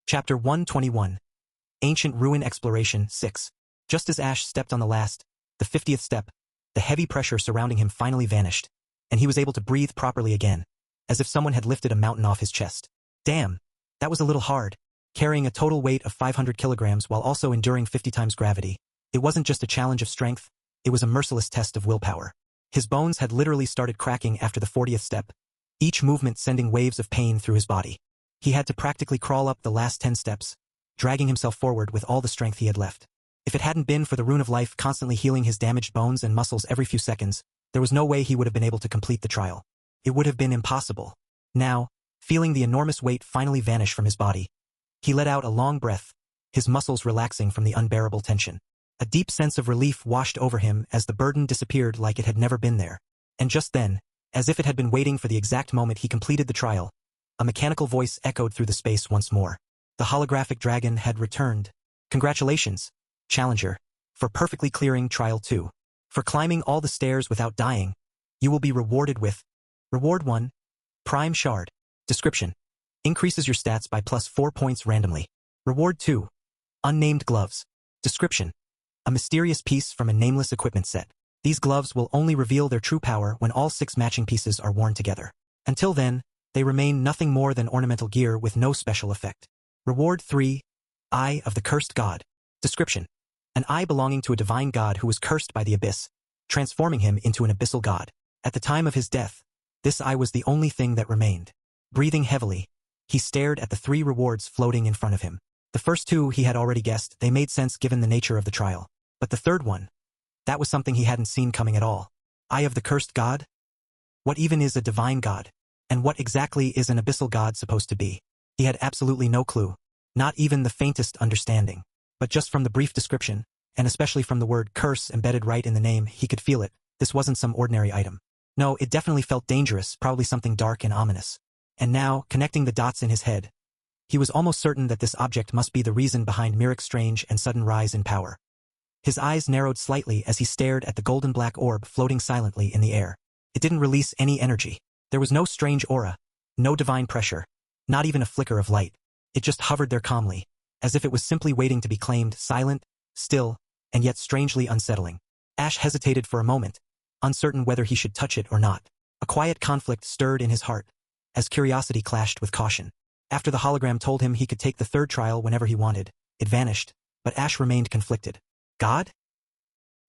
Chapter 121. Ancient Ruin Exploration 6. Just as Ash stepped on the 50th step, the heavy pressure surrounding him finally vanished, and he was able to breathe properly again, as if someone had lifted a mountain off his chest. Damn, that was a little hard. Carrying a total weight of 500 kilograms while also enduring 50 times gravity. It wasn't just a challenge of strength, it was a merciless test of willpower. His bones had literally started cracking after the 40th step, each movement sending waves of pain through his body. He had to practically crawl up the last 10 steps, dragging himself forward with all the strength he had left. If it hadn't been for the Rune of Life constantly healing his damaged bones and muscles every few seconds, there was no way he would have been able to complete the trial. It would have been impossible. Now, feeling the enormous weight finally vanish from his body, he let out a long breath, his muscles relaxing from the unbearable tension. A deep sense of relief washed over him as the burden disappeared like it had never been there. And just then, as if it had been waiting for the exact moment he completed the trial, a mechanical voice echoed through the space once more. The holographic dragon had returned. Congratulations, Challenger, for perfectly clearing Trial 2. For climbing all the stairs without dying, you will be rewarded with Reward 1. Prime Shard. Description. Increases your stats by +4 points randomly. Reward 2. Unnamed Gloves. Description. A mysterious piece from a nameless equipment set. These gloves will only reveal their true power when all 6 matching pieces are worn together. Until then, they remain nothing more than ornamental gear with no special effect. Reward 3. Eye of the Cursed God. Description. An eye belonging to a divine god who was cursed by the abyss, transforming him into an abyssal god. At the time of his death, this eye was the only thing that remained. Breathing heavily, he stared at the 3 rewards floating in front of him. The first 2 he had already guessed, they made sense given the nature of the trial. But the third one, that was something he hadn't seen coming at all. Eye of the Cursed God? What even is a divine god? And what exactly is an abyssal god supposed to be? He had absolutely no clue, not even the faintest understanding. But just from the brief description, and especially from the word curse embedded right in the name, he could feel it. This wasn't some ordinary item. No, it definitely felt dangerous, probably something dark and ominous. And now, connecting the dots in his head, he was almost certain that this object must be the reason behind Mirac's strange and sudden rise in power. His eyes narrowed slightly as he stared at the golden black orb floating silently in the air. It didn't release any energy. There was no strange aura, no divine pressure, not even a flicker of light. It just hovered there calmly, as if it was simply waiting to be claimed, silent, still, and yet strangely unsettling. Ash hesitated for a moment, uncertain whether he should touch it or not. A quiet conflict stirred in his heart, as curiosity clashed with caution. After the hologram told him he could take the 3rd trial whenever he wanted, it vanished, but Ash remained conflicted. God?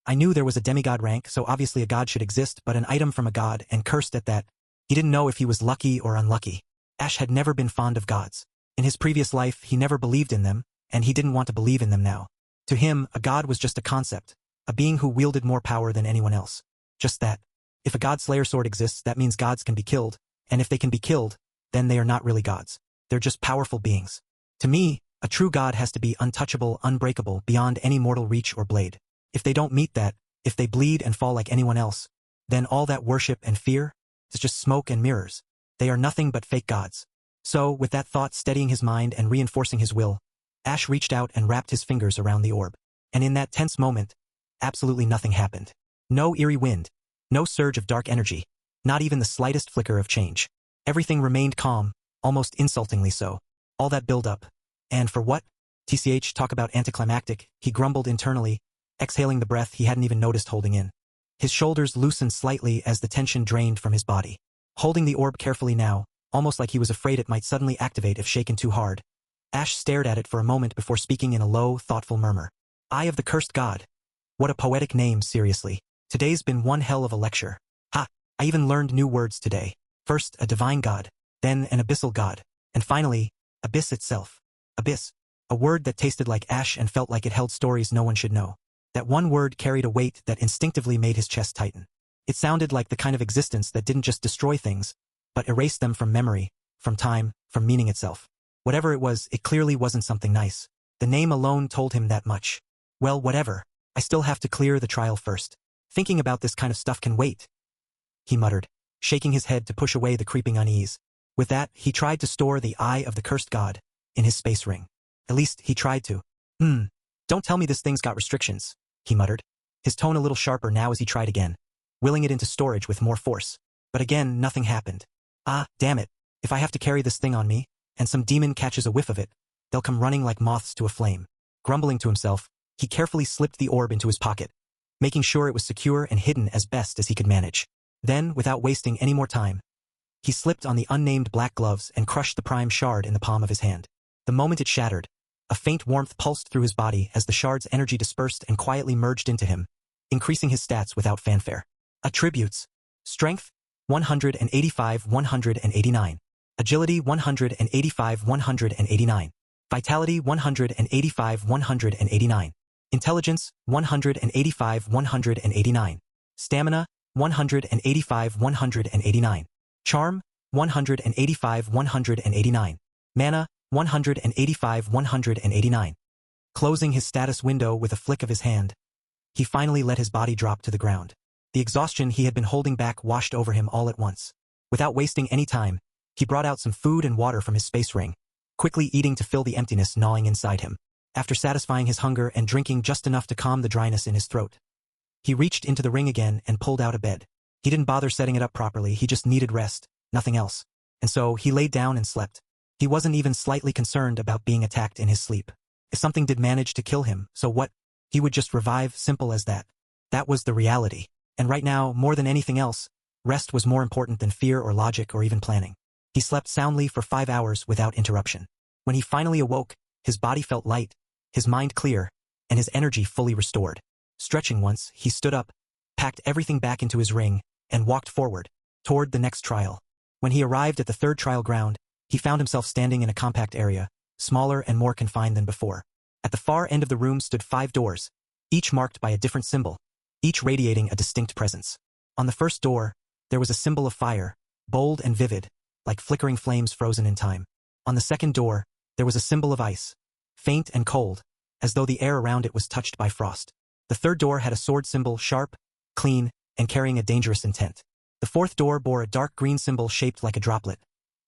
I knew there was a demigod rank, so obviously a god should exist, but an item from a god, and cursed at that. He didn't know if he was lucky or unlucky. Ash had never been fond of gods. In his previous life, he never believed in them, and he didn't want to believe in them now. To him, a god was just a concept, a being who wielded more power than anyone else. Just that. If a god slayer sword exists, that means gods can be killed, and if they can be killed, then they are not really gods. They're just powerful beings. To me, a true god has to be untouchable, unbreakable, beyond any mortal reach or blade. If they don't meet that, if they bleed and fall like anyone else, then all that worship and fear is just smoke and mirrors. They are nothing but fake gods. So, with that thought steadying his mind and reinforcing his will, Ash reached out and wrapped his fingers around the orb. And in that tense moment, absolutely nothing happened. No eerie wind, no surge of dark energy, not even the slightest flicker of change. Everything remained calm, almost insultingly so. All that build-up. And for what? TCH, talk about anticlimactic, he grumbled internally, exhaling the breath he hadn't even noticed holding in. His shoulders loosened slightly as the tension drained from his body. Holding the orb carefully now, almost like he was afraid it might suddenly activate if shaken too hard, Ash stared at it for a moment before speaking in a low, thoughtful murmur. Eye of the Cursed God. What a poetic name, seriously. Today's been one hell of a lecture. Ha! I even learned new words today. First, a divine god, then an abyssal god, and finally, abyss itself. Abyss. A word that tasted like ash and felt like it held stories no one should know. That one word carried a weight that instinctively made his chest tighten. It sounded like the kind of existence that didn't just destroy things, but erased them from memory, from time, from meaning itself. Whatever it was, it clearly wasn't something nice. The name alone told him that much. Well, whatever. I still have to clear the trial first. Thinking about this kind of stuff can wait, he muttered, shaking his head to push away the creeping unease. With that, he tried to store the Eye of the Cursed God in his space ring. At least, he tried to. Don't tell me this thing's got restrictions, he muttered, his tone a little sharper now as he tried again, willing it into storage with more force. But again, nothing happened. Ah, damn it. If I have to carry this thing on me, and some demon catches a whiff of it, they'll come running like moths to a flame. Grumbling to himself, he carefully slipped the orb into his pocket, making sure it was secure and hidden as best as he could manage. Then, without wasting any more time, he slipped on the unnamed black gloves and crushed the prime shard in the palm of his hand. The moment it shattered, a faint warmth pulsed through his body as the shard's energy dispersed and quietly merged into him, increasing his stats without fanfare. Attributes: Strength, 185-189. Agility, 185-189. Vitality, 185-189. Intelligence, 185-189. Stamina, 185-189. Charm, 185-189. Mana, 185-189. Closing his status window with a flick of his hand, he finally let his body drop to the ground. The exhaustion he had been holding back washed over him all at once. Without wasting any time, he brought out some food and water from his space ring, quickly eating to fill the emptiness gnawing inside him. After satisfying his hunger and drinking just enough to calm the dryness in his throat, he reached into the ring again and pulled out a bed. He didn't bother setting it up properly, he just needed rest, nothing else. And so he laid down and slept. He wasn't even slightly concerned about being attacked in his sleep. If something did manage to kill him, so what? He would just revive, simple as that. That was the reality. And right now, more than anything else, rest was more important than fear or logic or even planning. He slept soundly for 5 hours without interruption. When he finally awoke, his body felt light, his mind clear, and his energy fully restored. Stretching once, he stood up, packed everything back into his ring, and walked forward, toward the next trial. When he arrived at the third trial ground, he found himself standing in a compact area, smaller and more confined than before. At the far end of the room stood 5 doors, each marked by a different symbol, each radiating a distinct presence. On the first door, there was a symbol of fire, bold and vivid, like flickering flames frozen in time. On the second door, there was a symbol of ice, faint and cold, as though the air around it was touched by frost. The third door had a sword symbol, sharp, clean, and carrying a dangerous intent. The fourth door bore a dark green symbol shaped like a droplet,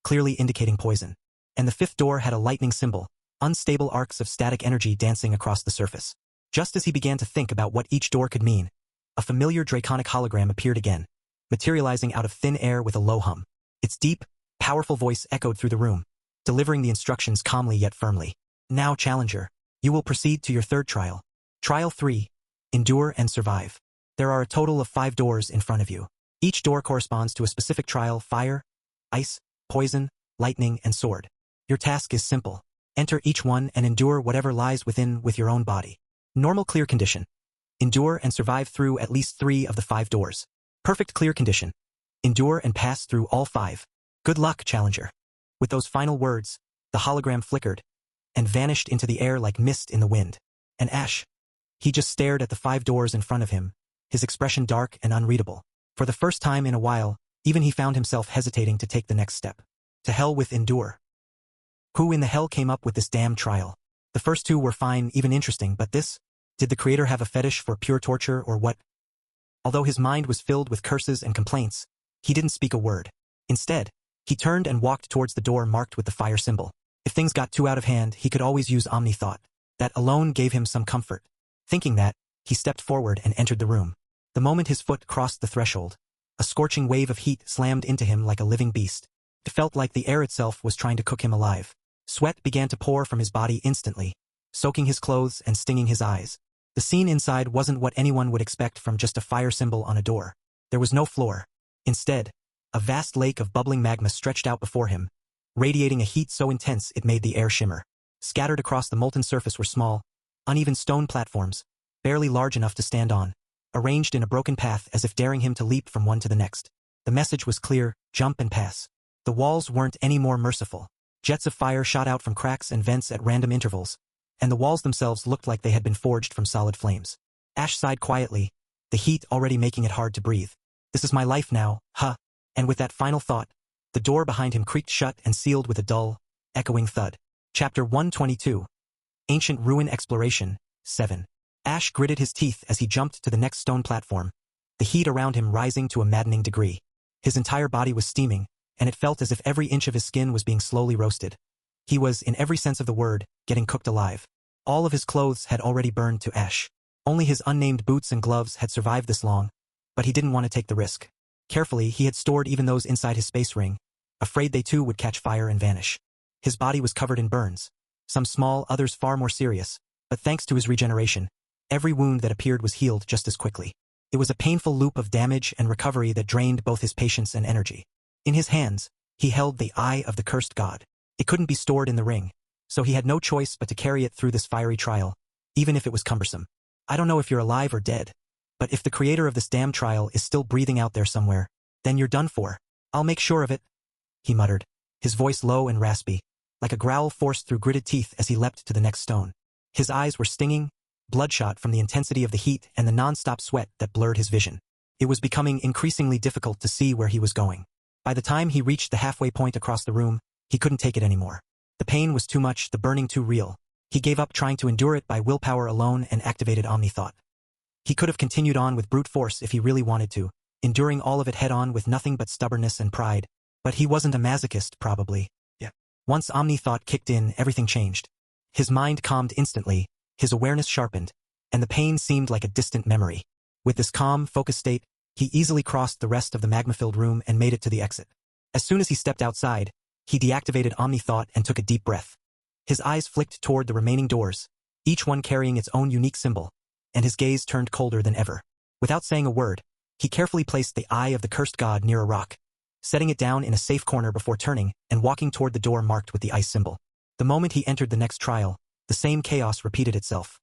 clearly indicating poison. And the fifth door had a lightning symbol, unstable arcs of static energy dancing across the surface. Just as he began to think about what each door could mean, a familiar draconic hologram appeared again, materializing out of thin air with a low hum. Its deep, powerful voice echoed through the room, delivering the instructions calmly yet firmly. Now, Challenger, you will proceed to your third trial. Trial 3. Endure and survive. There are a total of 5 doors in front of you. Each door corresponds to a specific trial: fire, ice, poison, lightning, and sword. Your task is simple. Enter each one and endure whatever lies within with your own body. Normal clear condition. Endure and survive through at least 3 of the 5 doors. Perfect clear condition. Endure and pass through all 5. Good luck, Challenger. With those final words, the hologram flickered and vanished into the air like mist in the wind. And Ash, he just stared at the 5 doors in front of him, his expression dark and unreadable. For the first time in a while, even he found himself hesitating to take the next step. To hell with endure. Who in the hell came up with this damn trial? The first 2 were fine, even interesting, but this? Did the creator have a fetish for pure torture or what? Although his mind was filled with curses and complaints, he didn't speak a word. Instead, he turned and walked towards the door marked with the fire symbol. If things got too out of hand, he could always use Omni-Thought. That alone gave him some comfort. Thinking that, he stepped forward and entered the room. The moment his foot crossed the threshold, a scorching wave of heat slammed into him like a living beast. It felt like the air itself was trying to cook him alive. Sweat began to pour from his body instantly, soaking his clothes and stinging his eyes. The scene inside wasn't what anyone would expect from just a fire symbol on a door. There was no floor. Instead, a vast lake of bubbling magma stretched out before him, radiating a heat so intense it made the air shimmer. Scattered across the molten surface were small, uneven stone platforms, barely large enough to stand on, arranged in a broken path as if daring him to leap from one to the next. The message was clear: jump and pass. The walls weren't any more merciful. Jets of fire shot out from cracks and vents at random intervals, and the walls themselves looked like they had been forged from solid flames. Ash sighed quietly, the heat already making it hard to breathe. This is my life now, huh? And with that final thought, the door behind him creaked shut and sealed with a dull, echoing thud. Chapter 122. Ancient Ruin Exploration, 7. Ash gritted his teeth as he jumped to the next stone platform, the heat around him rising to a maddening degree. His entire body was steaming, and it felt as if every inch of his skin was being slowly roasted. He was, in every sense of the word, getting cooked alive. All of his clothes had already burned to ash. Only his unnamed boots and gloves had survived this long, but he didn't want to take the risk. Carefully, he had stored even those inside his space ring, afraid they too would catch fire and vanish. His body was covered in burns, Some small, others far more serious, but thanks to his regeneration, every wound that appeared was healed just as quickly. It was a painful loop of damage and recovery that drained both his patience and energy. In his hands, he held the eye of the cursed god. It couldn't be stored in the ring, so he had no choice but to carry it through this fiery trial, even if it was cumbersome. I don't know if you're alive or dead, but if the creator of this damn trial is still breathing out there somewhere, then you're done for. I'll make sure of it, he muttered, his voice low and raspy, like a growl forced through gritted teeth as he leapt to the next stone. His eyes were stinging, bloodshot from the intensity of the heat and the non-stop sweat that blurred his vision. It was becoming increasingly difficult to see where he was going. By the time he reached the halfway point across the room, he couldn't take it anymore. The pain was too much, the burning too real. He gave up trying to endure it by willpower alone and activated Omni-Thought. He could have continued on with brute force if he really wanted to, enduring all of it head-on with nothing but stubbornness and pride. But he wasn't a masochist, probably. Yeah. Once Omni-Thought kicked in, everything changed. His mind calmed instantly, his awareness sharpened, and the pain seemed like a distant memory. With this calm, focused state, he easily crossed the rest of the magma-filled room and made it to the exit. As soon as he stepped outside, he deactivated Omni-Thought and took a deep breath. His eyes flicked toward the remaining doors, each one carrying its own unique symbol, and his gaze turned colder than ever. Without saying a word, he carefully placed the eye of the cursed god near a rock, setting it down in a safe corner before turning and walking toward the door marked with the ice symbol. The moment he entered the next trial, the same chaos repeated itself.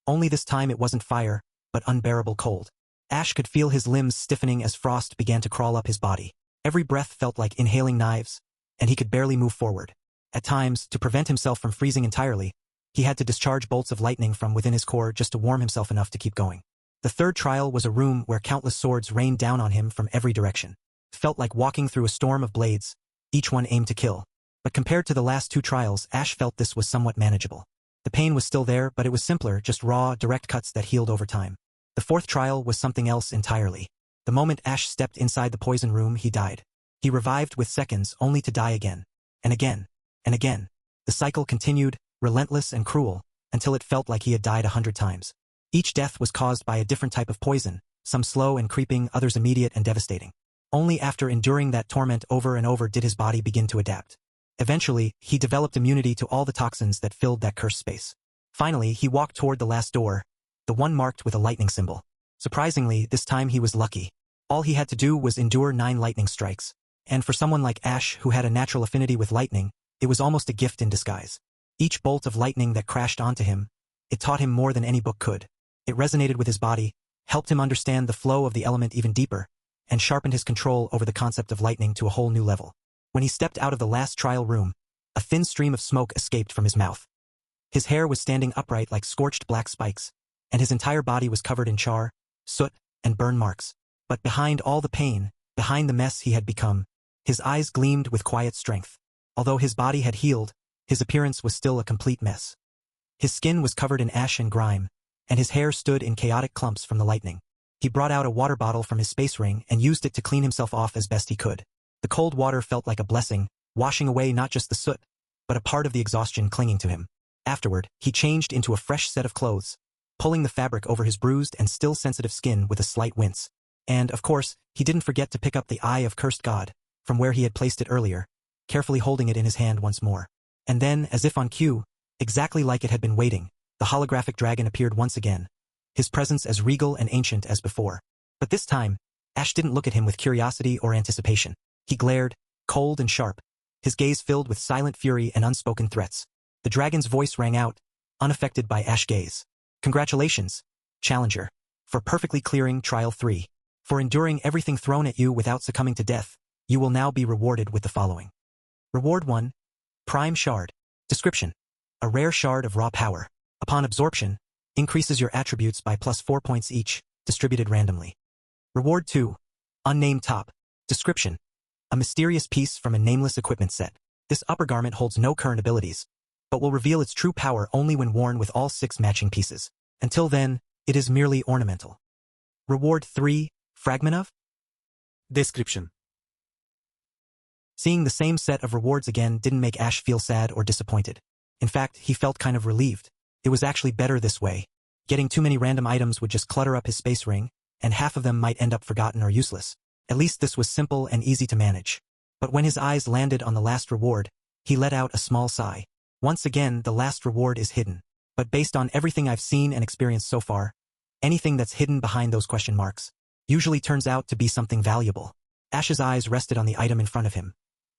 Only this time it wasn't fire, but unbearable cold. Ash could feel his limbs stiffening as frost began to crawl up his body. Every breath felt like inhaling knives, and he could barely move forward. At times, to prevent himself from freezing entirely, he had to discharge bolts of lightning from within his core just to warm himself enough to keep going. The third trial was a room where countless swords rained down on him from every direction. It felt like walking through a storm of blades, each one aimed to kill. But compared to the last two trials, Ash felt this was somewhat manageable. The pain was still there, but it was simpler, just raw, direct cuts that healed over time. The fourth trial was something else entirely. The moment Ash stepped inside the poison room, he died. He revived with seconds, only to die again. And again. And again. The cycle continued, relentless and cruel, until it felt like he had died 100 times. Each death was caused by a different type of poison, some slow and creeping, others immediate and devastating. Only after enduring that torment over and over did his body begin to adapt. Eventually, he developed immunity to all the toxins that filled that cursed space. Finally, he walked toward the last door, the one marked with a lightning symbol. Surprisingly, this time he was lucky. All he had to do was endure 9 lightning strikes. And for someone like Ash who had a natural affinity with lightning, it was almost a gift in disguise. Each bolt of lightning that crashed onto him, it taught him more than any book could. It resonated with his body, helped him understand the flow of the element even deeper, and sharpened his control over the concept of lightning to a whole new level. When he stepped out of the last trial room, a thin stream of smoke escaped from his mouth. His hair was standing upright like scorched black spikes, and his entire body was covered in char, soot, and burn marks. But behind all the pain, behind the mess he had become, his eyes gleamed with quiet strength. Although his body had healed, his appearance was still a complete mess. His skin was covered in ash and grime, and his hair stood in chaotic clumps from the lightning. He brought out a water bottle from his space ring and used it to clean himself off as best he could. The cold water felt like a blessing, washing away not just the soot, but a part of the exhaustion clinging to him. Afterward, he changed into a fresh set of clothes, pulling the fabric over his bruised and still sensitive skin with a slight wince. And, of course, he didn't forget to pick up the Eye of Cursed God, from where he had placed it earlier, carefully holding it in his hand once more. And then, as if on cue, exactly like it had been waiting, the holographic dragon appeared once again, his presence as regal and ancient as before. But this time, Ash didn't look at him with curiosity or anticipation. He glared, cold and sharp, his gaze filled with silent fury and unspoken threats. The dragon's voice rang out, unaffected by Ash's gaze. Congratulations, Challenger, for perfectly clearing Trial 3. For enduring everything thrown at you without succumbing to death, you will now be rewarded with the following. Reward 1. Prime Shard. Description. A rare shard of raw power. Upon absorption, increases your attributes by +4 points each, distributed randomly. Reward 2. Unnamed Top. Description. A mysterious piece from a nameless equipment set. This upper garment holds no current abilities, but will reveal its true power only when worn with all 6 matching pieces. Until then, it is merely ornamental. Reward 3. Fragment of? Description. Seeing the same set of rewards again didn't make Ash feel sad or disappointed. In fact, he felt kind of relieved. It was actually better this way. Getting too many random items would just clutter up his space ring, and half of them might end up forgotten or useless. At least this was simple and easy to manage. But when his eyes landed on the last reward, he let out a small sigh. Once again, the last reward is hidden. But based on everything I've seen and experienced so far, anything that's hidden behind those question marks usually turns out to be something valuable. Ash's eyes rested on the item in front of him.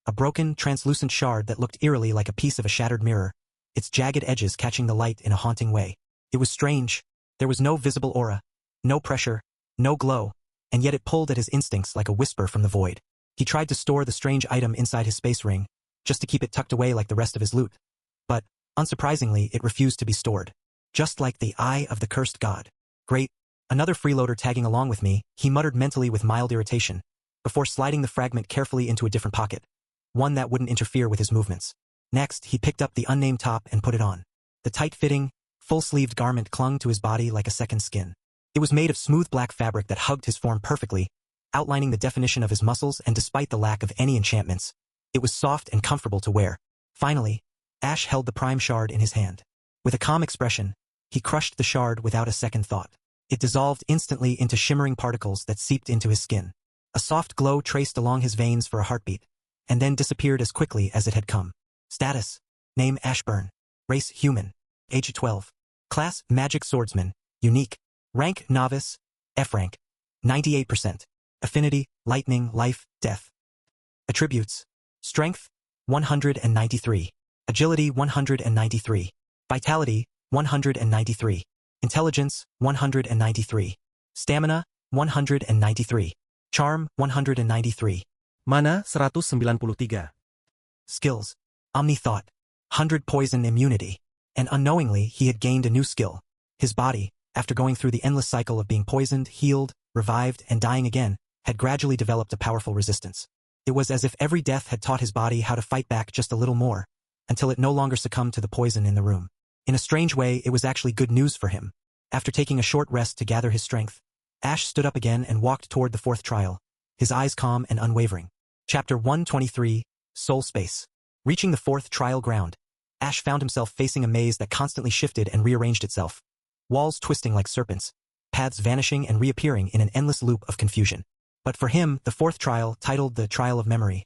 A broken, translucent shard that looked eerily like a piece of a shattered mirror, its jagged edges catching the light in a haunting way. It was strange. There was no visible aura, no pressure, no glow, and yet it pulled at his instincts like a whisper from the void. He tried to store the strange item inside his space ring, just to keep it tucked away like the rest of his loot. But, unsurprisingly, it refused to be stored. Just like the eye of the cursed god. Great. Another freeloader tagging along with me, he muttered mentally with mild irritation, before sliding the fragment carefully into a different pocket, one that wouldn't interfere with his movements. Next, he picked up the unnamed top and put it on. The tight-fitting, full-sleeved garment clung to his body like a second skin. It was made of smooth black fabric that hugged his form perfectly, outlining the definition of his muscles, and despite the lack of any enchantments, it was soft and comfortable to wear. Finally, Ash held the prime shard in his hand. With a calm expression, he crushed the shard without a second thought. It dissolved instantly into shimmering particles that seeped into his skin. A soft glow traced along his veins for a heartbeat, and then disappeared as quickly as it had come. Status: Name Ashburn. Race Human. Age 12. Class Magic Swordsman. Unique. Rank Novice. F rank. 98%. Affinity: Lightning, Life, Death. Attributes: Strength: 193. Agility: 193. Vitality: 193. Intelligence: 193. Stamina: 193. Charm: 193. Mana 193. Skills: Omni Thought. 100 Poison Immunity. And unknowingly, he had gained a new skill. His body, after going through the endless cycle of being poisoned, healed, revived, and dying again, had gradually developed a powerful resistance. It was as if every death had taught his body how to fight back just a little more, until it no longer succumbed to the poison in the room. In a strange way, it was actually good news for him. After taking a short rest to gather his strength, Ash stood up again and walked toward the fourth trial, his eyes calm and unwavering. Chapter 123, Soul Space. Reaching the fourth trial ground, Ash found himself facing a maze that constantly shifted and rearranged itself. Walls twisting like serpents, paths vanishing and reappearing in an endless loop of confusion. But for him, the fourth trial, titled the Trial of Memory,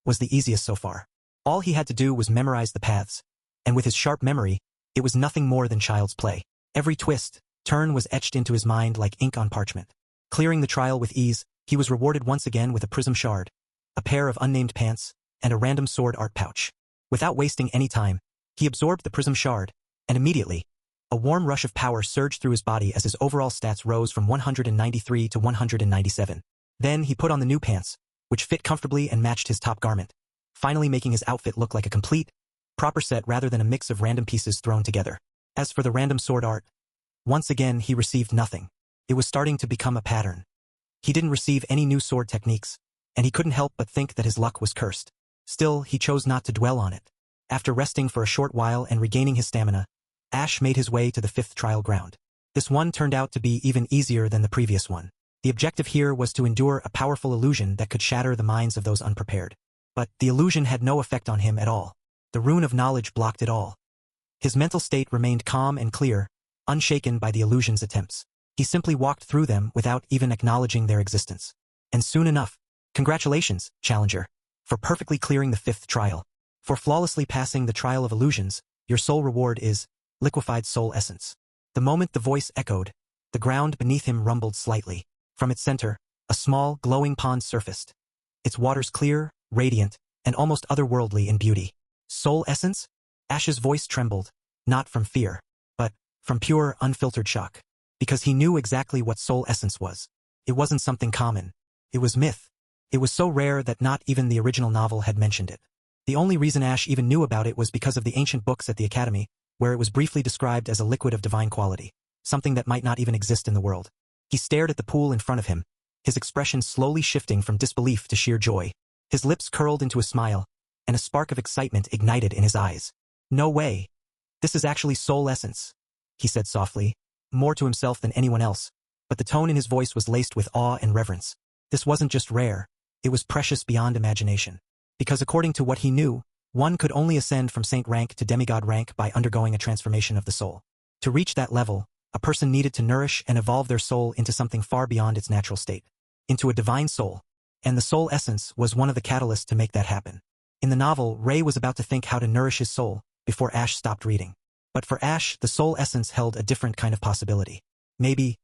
was the easiest so far. All he had to do was memorize the paths, and with his sharp memory, it was nothing more than child's play. Every twist, turn was etched into his mind like ink on parchment. Clearing the trial with ease, he was rewarded once again with a prism shard, a pair of unnamed pants, and a random sword art pouch. Without wasting any time, he absorbed the prism shard, and immediately, a warm rush of power surged through his body as his overall stats rose from 193 to 197. Then he put on the new pants, which fit comfortably and matched his top garment, finally making his outfit look like a complete, proper set rather than a mix of random pieces thrown together. As for the random sword art, once again he received nothing. It was starting to become a pattern. He didn't receive any new sword techniques, and he couldn't help but think that his luck was cursed. Still, he chose not to dwell on it. After resting for a short while and regaining his stamina, Ash made his way to the fifth trial ground. This one turned out to be even easier than the previous one. The objective here was to endure a powerful illusion that could shatter the minds of those unprepared. But the illusion had no effect on him at all. The rune of knowledge blocked it all. His mental state remained calm and clear, unshaken by the illusion's attempts. He simply walked through them without even acknowledging their existence. And soon enough, congratulations, challenger, for perfectly clearing the fifth trial. For flawlessly passing the trial of illusions, your sole reward is liquefied soul essence. The moment the voice echoed, the ground beneath him rumbled slightly. From its center, a small, glowing pond surfaced. Its waters clear, radiant, and almost otherworldly in beauty. Soul essence? Ash's voice trembled, not from fear, but from pure, unfiltered shock. Because he knew exactly what soul essence was. It wasn't something common. It was myth. It was so rare that not even the original novel had mentioned it. The only reason Ash even knew about it was because of the ancient books at the Academy, where it was briefly described as a liquid of divine quality, something that might not even exist in the world. He stared at the pool in front of him, his expression slowly shifting from disbelief to sheer joy. His lips curled into a smile, and a spark of excitement ignited in his eyes. No way. This is actually soul essence, he said softly, more to himself than anyone else, but the tone in his voice was laced with awe and reverence. This wasn't just rare, it was precious beyond imagination. Because according to what he knew, one could only ascend from saint rank to demigod rank by undergoing a transformation of the soul. To reach that level, a person needed to nourish and evolve their soul into something far beyond its natural state, into a divine soul, and the soul essence was one of the catalysts to make that happen. In the novel, Ray was about to think how to nourish his soul, before Ash stopped reading. But for Ash, the soul essence held a different kind of possibility. Maybe,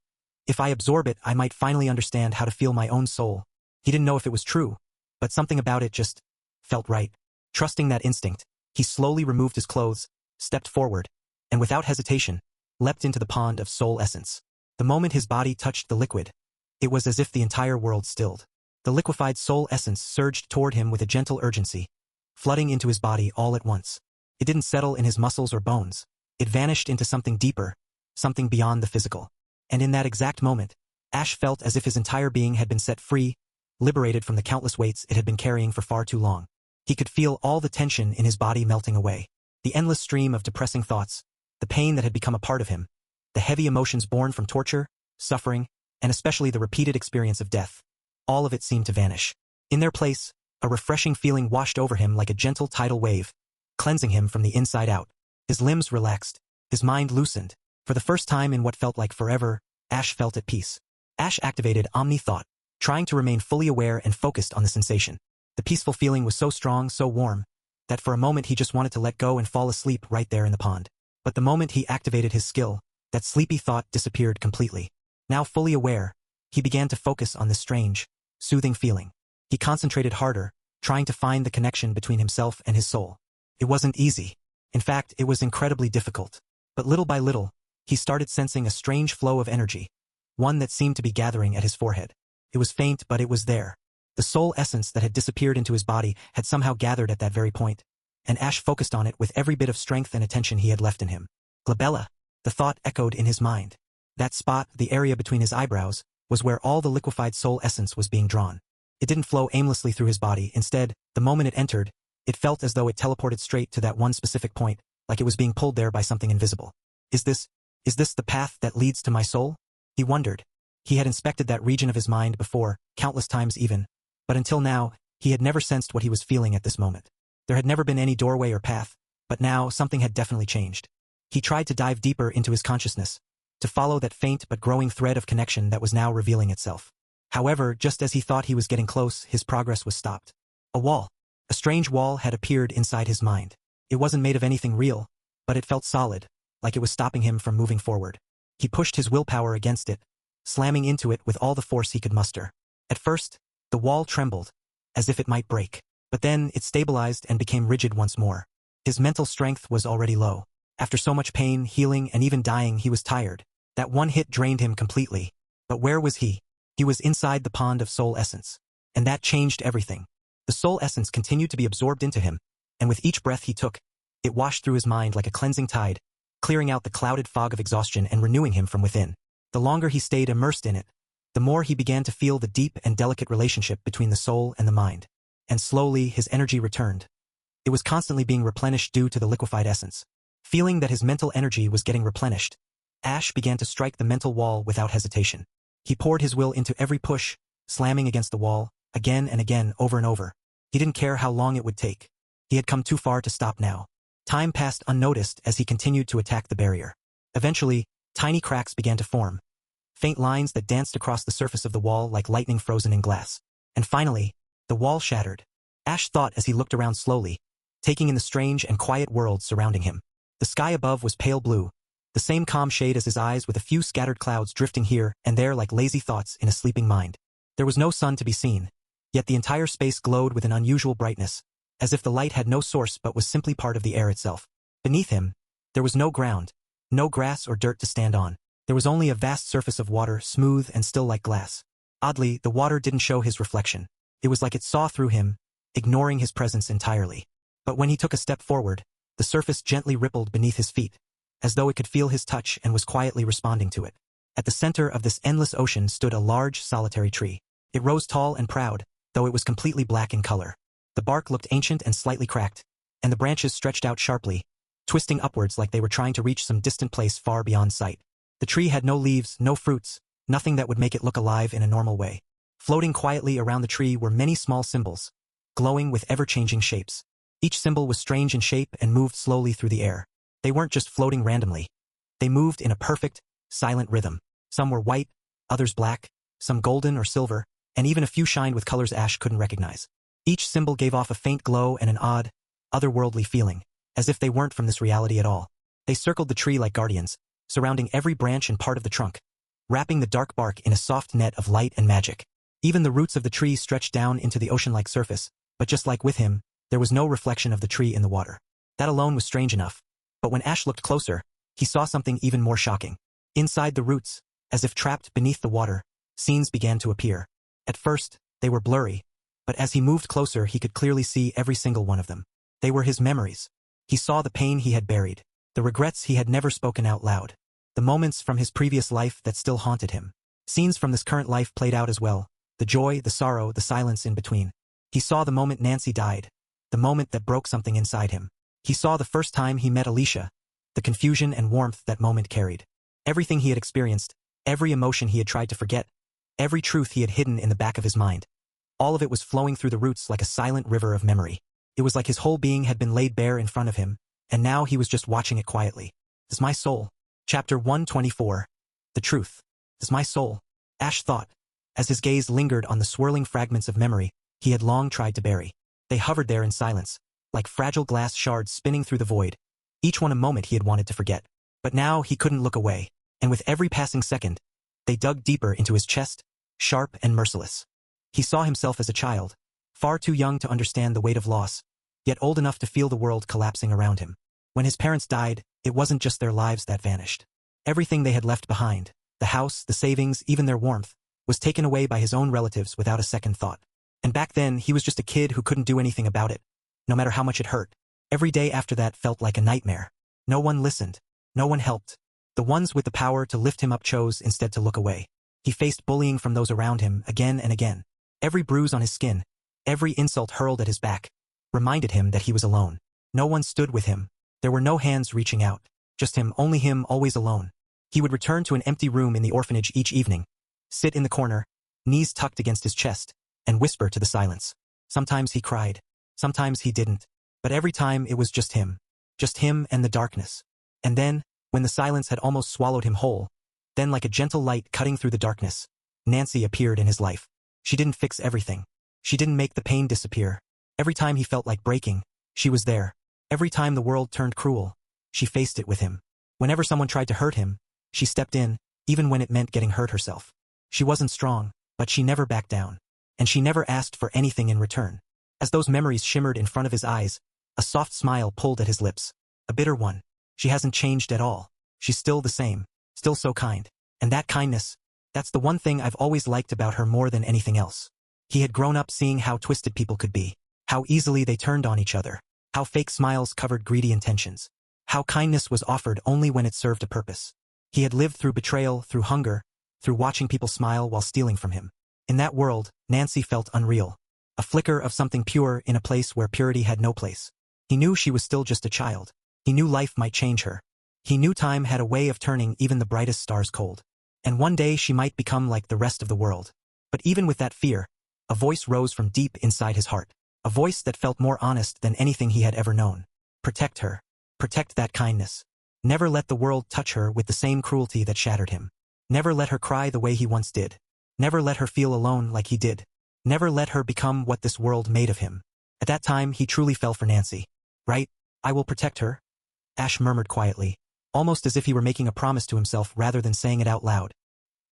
if I absorb it, I might finally understand how to feel my own soul. He didn't know if it was true, but something about it just felt right. Trusting that instinct, he slowly removed his clothes, stepped forward, and without hesitation, leapt into the pond of soul essence. The moment his body touched the liquid, it was as if the entire world stilled. The liquefied soul essence surged toward him with a gentle urgency, flooding into his body all at once. It didn't settle in his muscles or bones. It vanished into something deeper, something beyond the physical. And in that exact moment, Ash felt as if his entire being had been set free, liberated from the countless weights it had been carrying for far too long. He could feel all the tension in his body melting away. The endless stream of depressing thoughts, the pain that had become a part of him, the heavy emotions born from torture, suffering, and especially the repeated experience of death. All of it seemed to vanish. In their place, a refreshing feeling washed over him like a gentle tidal wave, cleansing him from the inside out. His limbs relaxed, his mind loosened. For the first time in what felt like forever, Ash felt at peace. Ash activated Omni Thought, trying to remain fully aware and focused on the sensation. The peaceful feeling was so strong, so warm, that for a moment he just wanted to let go and fall asleep right there in the pond. But the moment he activated his skill, that sleepy thought disappeared completely. Now fully aware, he began to focus on this strange, soothing feeling. He concentrated harder, trying to find the connection between himself and his soul. It wasn't easy. In fact, it was incredibly difficult. But little by little, he started sensing a strange flow of energy, one that seemed to be gathering at his forehead. It was faint, but it was there. The soul essence that had disappeared into his body had somehow gathered at that very point, and Ash focused on it with every bit of strength and attention he had left in him. Glabella, the thought echoed in his mind. That spot, the area between his eyebrows, was where all the liquefied soul essence was being drawn. It didn't flow aimlessly through his body. Instead, the moment it entered, it felt as though it teleported straight to that one specific point, like it was being pulled there by something invisible. Is this the path that leads to my soul? He wondered. He had inspected that region of his mind before, countless times even, but until now, he had never sensed what he was feeling at this moment. There had never been any doorway or path, but now something had definitely changed. He tried to dive deeper into his consciousness, to follow that faint but growing thread of connection that was now revealing itself. However, just as he thought he was getting close, his progress was stopped. A strange wall had appeared inside his mind. It wasn't made of anything real, but it felt solid, like it was stopping him from moving forward. He pushed his willpower against it, slamming into it with all the force he could muster. At first, the wall trembled, as if it might break, but then it stabilized and became rigid once more. His mental strength was already low. After so much pain, healing, and even dying, he was tired. That one hit drained him completely. But where was he? He was inside the pond of soul essence. And that changed everything. The soul essence continued to be absorbed into him, and with each breath he took, it washed through his mind like a cleansing tide, clearing out the clouded fog of exhaustion and renewing him from within. The longer he stayed immersed in it, the more he began to feel the deep and delicate relationship between the soul and the mind. And slowly, his energy returned. It was constantly being replenished due to the liquefied essence. Feeling that his mental energy was getting replenished, Ash began to strike the mental wall without hesitation. He poured his will into every push, slamming against the wall, again and again, over and over. He didn't care how long it would take. He had come too far to stop now. Time passed unnoticed as he continued to attack the barrier. Eventually, tiny cracks began to form, faint lines that danced across the surface of the wall like lightning frozen in glass. And finally, the wall shattered. Ash thought as he looked around slowly, taking in the strange and quiet world surrounding him. The sky above was pale blue, the same calm shade as his eyes, with a few scattered clouds drifting here and there like lazy thoughts in a sleeping mind. There was no sun to be seen, yet the entire space glowed with an unusual brightness, as if the light had no source but was simply part of the air itself. Beneath him, there was no ground, no grass or dirt to stand on. There was only a vast surface of water, smooth and still like glass. Oddly, the water didn't show his reflection. It was like it saw through him, ignoring his presence entirely. But when he took a step forward, the surface gently rippled beneath his feet, as though it could feel his touch and was quietly responding to it. At the center of this endless ocean stood a large, solitary tree. It rose tall and proud, though it was completely black in color. The bark looked ancient and slightly cracked, and the branches stretched out sharply, twisting upwards like they were trying to reach some distant place far beyond sight. The tree had no leaves, no fruits, nothing that would make it look alive in a normal way. Floating quietly around the tree were many small symbols, glowing with ever-changing shapes. Each symbol was strange in shape and moved slowly through the air. They weren't just floating randomly. They moved in a perfect, silent rhythm. Some were white, others black, some golden or silver, and even a few shined with colors Ash couldn't recognize. Each symbol gave off a faint glow and an odd, otherworldly feeling, as if they weren't from this reality at all. They circled the tree like guardians, surrounding every branch and part of the trunk, wrapping the dark bark in a soft net of light and magic. Even the roots of the tree stretched down into the ocean-like surface, but just like with him, there was no reflection of the tree in the water. That alone was strange enough. But when Ash looked closer, he saw something even more shocking. Inside the roots, as if trapped beneath the water, scenes began to appear. At first, they were blurry, but as he moved closer he could clearly see every single one of them. They were his memories. He saw the pain he had buried, the regrets he had never spoken out loud, the moments from his previous life that still haunted him. Scenes from this current life played out as well, the joy, the sorrow, the silence in between. He saw the moment Nancy died, the moment that broke something inside him. He saw the first time he met Alicia, the confusion and warmth that moment carried. Everything he had experienced, every emotion he had tried to forget, every truth he had hidden in the back of his mind. All of it was flowing through the roots like a silent river of memory. It was like his whole being had been laid bare in front of him, and now he was just watching it quietly. "Is my soul?" Chapter 124. The Truth. "Is my soul?" Ash thought, as his gaze lingered on the swirling fragments of memory he had long tried to bury. They hovered there in silence, like fragile glass shards spinning through the void, each one a moment he had wanted to forget. But now he couldn't look away, and with every passing second, they dug deeper into his chest, sharp and merciless. He saw himself as a child, far too young to understand the weight of loss, yet old enough to feel the world collapsing around him. When his parents died, it wasn't just their lives that vanished. Everything they had left behind, the house, the savings, even their warmth, was taken away by his own relatives without a second thought. And back then, he was just a kid who couldn't do anything about it, no matter how much it hurt. Every day after that felt like a nightmare. No one listened. No one helped. The ones with the power to lift him up chose instead to look away. He faced bullying from those around him again and again. Every bruise on his skin, every insult hurled at his back, reminded him that he was alone. No one stood with him. There were no hands reaching out. Just him, only him, always alone. He would return to an empty room in the orphanage each evening, sit in the corner, knees tucked against his chest, and whisper to the silence. Sometimes he cried. Sometimes he didn't. But every time it was just him and the darkness. And then, when the silence had almost swallowed him whole, then like a gentle light cutting through the darkness, Nancy appeared in his life. She didn't fix everything. She didn't make the pain disappear. Every time he felt like breaking, she was there. Every time the world turned cruel, she faced it with him. Whenever someone tried to hurt him, she stepped in, even when it meant getting hurt herself. She wasn't strong, but she never backed down. And she never asked for anything in return. As those memories shimmered in front of his eyes, a soft smile pulled at his lips. A bitter one. She hasn't changed at all. She's still the same. Still so kind. And that kindness, that's the one thing I've always liked about her more than anything else. He had grown up seeing how twisted people could be. How easily they turned on each other. How fake smiles covered greedy intentions. How kindness was offered only when it served a purpose. He had lived through betrayal, through hunger, through watching people smile while stealing from him. In that world, Nancy felt unreal. A flicker of something pure in a place where purity had no place. He knew she was still just a child. He knew life might change her. He knew time had a way of turning even the brightest stars cold. And one day she might become like the rest of the world. But even with that fear, a voice rose from deep inside his heart. A voice that felt more honest than anything he had ever known. Protect her. Protect that kindness. Never let the world touch her with the same cruelty that shattered him. Never let her cry the way he once did. Never let her feel alone like he did. Never let her become what this world made of him. At that time, he truly fell for Nancy. Right? I will protect her, Ash murmured quietly, almost as if he were making a promise to himself rather than saying it out loud.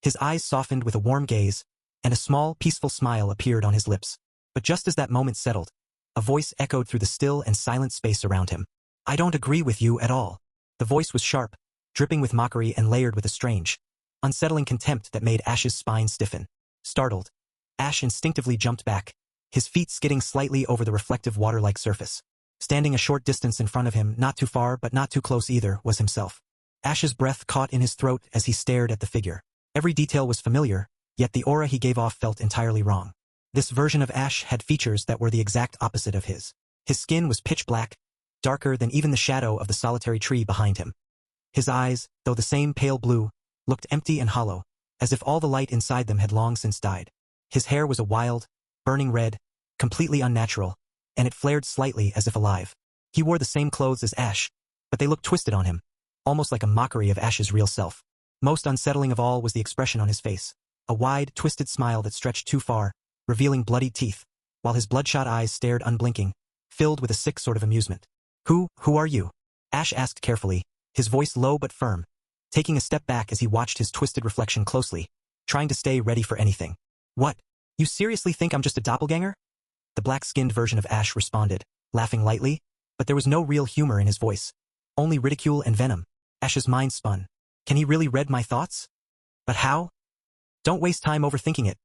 His eyes softened with a warm gaze, and a small, peaceful smile appeared on his lips. But just as that moment settled, a voice echoed through the still and silent space around him. I don't agree with you at all. The voice was sharp, dripping with mockery and layered with a strange, unsettling contempt that made Ash's spine stiffen. Startled, Ash instinctively jumped back, his feet skidding slightly over the reflective water-like surface. Standing a short distance in front of him, not too far but not too close either, was himself. Ash's breath caught in his throat as he stared at the figure. Every detail was familiar, yet the aura he gave off felt entirely wrong. This version of Ash had features that were the exact opposite of his. His skin was pitch black, darker than even the shadow of the solitary tree behind him. His eyes, though the same pale blue, looked empty and hollow, as if all the light inside them had long since died. His hair was a wild, burning red, completely unnatural, and it flared slightly as if alive. He wore the same clothes as Ash, but they looked twisted on him, almost like a mockery of Ash's real self. Most unsettling of all was the expression on his face, a wide, twisted smile that stretched too far, revealing bloodied teeth, while his bloodshot eyes stared unblinking, filled with a sick sort of amusement. Who are you? Ash asked carefully, his voice low but firm, taking a step back as he watched his twisted reflection closely, trying to stay ready for anything. What? You seriously think I'm just a doppelganger? The black-skinned version of Ash responded, laughing lightly, but there was no real humor in his voice, only ridicule and venom. Ash's mind spun. Can he really read my thoughts? But how? Don't waste time overthinking it,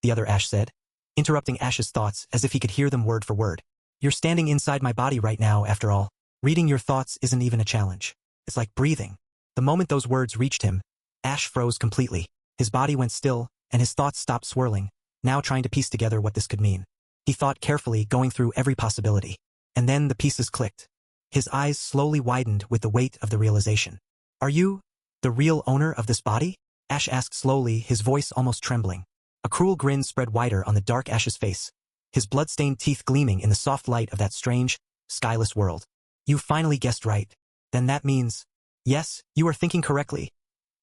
the other Ash said, interrupting Ash's thoughts as if he could hear them word for word. You're standing inside my body right now, after all. Reading your thoughts isn't even a challenge. It's like breathing. The moment those words reached him, Ash froze completely. His body went still, and his thoughts stopped swirling, now trying to piece together what this could mean. He thought carefully, going through every possibility. And then the pieces clicked. His eyes slowly widened with the weight of the realization. Are you the real owner of this body? Ash asked slowly, his voice almost trembling. A cruel grin spread wider on the dark Ash's face, his blood-stained teeth gleaming in the soft light of that strange, skyless world. You finally guessed right. Then that means, yes, you are thinking correctly.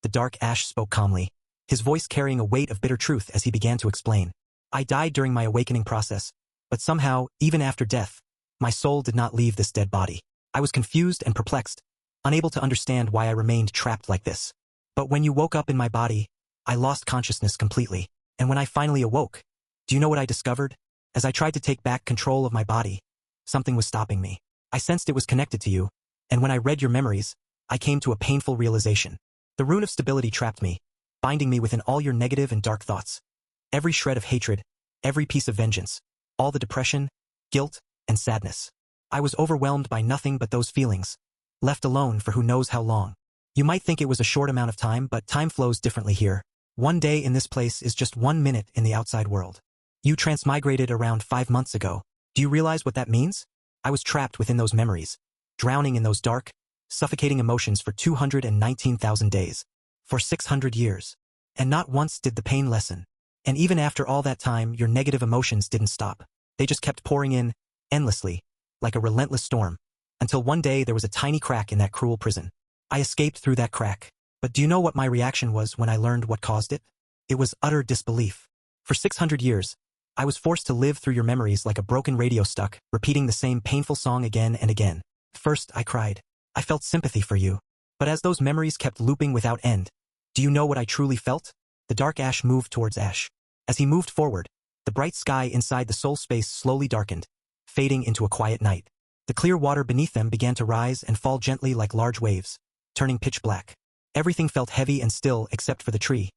The dark Ash spoke calmly, his voice carrying a weight of bitter truth as he began to explain. I died during my awakening process, but somehow, even after death, my soul did not leave this dead body. I was confused and perplexed, unable to understand why I remained trapped like this. But when you woke up in my body, I lost consciousness completely. And when I finally awoke, do you know what I discovered? As I tried to take back control of my body, something was stopping me. I sensed it was connected to you, and when I read your memories, I came to a painful realization. The rune of stability trapped me, binding me within all your negative and dark thoughts. Every shred of hatred, every piece of vengeance, all the depression, guilt, and sadness. I was overwhelmed by nothing but those feelings, left alone for who knows how long. You might think it was a short amount of time, but time flows differently here. One day in this place is just 1 minute in the outside world. You transmigrated around 5 months ago. Do you realize what that means? I was trapped within those memories, drowning in those dark, suffocating emotions for 219,000 days, for 600 years. And not once did the pain lessen. And even after all that time, your negative emotions didn't stop. They just kept pouring in, endlessly, like a relentless storm, until one day there was a tiny crack in that cruel prison. I escaped through that crack. But do you know what my reaction was when I learned what caused it? It was utter disbelief. For 600 years, I was forced to live through your memories like a broken radio stuck, repeating the same painful song again and again. First, I cried. I felt sympathy for you. But as those memories kept looping without end, do you know what I truly felt? The dark Ash moved towards Ash. As he moved forward, the bright sky inside the soul space slowly darkened, fading into a quiet night. The clear water beneath them began to rise and fall gently like large waves, turning pitch black. Everything felt heavy and still except for the tree.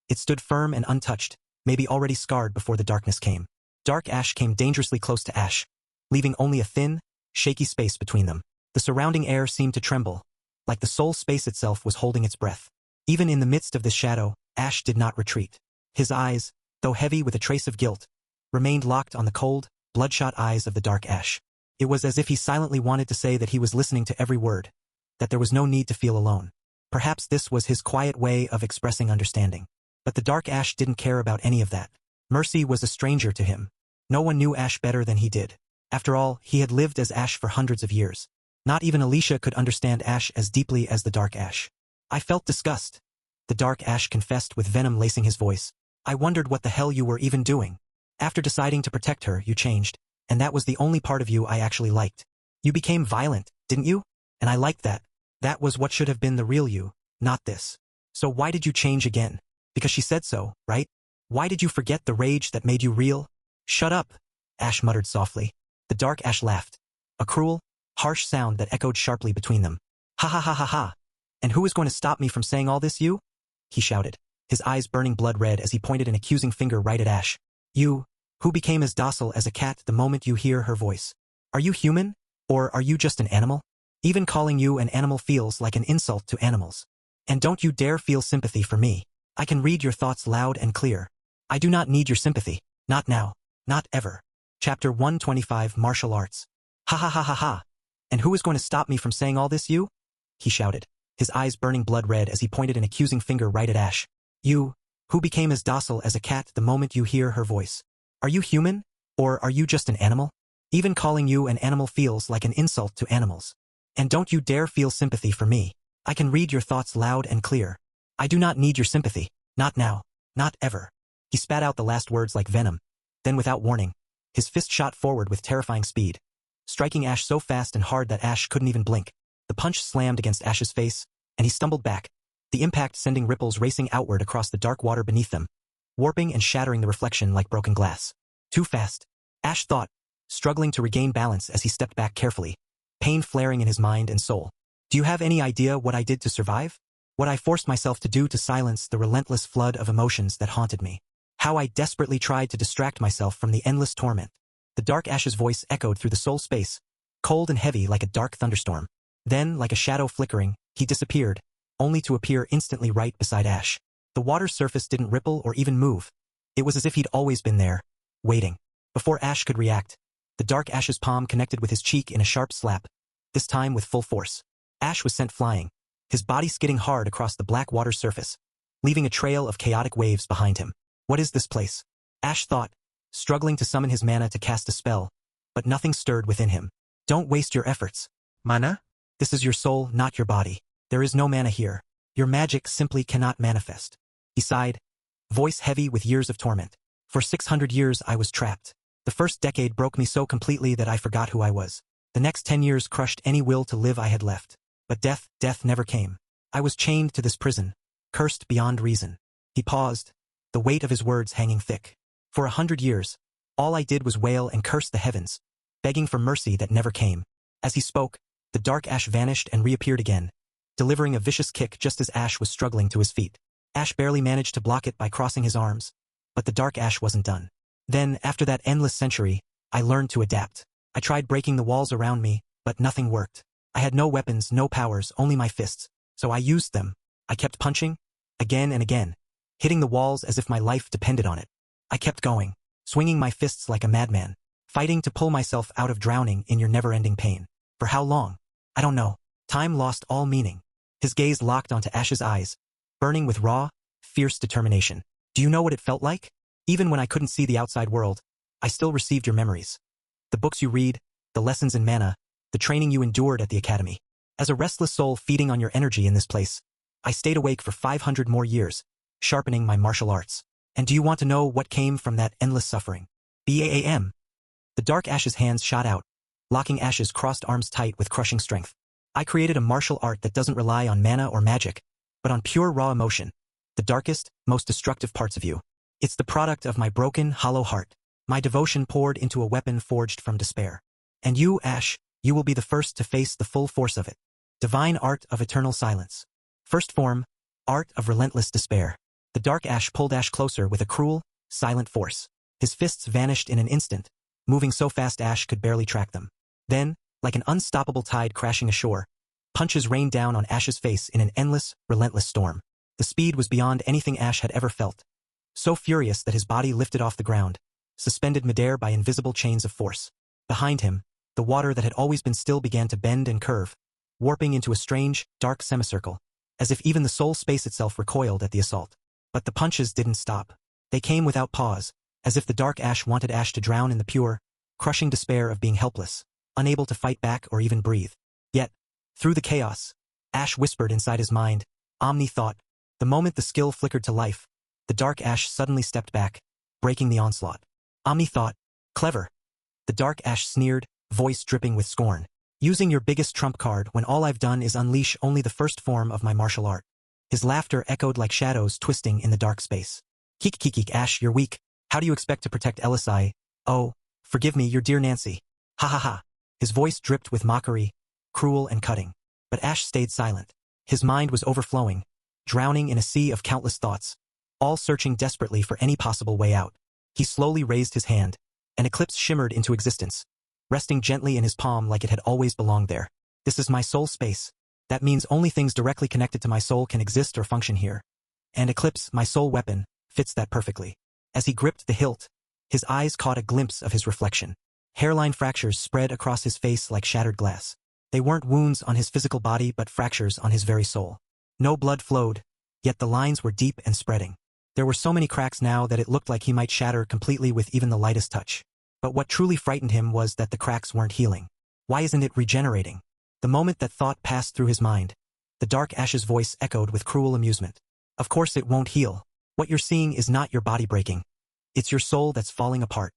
It stood firm and untouched, maybe already scarred before the darkness came. Dark Ash came dangerously close to Ash, leaving only a thin, shaky space between them. The surrounding air seemed to tremble, like the soul space itself was holding its breath. Even in the midst of this shadow, Ash did not retreat. His eyes, though heavy with a trace of guilt, remained locked on the cold, bloodshot eyes of the dark Ash. It was as if he silently wanted to say that he was listening to every word, that there was no need to feel alone. Perhaps this was his quiet way of expressing understanding. But the dark Ash didn't care about any of that. Mercy was a stranger to him. No one knew Ash better than he did. After all, he had lived as Ash for hundreds of years. Not even Alicia could understand Ash as deeply as the dark Ash. I felt disgust. The dark Ash confessed with venom lacing his voice. I wondered what the hell you were even doing. After deciding to protect her, you changed, and that was the only part of you I actually liked. You became violent, didn't you? And I liked that. That was what should have been the real you, not this. So why did you change again? Because she said so, right? Why did you forget the rage that made you real? Shut up, Ash muttered softly. The dark Ash laughed. A cruel, harsh sound that echoed sharply between them. Ha ha ha ha ha. And who is going to stop me from saying all this, you? He shouted, his eyes burning blood red as he pointed an accusing finger right at Ash. You, who became as docile as a cat the moment you hear her voice. Are you human? Or are you just an animal? Even calling you an animal feels like an insult to animals. And don't you dare feel sympathy for me. I can read your thoughts loud and clear. I do not need your sympathy. Not now. Not ever. Chapter 125 Martial Arts. Ha ha ha ha ha. And who is going to stop me from saying all this, you? He shouted, his eyes burning blood red as he pointed an accusing finger right at Ash. You, who became as docile as a cat the moment you hear her voice. Are you human? Or are you just an animal? Even calling you an animal feels like an insult to animals. And don't you dare feel sympathy for me. I can read your thoughts loud and clear. I do not need your sympathy. Not now. Not ever. He spat out the last words like venom. Then without warning, his fist shot forward with terrifying speed. striking Ash so fast and hard that Ash couldn't even blink. The punch slammed against Ash's face, and he stumbled back, the impact sending ripples racing outward across the dark water beneath them, warping and shattering the reflection like broken glass. Too fast, Ash thought, struggling to regain balance as he stepped back carefully, pain flaring in his mind and soul. Do you have any idea what I did to survive? What I forced myself to do to silence the relentless flood of emotions that haunted me? How I desperately tried to distract myself from the endless torment? The dark Ash's voice echoed through the soul space, cold and heavy like a dark thunderstorm. Then, like a shadow flickering, he disappeared, only to appear instantly right beside Ash. The water's surface didn't ripple or even move. It was as if he'd always been there, waiting. Before Ash could react, the dark Ash's palm connected with his cheek in a sharp slap, this time with full force. Ash was sent flying, his body skidding hard across the black water's surface, leaving a trail of chaotic waves behind him. What is this place? Ash thought, struggling to summon his mana to cast a spell, but nothing stirred within him. Don't waste your efforts. Mana? This is your soul, not your body. There is no mana here. Your magic simply cannot manifest. He sighed, voice heavy with years of torment. For 600 years I was trapped. The first decade broke me so completely that I forgot who I was. The next 10 years crushed any will to live I had left. But death never came. I was chained to this prison, cursed beyond reason. He paused, the weight of his words hanging thick. For 100 years, all I did was wail and curse the heavens, begging for mercy that never came. As he spoke, the dark Ash vanished and reappeared again, delivering a vicious kick just as Ash was struggling to his feet. Ash barely managed to block it by crossing his arms, but the dark Ash wasn't done. Then, after that endless century, I learned to adapt. I tried breaking the walls around me, but nothing worked. I had no weapons, no powers, only my fists, so I used them. I kept punching, again and again, hitting the walls as if my life depended on it. I kept going, swinging my fists like a madman, fighting to pull myself out of drowning in your never-ending pain. For how long? I don't know. Time lost all meaning. His gaze locked onto Ash's eyes, burning with raw, fierce determination. Do you know what it felt like? Even when I couldn't see the outside world, I still received your memories. The books you read, the lessons in mana, the training you endured at the academy. As a restless soul feeding on your energy in this place, I stayed awake for 500 more years, sharpening my martial arts. And do you want to know what came from that endless suffering? BAAM. The dark Ash's hands shot out, locking Ash's crossed arms tight with crushing strength. I created a martial art that doesn't rely on mana or magic, but on pure raw emotion, the darkest, most destructive parts of you. It's the product of my broken, hollow heart, my devotion poured into a weapon forged from despair. And you, Ash, you will be the first to face the full force of it. Divine art of eternal silence. First form, art of relentless despair. The dark Ash pulled Ash closer with a cruel, silent force. His fists vanished in an instant, moving so fast Ash could barely track them. Then, like an unstoppable tide crashing ashore, punches rained down on Ash's face in an endless, relentless storm. The speed was beyond anything Ash had ever felt. So furious that his body lifted off the ground, suspended midair by invisible chains of force. Behind him, the water that had always been still began to bend and curve, warping into a strange, dark semicircle, as if even the soul space itself recoiled at the assault. But the punches didn't stop. They came without pause, as if the dark Ash wanted Ash to drown in the pure, crushing despair of being helpless, unable to fight back or even breathe. Yet, through the chaos, Ash whispered inside his mind, Omni thought. The moment the skill flickered to life, the dark Ash suddenly stepped back, breaking the onslaught. Omni thought, clever. The dark Ash sneered, voice dripping with scorn. Using your biggest trump card when all I've done is unleash only the first form of my martial art. His laughter echoed like shadows twisting in the dark space. Keek, Ash, you're weak. How do you expect to protect Elisai? Oh, forgive me, your dear Nancy. Ha ha ha. His voice dripped with mockery, cruel and cutting. But Ash stayed silent. His mind was overflowing, drowning in a sea of countless thoughts, all searching desperately for any possible way out. He slowly raised his hand. An eclipse shimmered into existence, resting gently in his palm like it had always belonged there. This is my soul space. That means only things directly connected to my soul can exist or function here. And Eclipse, my soul weapon, fits that perfectly. As he gripped the hilt, his eyes caught a glimpse of his reflection. Hairline fractures spread across his face like shattered glass. They weren't wounds on his physical body but fractures on his very soul. No blood flowed, yet the lines were deep and spreading. There were so many cracks now that it looked like he might shatter completely with even the lightest touch. But what truly frightened him was that the cracks weren't healing. Why isn't it regenerating? The moment that thought passed through his mind, the dark Ash's voice echoed with cruel amusement. Of course it won't heal. What you're seeing is not your body breaking. It's your soul that's falling apart.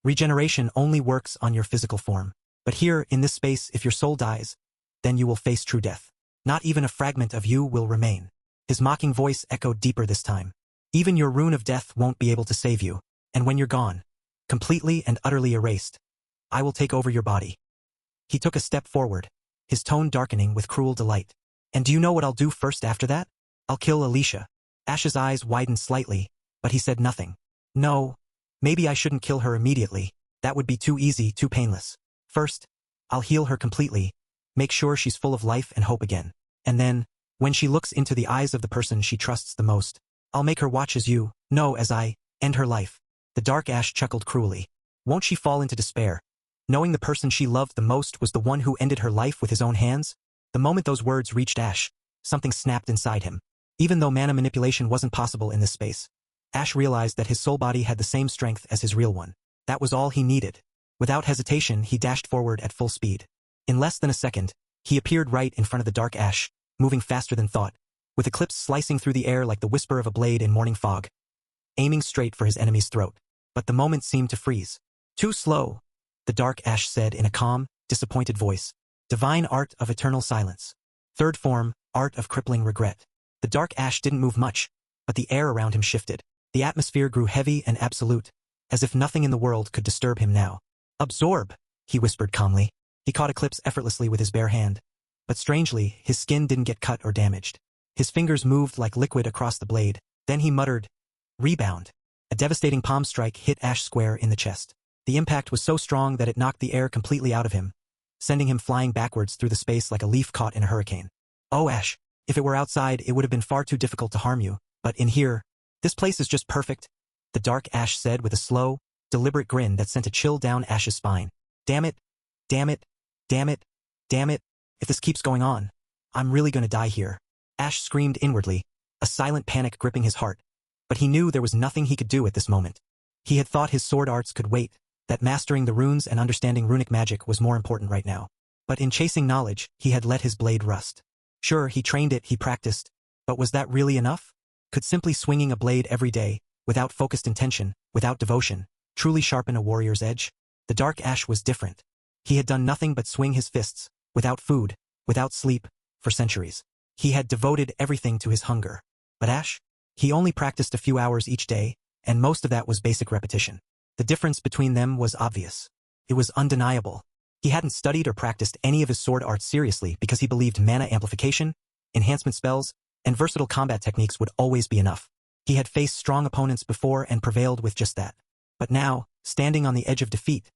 Regeneration only works on your physical form. But here, in this space, if your soul dies, then you will face true death. Not even a fragment of you will remain. His mocking voice echoed deeper this time. Even your rune of death won't be able to save you, and when you're gone, completely and utterly erased, I will take over your body. He took a step forward, his tone darkening with cruel delight. And do you know what I'll do first after that? I'll kill Alicia. Ash's eyes widened slightly, but he said nothing. No, maybe I shouldn't kill her immediately. That would be too easy, too painless. First, I'll heal her completely, make sure she's full of life and hope again. And then, when she looks into the eyes of the person she trusts the most, I'll make her watch as you, no, as I, end her life. The dark Ash chuckled cruelly. Won't she fall into despair, knowing the person she loved the most was the one who ended her life with his own hands? The moment those words reached Ash, something snapped inside him. Even though mana manipulation wasn't possible in this space, Ash realized that his soul body had the same strength as his real one. That was all he needed. Without hesitation, he dashed forward at full speed. In less than a second, he appeared right in front of the dark Ash, moving faster than thought, with Eclipse slicing through the air like the whisper of a blade in morning fog, aiming straight for his enemy's throat. But the moment seemed to freeze. Too slow, the dark Ash said in a calm, disappointed voice. Divine art of eternal silence. Third form, art of crippling regret. The dark Ash didn't move much, but the air around him shifted. The atmosphere grew heavy and absolute, as if nothing in the world could disturb him now. Absorb, he whispered calmly. He caught Eclipse effortlessly with his bare hand. But strangely, his skin didn't get cut or damaged. His fingers moved like liquid across the blade. Then he muttered, "Rebound." A devastating palm strike hit Ash square in the chest. The impact was so strong that it knocked the air completely out of him, sending him flying backwards through the space like a leaf caught in a hurricane. Oh, Ash, if it were outside, it would have been far too difficult to harm you. But in here, this place is just perfect, the dark Ash said with a slow, deliberate grin that sent a chill down Ash's spine. Damn it, damn it, damn it, damn it. If this keeps going on, I'm really gonna die here. Ash screamed inwardly, a silent panic gripping his heart. But he knew there was nothing he could do at this moment. He had thought his sword arts could wait, that mastering the runes and understanding runic magic was more important right now. But in chasing knowledge, he had let his blade rust. Sure, he trained it, he practiced, but was that really enough? Could simply swinging a blade every day, without focused intention, without devotion, truly sharpen a warrior's edge? The dark Ash was different. He had done nothing but swing his fists, without food, without sleep, for centuries. He had devoted everything to his hunger. But Ash? He only practiced a few hours each day, and most of that was basic repetition. The difference between them was obvious. It was undeniable. He hadn't studied or practiced any of his sword arts seriously because he believed mana amplification, enhancement spells, and versatile combat techniques would always be enough. He had faced strong opponents before and prevailed with just that. But now, standing on the edge of defeat,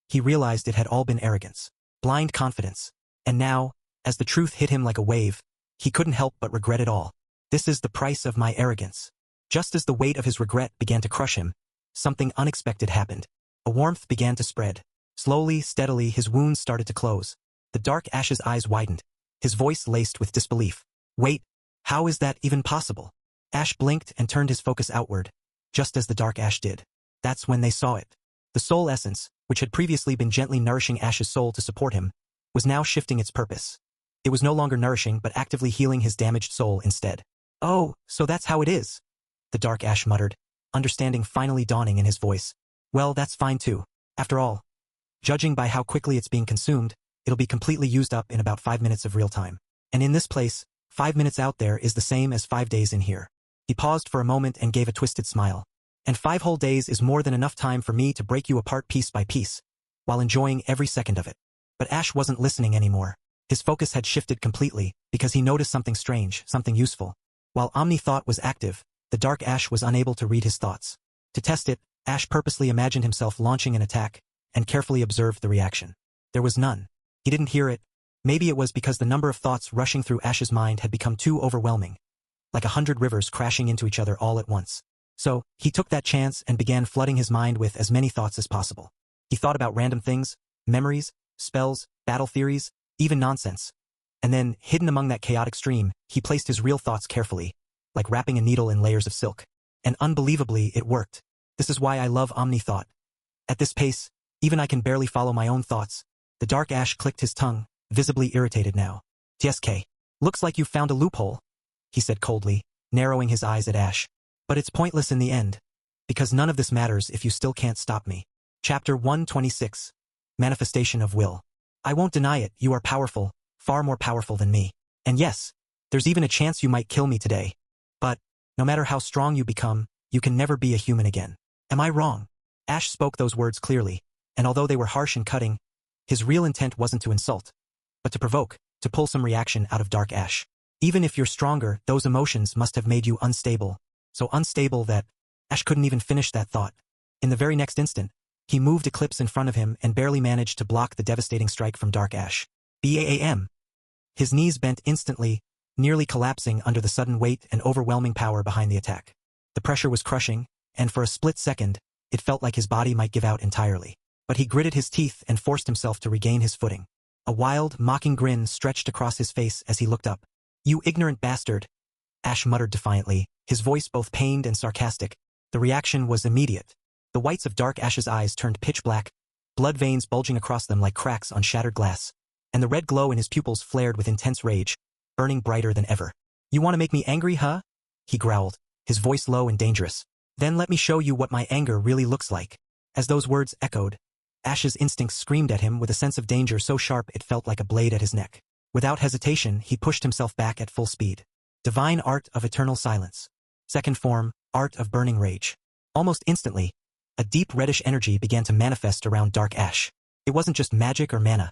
he realized it had all been arrogance, blind confidence. And now, as the truth hit him like a wave, he couldn't help but regret it all. This is the price of my arrogance. Just as the weight of his regret began to crush him, something unexpected happened. A warmth began to spread. Slowly, steadily, his wounds started to close. The dark Ash's eyes widened, his voice laced with disbelief. Wait, how is that even possible? Ash blinked and turned his focus outward, just as the dark Ash did. That's when they saw it. The soul essence, which had previously been gently nourishing Ash's soul to support him, was now shifting its purpose. It was no longer nourishing but actively healing his damaged soul instead. Oh, so that's how it is, the dark Ash muttered, understanding finally dawning in his voice. Well, that's fine too. After all, judging by how quickly it's being consumed, it'll be completely used up in about 5 minutes of real time. And in this place, 5 minutes out there is the same as 5 days in here. He paused for a moment and gave a twisted smile. And 5 whole days is more than enough time for me to break you apart piece by piece, while enjoying every second of it. But Ash wasn't listening anymore. His focus had shifted completely, because he noticed something strange, something useful. While Omni Thought was active, the dark Ash was unable to read his thoughts. To test it, Ash purposely imagined himself launching an attack, and carefully observed the reaction. There was none. He didn't hear it. Maybe it was because the number of thoughts rushing through Ash's mind had become too overwhelming, like 100 rivers crashing into each other all at once. So, he took that chance and began flooding his mind with as many thoughts as possible. He thought about random things, memories, spells, battle theories, even nonsense. And then, hidden among that chaotic stream, he placed his real thoughts carefully, like wrapping a needle in layers of silk. And unbelievably, it worked. This is why I love Omni Thought. At this pace, even I can barely follow my own thoughts. The dark Ash clicked his tongue, visibly irritated now. TSK. Looks like you've found a loophole, he said coldly, narrowing his eyes at Ash. But it's pointless in the end, because none of this matters if you still can't stop me. Chapter 126. Manifestation of Will. I won't deny it, you are powerful, far more powerful than me. And yes, there's even a chance you might kill me today. But, no matter how strong you become, you can never be a human again. Am I wrong? Ash spoke those words clearly, and although they were harsh and cutting, his real intent wasn't to insult, but to provoke, to pull some reaction out of Dark Ash. Even if you're stronger, those emotions must have made you unstable. So unstable that Ash couldn't even finish that thought. In the very next instant, he moved Eclipse in front of him and barely managed to block the devastating strike from Dark Ash. BAAM. His knees bent instantly, nearly collapsing under the sudden weight and overwhelming power behind the attack. The pressure was crushing, and for a split second, it felt like his body might give out entirely. But he gritted his teeth and forced himself to regain his footing. A wild, mocking grin stretched across his face as he looked up. You ignorant bastard, Ash muttered defiantly, his voice both pained and sarcastic. The reaction was immediate. The whites of Dark Ash's eyes turned pitch black, blood veins bulging across them like cracks on shattered glass, and the red glow in his pupils flared with intense rage, burning brighter than ever. You want to make me angry, huh? He growled, his voice low and dangerous. Then let me show you what my anger really looks like. As those words echoed, Ash's instincts screamed at him with a sense of danger so sharp it felt like a blade at his neck. Without hesitation, he pushed himself back at full speed. Divine Art of Eternal Silence. Second form, Art of Burning Rage. Almost instantly, a deep reddish energy began to manifest around Dark Ash. It wasn't just magic or mana.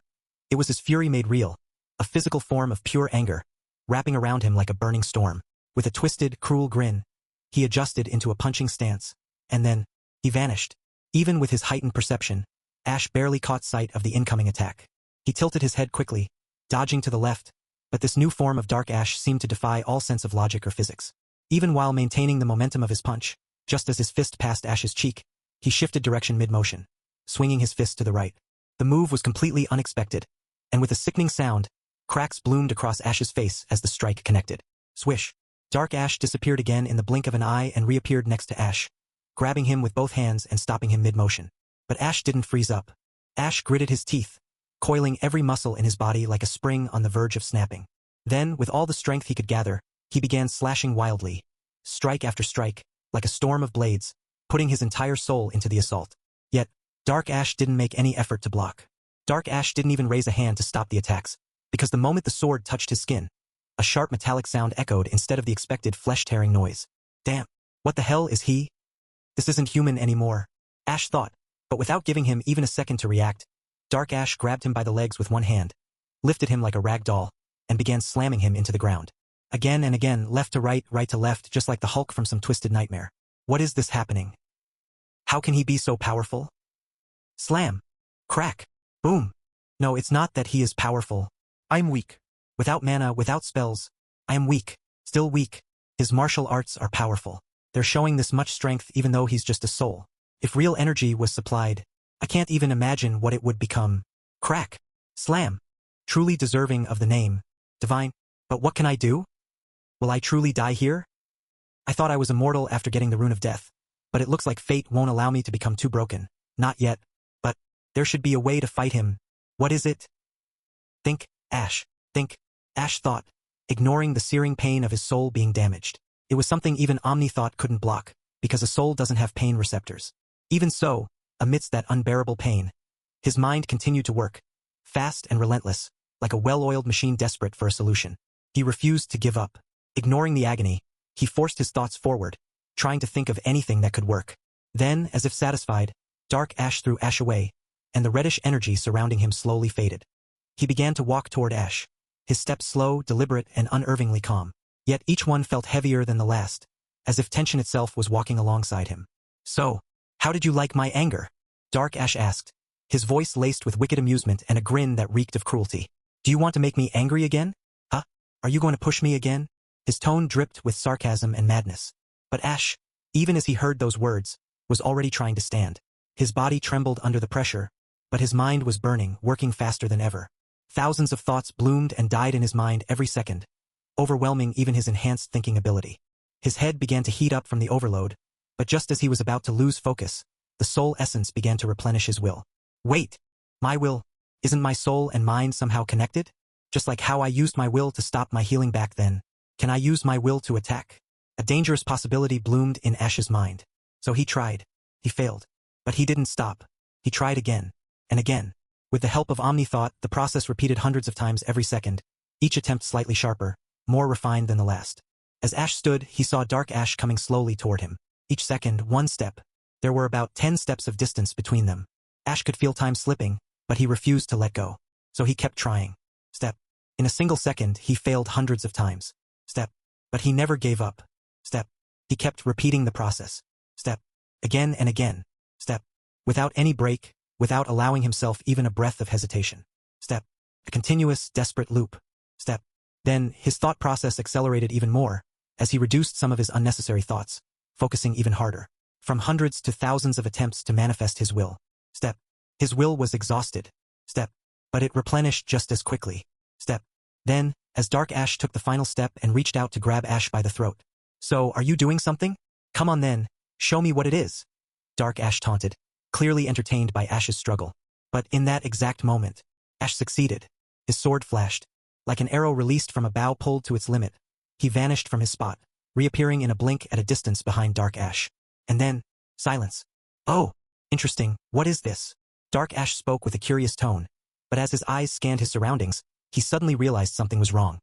It was his fury made real, a physical form of pure anger, wrapping around him like a burning storm. With a twisted, cruel grin, he adjusted into a punching stance, and then, he vanished. Even with his heightened perception, Ash barely caught sight of the incoming attack. He tilted his head quickly, dodging to the left, but this new form of Dark Ash seemed to defy all sense of logic or physics. Even while maintaining the momentum of his punch, just as his fist passed Ash's cheek, he shifted direction mid-motion, swinging his fist to the right. The move was completely unexpected, and with a sickening sound, cracks bloomed across Ash's face as the strike connected. Swish! Dark Ash disappeared again in the blink of an eye and reappeared next to Ash, grabbing him with both hands and stopping him mid-motion. But Ash didn't freeze up. Ash gritted his teeth, coiling every muscle in his body like a spring on the verge of snapping. Then, with all the strength he could gather, he began slashing wildly, strike after strike, like a storm of blades, putting his entire soul into the assault. Yet, Dark Ash didn't make any effort to block. Dark Ash didn't even raise a hand to stop the attacks, because the moment the sword touched his skin, a sharp metallic sound echoed instead of the expected flesh-tearing noise. Damn, what the hell is he? This isn't human anymore, Ash thought, but without giving him even a second to react, Dark Ash grabbed him by the legs with one hand, lifted him like a rag doll, and began slamming him into the ground. Again and again, left to right to left, just like the Hulk from some twisted nightmare. What is this happening? How can he be so powerful? Slam! Crack! Boom! No, it's not that he is powerful. I'm weak. Without mana, without spells, I am weak. Still weak. His martial arts are powerful. They're showing this much strength even though he's just a soul. If real energy was supplied, I can't even imagine what it would become. Crack! Slam! Truly deserving of the name. Divine. But what can I do? Will I truly die here? I thought I was immortal after getting the Rune of Death, but it looks like fate won't allow me to become too broken. Not yet. But there should be a way to fight him. What is it? Think, Ash. Think, Ash thought, ignoring the searing pain of his soul being damaged. It was something even Omni thought couldn't block, because a soul doesn't have pain receptors. Even so, amidst that unbearable pain, his mind continued to work, fast and relentless, like a well-oiled machine desperate for a solution. He refused to give up. Ignoring the agony, he forced his thoughts forward, trying to think of anything that could work. Then, as if satisfied, Dark Ash threw Ash away, and the reddish energy surrounding him slowly faded. He began to walk toward Ash, his steps slow, deliberate, and unervingly calm. Yet each one felt heavier than the last, as if tension itself was walking alongside him. So, how did you like my anger? Dark Ash asked, his voice laced with wicked amusement and a grin that reeked of cruelty. Do you want to make me angry again? Huh? Are you going to push me again? His tone dripped with sarcasm and madness. But Ash, even as he heard those words, was already trying to stand. His body trembled under the pressure, but his mind was burning, working faster than ever. Thousands of thoughts bloomed and died in his mind every second, overwhelming even his enhanced thinking ability. His head began to heat up from the overload, but just as he was about to lose focus, the soul essence began to replenish his will. Wait! My will? Isn't my soul and mind somehow connected? Just like how I used my will to stop my healing back then, can I use my will to attack? A dangerous possibility bloomed in Ash's mind. So he tried. He failed. But he didn't stop. He tried again, and again, With the help of Omni-Thought, the process repeated hundreds of times every second, each attempt slightly sharper, more refined than the last. As Ash stood, he saw Dark Ash coming slowly toward him. Each second, one step. There were about 10 steps of distance between them. Ash could feel time slipping, but he refused to let go. So he kept trying. Step. In a single second, he failed hundreds of times. Step. But he never gave up. Step. He kept repeating the process. Step. Again and again. Step. Without any break, without allowing himself even a breath of hesitation. Step. A continuous, desperate loop. Step. Then, his thought process accelerated even more, as he reduced some of his unnecessary thoughts, focusing even harder. From hundreds to thousands of attempts to manifest his will. Step. His will was exhausted. Step. But it replenished just as quickly. Step. Then, as Dark Ash took the final step and reached out to grab Ash by the throat. So, are you doing something? Come on then, show me what it is. Dark Ash taunted, clearly entertained by Ash's struggle. But in that exact moment, Ash succeeded. His sword flashed. Like an arrow released from a bow pulled to its limit, he vanished from his spot, reappearing in a blink at a distance behind Dark Ash. And then, silence. Oh, interesting, what is this? Dark Ash spoke with a curious tone, but as his eyes scanned his surroundings, he suddenly realized something was wrong.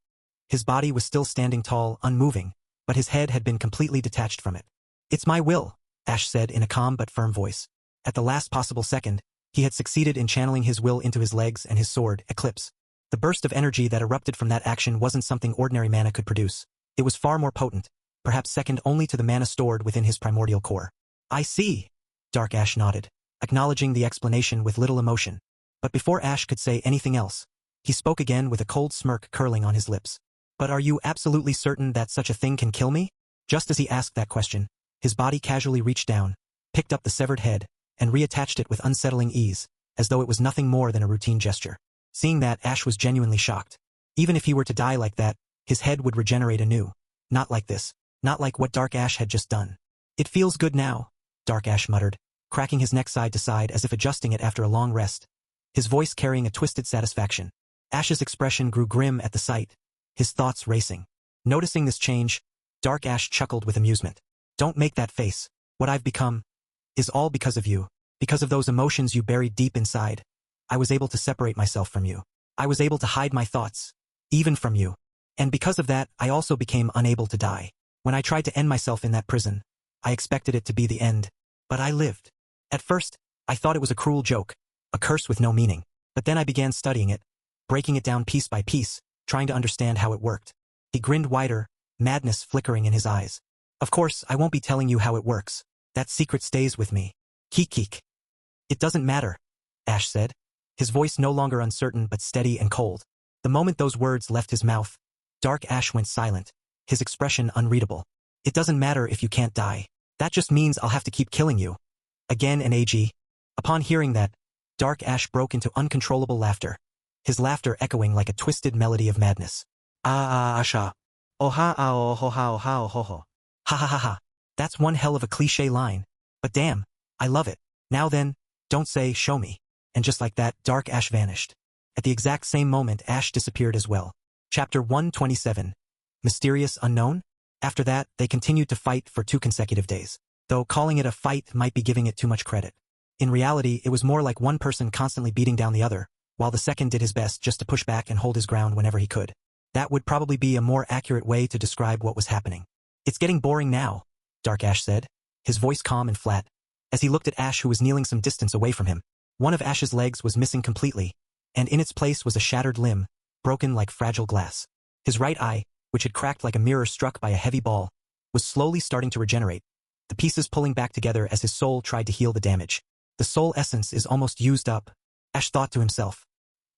His body was still standing tall, unmoving, but his head had been completely detached from it. It's my will, Ash said in a calm but firm voice. At the last possible second, he had succeeded in channeling his will into his legs and his sword, Eclipse. The burst of energy that erupted from that action wasn't something ordinary mana could produce. It was far more potent, perhaps second only to the mana stored within his primordial core. I see. Dark Ash nodded, acknowledging the explanation with little emotion. But before Ash could say anything else, he spoke again with a cold smirk curling on his lips. But are you absolutely certain that such a thing can kill me? Just as he asked that question, his body casually reached down, picked up the severed head, and reattached it with unsettling ease, as though it was nothing more than a routine gesture. Seeing that, Ash was genuinely shocked. Even if he were to die like that, his head would regenerate anew. Not like this. Not like what Dark Ash had just done. It feels good now, Dark Ash muttered, cracking his neck side to side as if adjusting it after a long rest, his voice carrying a twisted satisfaction. Ash's expression grew grim at the sight, his thoughts racing. Noticing this change, Dark Ash chuckled with amusement. Don't make that face. What I've become is all because of you, because of those emotions you buried deep inside. I was able to separate myself from you. I was able to hide my thoughts, even from you. And because of that, I also became unable to die. When I tried to end myself in that prison, I expected it to be the end, but I lived. At first, I thought it was a cruel joke, a curse with no meaning. But then I began studying it, breaking it down piece by piece, trying to understand how it worked. He grinned wider, madness flickering in his eyes. Of course, I won't be telling you how it works. That secret stays with me. Keek. It doesn't matter, Ash said, his voice no longer uncertain but steady and cold. The moment those words left his mouth, Dark Ash went silent, his expression unreadable. It doesn't matter if you can't die. That just means I'll have to keep killing you. Again and ag. Upon hearing that, Dark Ash broke into uncontrollable laughter, his laughter echoing like a twisted melody of madness. Asha. Oha ao ho ha ho ho ho. Ha ha ha ha. That's one hell of a cliché line. But damn, I love it. Now then, don't say, show me. And just like that, Dark Ash vanished. At the exact same moment, Ash disappeared as well. Chapter 127. Mysterious Unknown? After that, they continued to fight for 2 consecutive days. Though calling it a fight might be giving it too much credit. In reality, it was more like one person constantly beating down the other, while the second did his best just to push back and hold his ground whenever he could. That would probably be a more accurate way to describe what was happening. It's getting boring now, Dark Ash said, his voice calm and flat. As he looked at Ash, who was kneeling some distance away from him, one of Ash's legs was missing completely, and in its place was a shattered limb, broken like fragile glass. His right eye, which had cracked like a mirror struck by a heavy ball, was slowly starting to regenerate, the pieces pulling back together as his soul tried to heal the damage. The soul essence is almost used up, Ash thought to himself.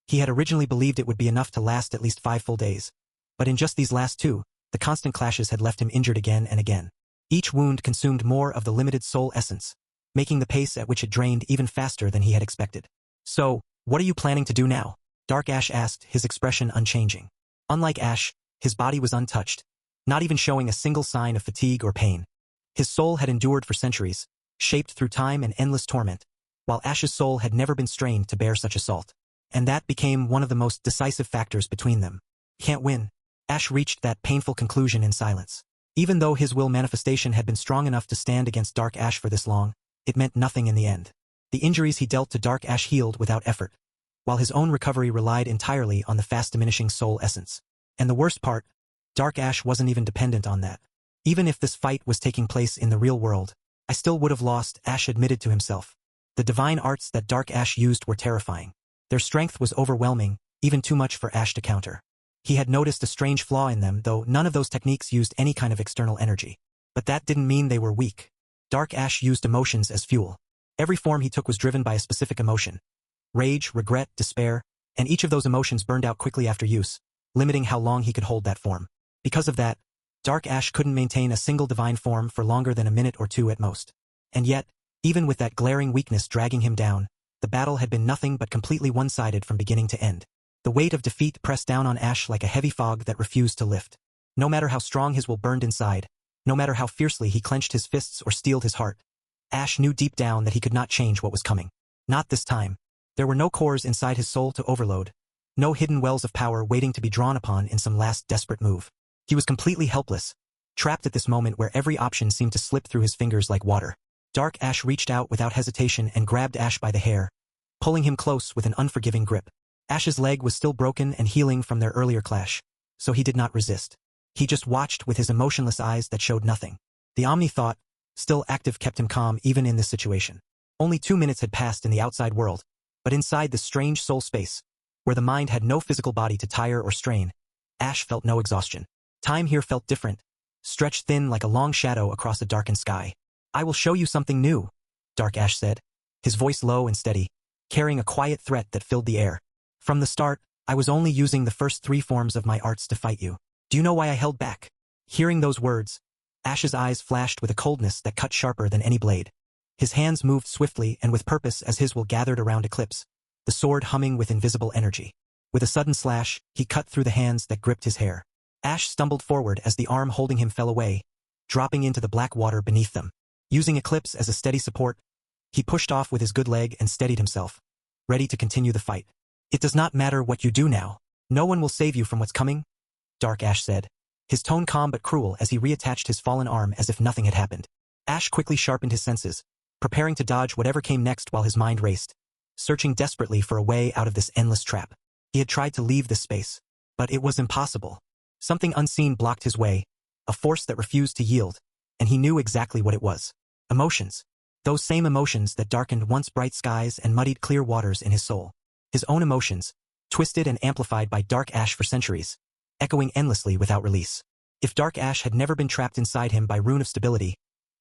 He had originally believed it would be enough to last at least 5 full days, but in just these last 2, the constant clashes had left him injured again and again. Each wound consumed more of the limited soul essence, making the pace at which it drained even faster than he had expected. So, what are you planning to do now? Dark Ash asked, his expression unchanging. Unlike Ash, his body was untouched, not even showing a single sign of fatigue or pain. His soul had endured for centuries, shaped through time and endless torment, while Ash's soul had never been strained to bear such assault. And that became one of the most decisive factors between them. Can't win. Ash reached that painful conclusion in silence. Even though his will manifestation had been strong enough to stand against Dark Ash for this long, it meant nothing in the end. The injuries he dealt to Dark Ash healed without effort. while his own recovery relied entirely on the fast-diminishing soul essence. And the worst part, Dark Ash wasn't even dependent on that. Even if this fight was taking place in the real world, I still would have lost, Ash admitted to himself. The divine arts that Dark Ash used were terrifying. Their strength was overwhelming, even too much for Ash to counter. He had noticed a strange flaw in them, though none of those techniques used any kind of external energy. But that didn't mean they were weak. Dark Ash used emotions as fuel. Every form he took was driven by a specific emotion. Rage, regret, despair, and each of those emotions burned out quickly after use, limiting how long he could hold that form. Because of that, Dark Ash couldn't maintain a single divine form for longer than a minute or two at most. And yet, even with that glaring weakness dragging him down, the battle had been nothing but completely one-sided from beginning to end. The weight of defeat pressed down on Ash like a heavy fog that refused to lift. No matter how strong his will burned inside, no matter how fiercely he clenched his fists or steeled his heart, Ash knew deep down that he could not change what was coming. Not this time. There were no cores inside his soul to overload. No hidden wells of power waiting to be drawn upon in some last desperate move. He was completely helpless, trapped at this moment where every option seemed to slip through his fingers like water. Dark Ash reached out without hesitation and grabbed Ash by the hair, pulling him close with an unforgiving grip. Ash's leg was still broken and healing from their earlier clash, so he did not resist. He just watched with his emotionless eyes that showed nothing. The Omni thought, still active, kept him calm even in this situation. Only 2 minutes had passed in the outside world, but inside this strange soul space, where the mind had no physical body to tire or strain, Ash felt no exhaustion. Time here felt different, stretched thin like a long shadow across a darkened sky. "I will show you something new," Dark Ash said, his voice low and steady, carrying a quiet threat that filled the air. "From the start, I was only using the first 3 forms of my arts to fight you. Do you know why I held back?" Hearing those words, Ash's eyes flashed with a coldness that cut sharper than any blade. His hands moved swiftly and with purpose as his will gathered around Eclipse, the sword humming with invisible energy. With a sudden slash, he cut through the hands that gripped his hair. Ash stumbled forward as the arm holding him fell away, dropping into the black water beneath them. Using Eclipse as a steady support, he pushed off with his good leg and steadied himself, ready to continue the fight. "It does not matter what you do now. No one will save you from what's coming," Dark Ash said, his tone calm but cruel as he reattached his fallen arm as if nothing had happened. Ash quickly sharpened his senses, preparing to dodge whatever came next while his mind raced, searching desperately for a way out of this endless trap. He had tried to leave this space, but it was impossible. Something unseen blocked his way, a force that refused to yield, and he knew exactly what it was. Emotions. Those same emotions that darkened once bright skies and muddied clear waters in his soul. His own emotions, twisted and amplified by Dark Ash for centuries, echoing endlessly without release. If Dark Ash had never been trapped inside him by Rune of Stability,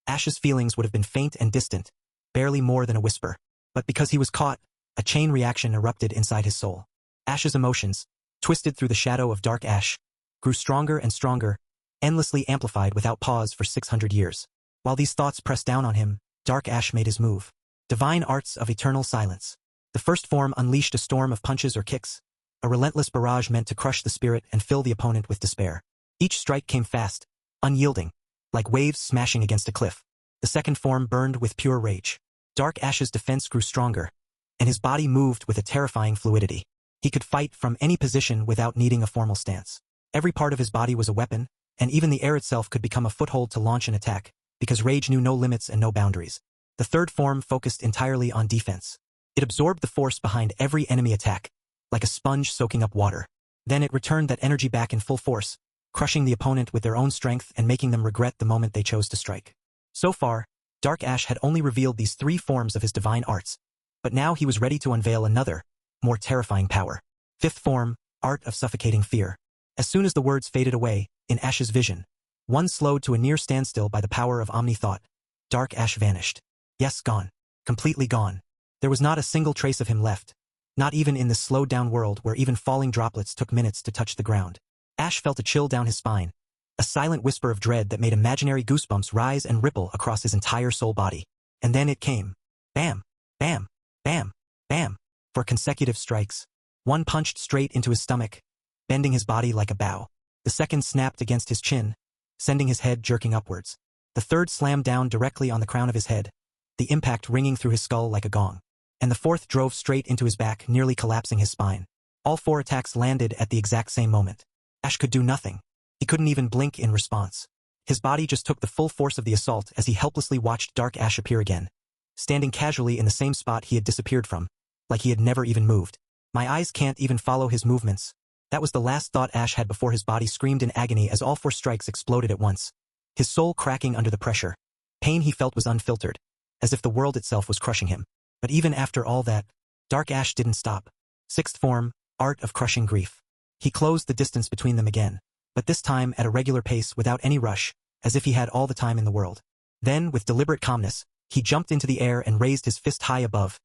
Ash's feelings would have been faint and distant, barely more than a whisper. But because he was caught, a chain reaction erupted inside his soul. Ash's emotions, twisted through the shadow of Dark Ash, grew stronger and stronger, endlessly amplified without pause for 600 years. While these thoughts pressed down on him, Dark Ash made his move. Divine Arts of Eternal Silence. The first form unleashed a storm of punches or kicks, a relentless barrage meant to crush the spirit and fill the opponent with despair. Each strike came fast, unyielding, like waves smashing against a cliff. The second form burned with pure rage. Dark Ash's defense grew stronger, and his body moved with a terrifying fluidity. He could fight from any position without needing a formal stance. Every part of his body was a weapon, and even the air itself could become a foothold to launch an attack, because rage knew no limits and no boundaries. The third form focused entirely on defense. It absorbed the force behind every enemy attack, like a sponge soaking up water. Then it returned that energy back in full force, crushing the opponent with their own strength and making them regret the moment they chose to strike. So far, Dark Ash had only revealed these 3 forms of his divine arts, but now he was ready to unveil another, more terrifying power. Fifth form, Art of Suffocating Fear. As soon as the words faded away, in Ash's vision, one slowed to a near standstill by the power of Omni Thought, Dark Ash vanished. Yes, gone. Completely gone. There was not a single trace of him left, not even in this slowed-down world where even falling droplets took minutes to touch the ground. Ash felt a chill down his spine, a silent whisper of dread that made imaginary goosebumps rise and ripple across his entire soul body. And then it came. Bam, bam, bam, bam, 4 consecutive strikes. One punched straight into his stomach, bending his body like a bow. The second snapped against his chin, sending his head jerking upwards. The third slammed down directly on the crown of his head, the impact ringing through his skull like a gong. And the fourth drove straight into his back, nearly collapsing his spine. All 4 attacks landed at the exact same moment. Ash could do nothing. He couldn't even blink in response. His body just took the full force of the assault as he helplessly watched Dark Ash appear again, standing casually in the same spot he had disappeared from, like he had never even moved. My eyes can't even follow his movements. That was the last thought Ash had before his body screamed in agony as all 4 strikes exploded at once. His soul cracking under the pressure. Pain he felt was unfiltered, as if the world itself was crushing him. But even after all that, Dark Ash didn't stop. 6th form, Art of Crushing Grief. He closed the distance between them again, but this time at a regular pace without any rush, as if he had all the time in the world. Then, with deliberate calmness, he jumped into the air and raised his fist high above,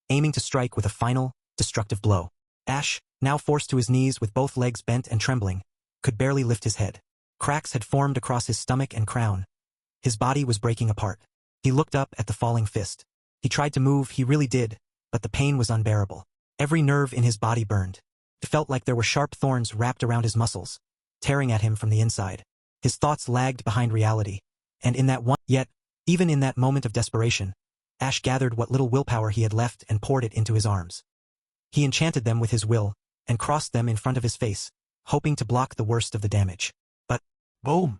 aiming to strike with a final, destructive blow. Ash, now forced to his knees with both legs bent and trembling, could barely lift his head. Cracks had formed across his stomach and crown. His body was breaking apart. He looked up at the falling fist. He tried to move, he really did, but the pain was unbearable. Every nerve in his body burned. It felt like there were sharp thorns wrapped around his muscles, tearing at him from the inside. His thoughts lagged behind reality, and yet, even in that moment of desperation, Ash gathered what little willpower he had left and poured it into his arms. He enchanted them with his will, and crossed them in front of his face, hoping to block the worst of the damage. But, boom!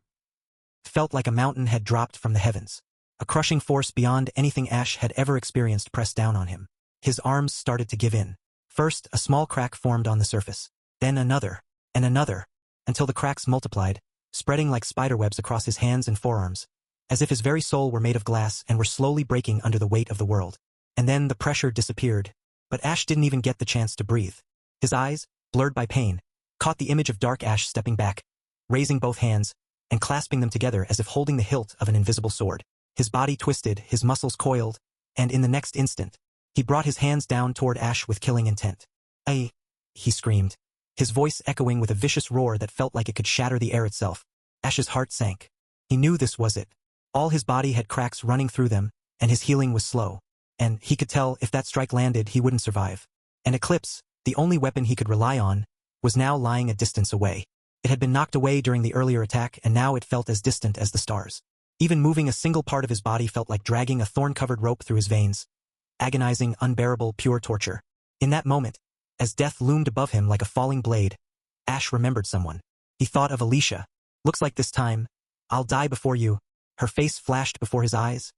It felt like a mountain had dropped from the heavens. A crushing force beyond anything Ash had ever experienced pressed down on him. His arms started to give in. First, a small crack formed on the surface. Then another, and another, until the cracks multiplied, spreading like spiderwebs across his hands and forearms, as if his very soul were made of glass and were slowly breaking under the weight of the world. And then the pressure disappeared, but Ash didn't even get the chance to breathe. His eyes, blurred by pain, caught the image of Dark Ash stepping back, raising both hands, and clasping them together as if holding the hilt of an invisible sword. His body twisted, his muscles coiled, and in the next instant, he brought his hands down toward Ash with killing intent. "Aye!" he screamed, his voice echoing with a vicious roar that felt like it could shatter the air itself. Ash's heart sank. He knew this was it. All his body had cracks running through them, and his healing was slow. And he could tell if that strike landed, he wouldn't survive. An Eclipse, the only weapon he could rely on, was now lying a distance away. It had been knocked away during the earlier attack, and now it felt as distant as the stars. Even moving a single part of his body felt like dragging a thorn-covered rope through his veins. Agonizing, unbearable, pure torture. In that moment, as death loomed above him like a falling blade, Ash remembered someone. He thought of Alicia. "Looks like this time, I'll die before you." Her face flashed before his eyes,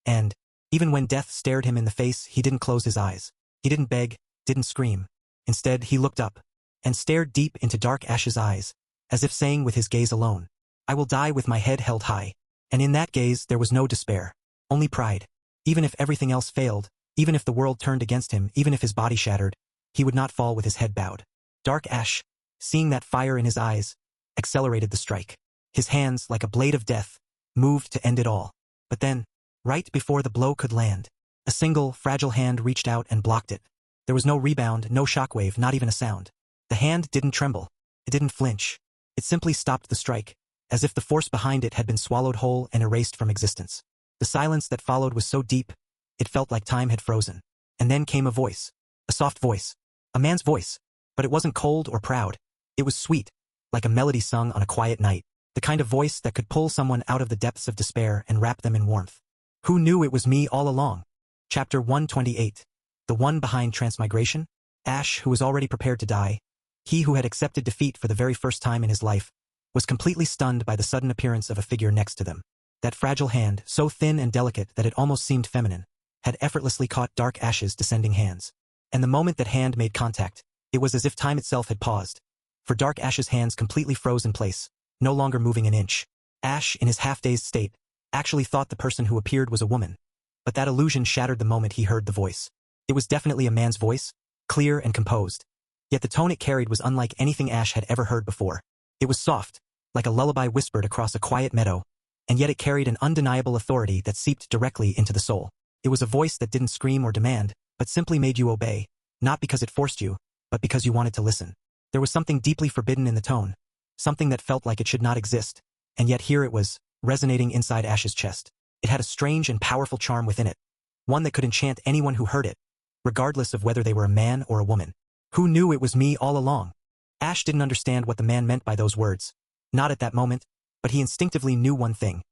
and, even when death stared him in the face, he didn't close his eyes. He didn't beg, didn't scream. Instead, he looked up, and stared deep into Dark Ash's eyes, as if saying with his gaze alone, "I will die with my head held high." And in that gaze there was no despair, only pride. Even if everything else failed, even if the world turned against him, even if his body shattered, he would not fall with his head bowed. Dark Ash, seeing that fire in his eyes, accelerated the strike. His hands, like a blade of death, moved to end it all. But then, right before the blow could land, a single, fragile hand reached out and blocked it. There was no rebound, no shockwave, not even a sound. The hand didn't tremble. It didn't flinch. It simply stopped the strike, as if the force behind it had been swallowed whole and erased from existence. The silence that followed was so deep, it felt like time had frozen. And then came a voice. A soft voice. A man's voice. But it wasn't cold or proud. It was sweet, like a melody sung on a quiet night. The kind of voice that could pull someone out of the depths of despair and wrap them in warmth. "Who knew it was me all along?" Chapter 128. The one behind transmigration? Ash, who was already prepared to die, he who had accepted defeat for the very first time in his life, was completely stunned by the sudden appearance of a figure next to them. That fragile hand, so thin and delicate that it almost seemed feminine, had effortlessly caught Dark Ash's descending hands. And the moment that hand made contact, it was as if time itself had paused. For Dark Ash's hands completely froze in place, no longer moving an inch. Ash, in his half-dazed state, actually thought the person who appeared was a woman. But that illusion shattered the moment he heard the voice. It was definitely a man's voice, clear and composed. Yet the tone it carried was unlike anything Ash had ever heard before. It was soft, like a lullaby whispered across a quiet meadow, and yet it carried an undeniable authority that seeped directly into the soul. It was a voice that didn't scream or demand, but simply made you obey, not because it forced you, but because you wanted to listen. There was something deeply forbidden in the tone, something that felt like it should not exist, and yet here it was, resonating inside Ash's chest. It had a strange and powerful charm within it, one that could enchant anyone who heard it, regardless of whether they were a man or a woman. "Who knew it was me all along?" Ash didn't understand what the man meant by those words, not at that moment, but he instinctively knew one thing.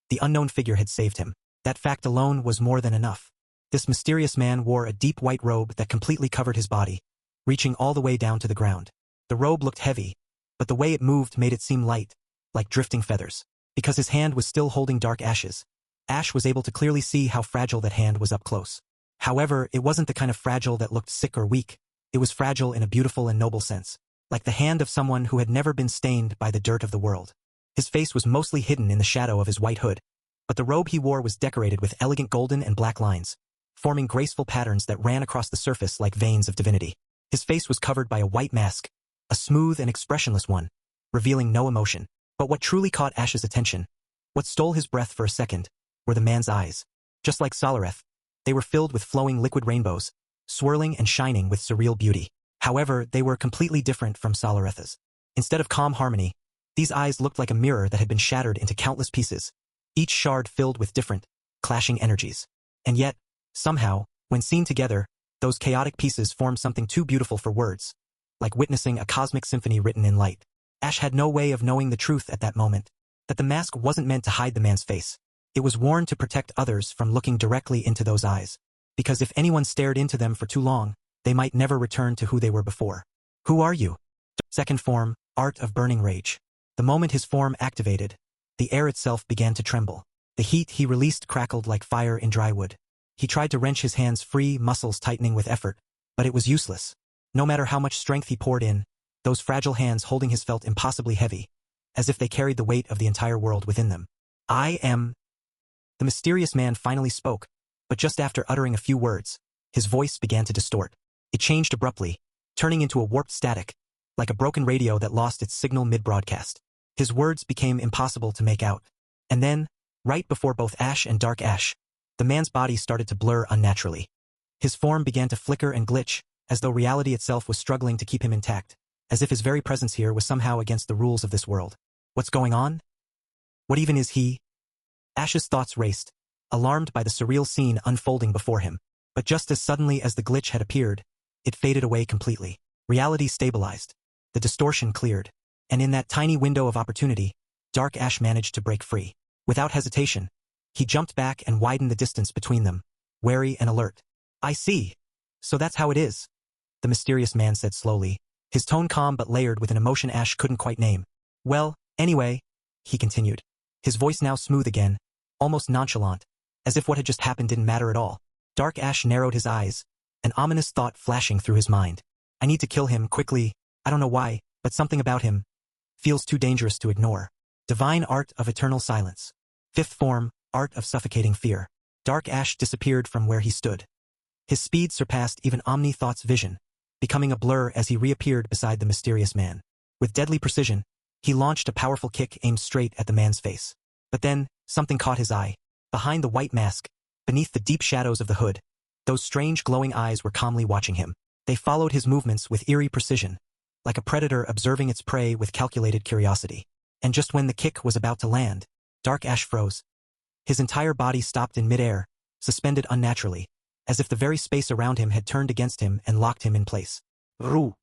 The unknown figure had saved him. That fact alone was more than enough. This mysterious man wore a deep white robe that completely covered his body, reaching all the way down to the ground. The robe looked heavy, but the way it moved made it seem light, like drifting feathers. Because his hand was still holding Dark Ash's, Ash was able to clearly see how fragile that hand was up close. However, it wasn't the kind of fragile that looked sick or weak. It was fragile in a beautiful and noble sense, like the hand of someone who had never been stained by the dirt of the world. His face was mostly hidden in the shadow of his white hood, but the robe he wore was decorated with elegant golden and black lines, forming graceful patterns that ran across the surface like veins of divinity. His face was covered by a white mask, a smooth and expressionless one, revealing no emotion. But what truly caught Ash's attention, what stole his breath for a second, were the man's eyes. Just like Solareth, they were filled with flowing liquid rainbows, swirling and shining with surreal beauty. However, they were completely different from Solareth's. Instead of calm harmony, these eyes looked like a mirror that had been shattered into countless pieces, each shard filled with different, clashing energies. And yet, somehow, when seen together, those chaotic pieces formed something too beautiful for words, like witnessing a cosmic symphony written in light. Ash had no way of knowing the truth at that moment, that the mask wasn't meant to hide the man's face. It was worn to protect others from looking directly into those eyes, because if anyone stared into them for too long, they might never return to who they were before. Who are you? Second form, Art of Burning Rage. The moment his form activated, the air itself began to tremble. The heat he released crackled like fire in dry wood. He tried to wrench his hands free, muscles tightening with effort, but it was useless. No matter how much strength he poured in, those fragile hands holding his felt impossibly heavy, as if they carried the weight of the entire world within them. I am... The mysterious man finally spoke, but just after uttering a few words, his voice began to distort. It changed abruptly, turning into a warped static, like a broken radio that lost its signal mid-broadcast. His words became impossible to make out. And then, right before both Ash and Dark Ash, the man's body started to blur unnaturally. His form began to flicker and glitch, as though reality itself was struggling to keep him intact, as if his very presence here was somehow against the rules of this world. What's going on? What even is he? Ash's thoughts raced, alarmed by the surreal scene unfolding before him. But just as suddenly as the glitch had appeared, it faded away completely. Reality stabilized. The distortion cleared. And in that tiny window of opportunity, Dark Ash managed to break free. Without hesitation, he jumped back and widened the distance between them, wary and alert. I see. So that's how it is, the mysterious man said slowly, his tone calm but layered with an emotion Ash couldn't quite name. Well, anyway, he continued, his voice now smooth again, almost nonchalant, as if what had just happened didn't matter at all. Dark Ash narrowed his eyes, an ominous thought flashing through his mind. I need to kill him quickly. I don't know why, but something about him feels too dangerous to ignore. Divine Art of Eternal Silence. Fifth form, Art of Suffocating Fear. Dark Ash disappeared from where he stood. His speed surpassed even Omni Thought's vision, becoming a blur as he reappeared beside the mysterious man. With deadly precision, he launched a powerful kick aimed straight at the man's face. But then, something caught his eye. Behind the white mask, beneath the deep shadows of the hood, those strange glowing eyes were calmly watching him. They followed his movements with eerie precision, like a predator observing its prey with calculated curiosity. And just when the kick was about to land, Dark Ash froze. His entire body stopped in midair, suspended unnaturally, as if the very space around him had turned against him and locked him in place. Ru.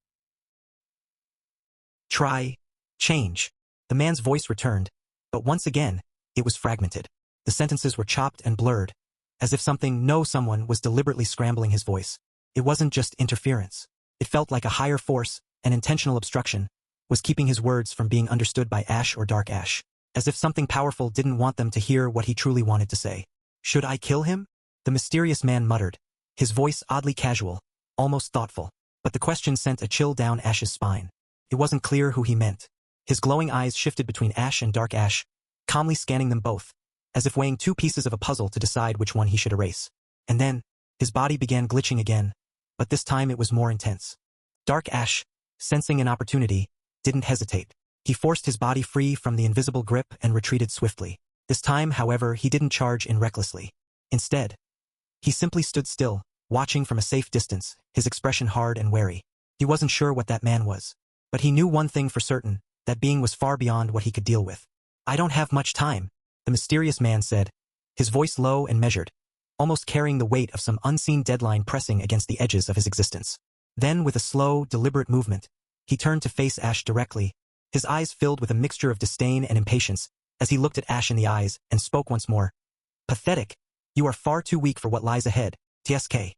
Try. Change. The man's voice returned, but once again, it was fragmented. The sentences were chopped and blurred, as if someone was deliberately scrambling his voice. It wasn't just interference. It felt like a higher force, an intentional obstruction, was keeping his words from being understood by Ash or Dark Ash, as if something powerful didn't want them to hear what he truly wanted to say. Should I kill him? The mysterious man muttered, his voice oddly casual, almost thoughtful, but the question sent a chill down Ash's spine. It wasn't clear who he meant. His glowing eyes shifted between Ash and Dark Ash, calmly scanning them both, as if weighing two pieces of a puzzle to decide which one he should erase. And then, his body began glitching again, but this time it was more intense. Dark Ash, sensing an opportunity, didn't hesitate. He forced his body free from the invisible grip and retreated swiftly. This time, however, he didn't charge in recklessly. Instead, he simply stood still, watching from a safe distance, his expression hard and wary. He wasn't sure what that man was, but he knew one thing for certain, that being was far beyond what he could deal with. I don't have much time, the mysterious man said, his voice low and measured, almost carrying the weight of some unseen deadline pressing against the edges of his existence. Then, with a slow, deliberate movement, he turned to face Ash directly, his eyes filled with a mixture of disdain and impatience, as he looked at Ash in the eyes and spoke once more. Pathetic. You are far too weak for what lies ahead, TSK.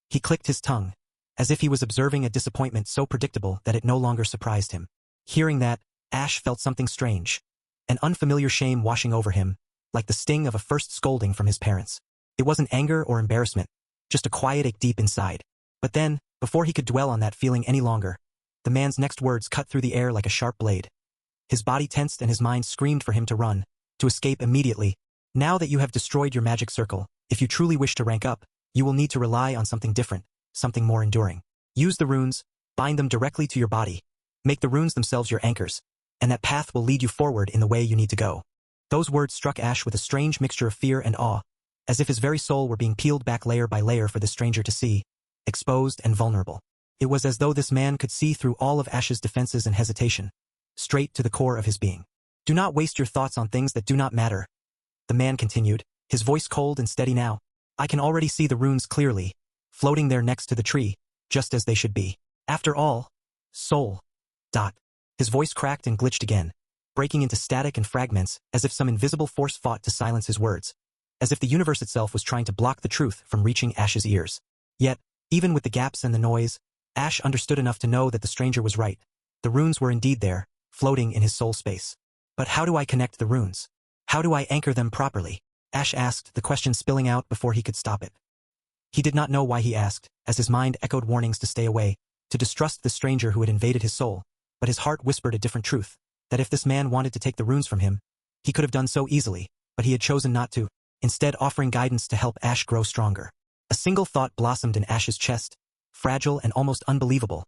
He clicked his tongue, as if he was observing a disappointment so predictable that it no longer surprised him. Hearing that, Ash felt something strange, an unfamiliar shame washing over him, like the sting of a first scolding from his parents. It wasn't anger or embarrassment, just a quiet ache deep inside. But then, Before he could dwell on that feeling any longer, the man's next words cut through the air like a sharp blade. His body tensed and his mind screamed for him to run, to escape immediately. Now that you have destroyed your magic circle, if you truly wish to rank up, you will need to rely on something different, something more enduring. Use the runes, bind them directly to your body. Make the runes themselves your anchors, and that path will lead you forward in the way you need to go. Those words struck Ash with a strange mixture of fear and awe, as if his very soul were being peeled back layer by layer for the stranger to see, exposed and vulnerable. It was as though this man could see through all of Ash's defenses and hesitation, straight to the core of his being. Do not waste your thoughts on things that do not matter, the man continued, his voice cold and steady now. I can already see the runes clearly, floating there next to the tree, just as they should be. After all, soul. His voice cracked and glitched again, breaking into static and fragments as if some invisible force fought to silence his words, as if the universe itself was trying to block the truth from reaching Ash's ears. Yet, even with the gaps and the noise, Ash understood enough to know that the stranger was right. The runes were indeed there, floating in his soul space. But how do I connect the runes? How do I anchor them properly? Ash asked, the question spilling out before he could stop it. He did not know why he asked, as his mind echoed warnings to stay away, to distrust the stranger who had invaded his soul, but his heart whispered a different truth, that if this man wanted to take the runes from him, he could have done so easily, but he had chosen not to, instead offering guidance to help Ash grow stronger. A single thought blossomed in Ash's chest, fragile and almost unbelievable,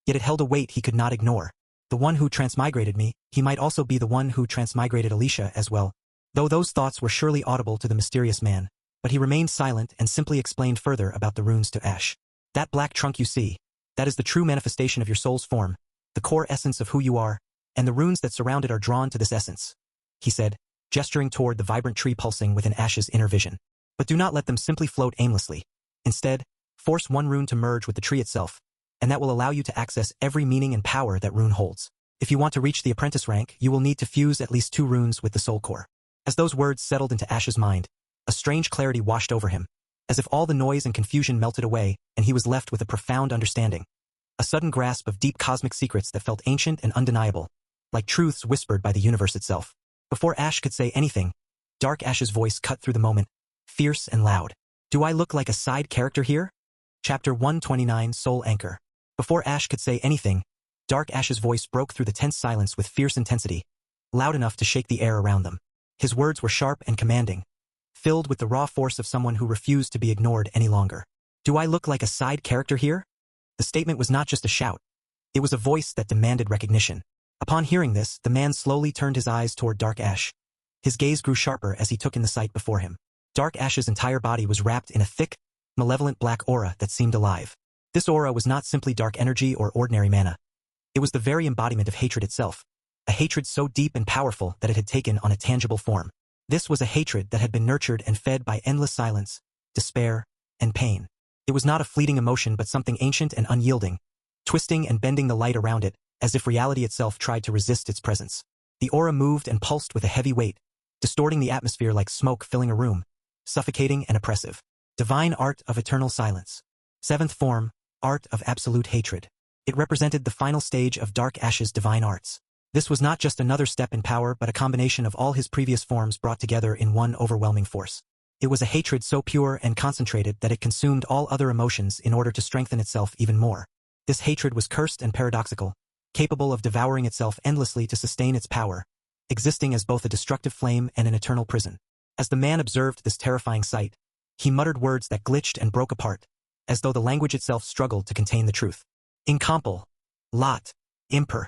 yet it held a weight he could not ignore. The one who transmigrated me, he might also be the one who transmigrated Alicia as well. Though those thoughts were surely audible to the mysterious man, but he remained silent and simply explained further about the runes to Ash. That black trunk you see, that is the true manifestation of your soul's form, the core essence of who you are, and the runes that surround it are drawn to this essence, he said, gesturing toward the vibrant tree pulsing within Ash's inner vision. But do not let them simply float aimlessly. Instead, force one rune to merge with the tree itself, and that will allow you to access every meaning and power that rune holds. If you want to reach the apprentice rank, you will need to fuse at least 2 runes with the soul core. As those words settled into Ash's mind, a strange clarity washed over him, as if all the noise and confusion melted away and he was left with a profound understanding. A sudden grasp of deep cosmic secrets that felt ancient and undeniable, like truths whispered by the universe itself. Before Ash could say anything, Dark Ash's voice cut through the moment, fierce and loud. Do I look like a side character here? Chapter 129, Soul Anchor. Before Ash could say anything, Dark Ash's voice broke through the tense silence with fierce intensity, loud enough to shake the air around them. His words were sharp and commanding, filled with the raw force of someone who refused to be ignored any longer. Do I look like a side character here? The statement was not just a shout. It was a voice that demanded recognition. Upon hearing this, the man slowly turned his eyes toward Dark Ash. His gaze grew sharper as he took in the sight before him. Dark Ash's entire body was wrapped in a thick, malevolent black aura that seemed alive. This aura was not simply dark energy or ordinary mana. It was the very embodiment of hatred itself, a hatred so deep and powerful that it had taken on a tangible form. This was a hatred that had been nurtured and fed by endless silence, despair, and pain. It was not a fleeting emotion but something ancient and unyielding, twisting and bending the light around it, as if reality itself tried to resist its presence. The aura moved and pulsed with a heavy weight, distorting the atmosphere like smoke filling a room, suffocating and oppressive. Divine Art of Eternal Silence. 7th form, Art of Absolute Hatred. It represented the final stage of Dark Ash's divine arts. This was not just another step in power but a combination of all his previous forms brought together in one overwhelming force. It was a hatred so pure and concentrated that it consumed all other emotions in order to strengthen itself even more. This hatred was cursed and paradoxical, capable of devouring itself endlessly to sustain its power, existing as both a destructive flame and an eternal prison. As the man observed this terrifying sight, he muttered words that glitched and broke apart, as though the language itself struggled to contain the truth. Incompel. Lot. Imper.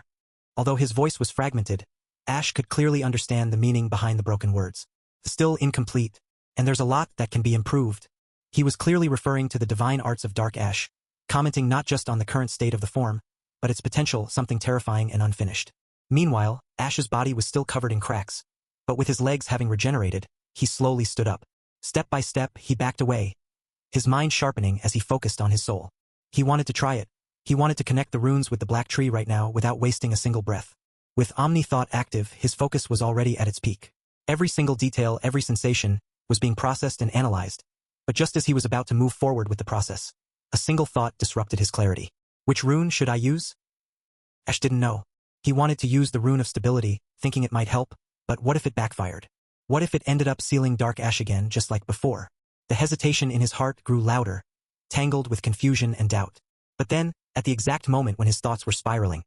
Although his voice was fragmented, Ash could clearly understand the meaning behind the broken words. Still incomplete, and there's a lot that can be improved. He was clearly referring to the divine arts of Dark Ash, commenting not just on the current state of the form, but its potential something terrifying and unfinished. Meanwhile, Ash's body was still covered in cracks, but with his legs having regenerated, he slowly stood up. Step by step, he backed away, his mind sharpening as he focused on his soul. He wanted to try it. He wanted to connect the runes with the black tree right now without wasting a single breath. With Omni Thought active, his focus was already at its peak. Every single detail, every sensation, was being processed and analyzed. But just as he was about to move forward with the process, a single thought disrupted his clarity. Which rune should I use? Ash didn't know. He wanted to use the rune of stability, thinking it might help, but what if it backfired? What if it ended up sealing Dark Ash again just like before? The hesitation in his heart grew louder, tangled with confusion and doubt. But then, at the exact moment when his thoughts were spiraling,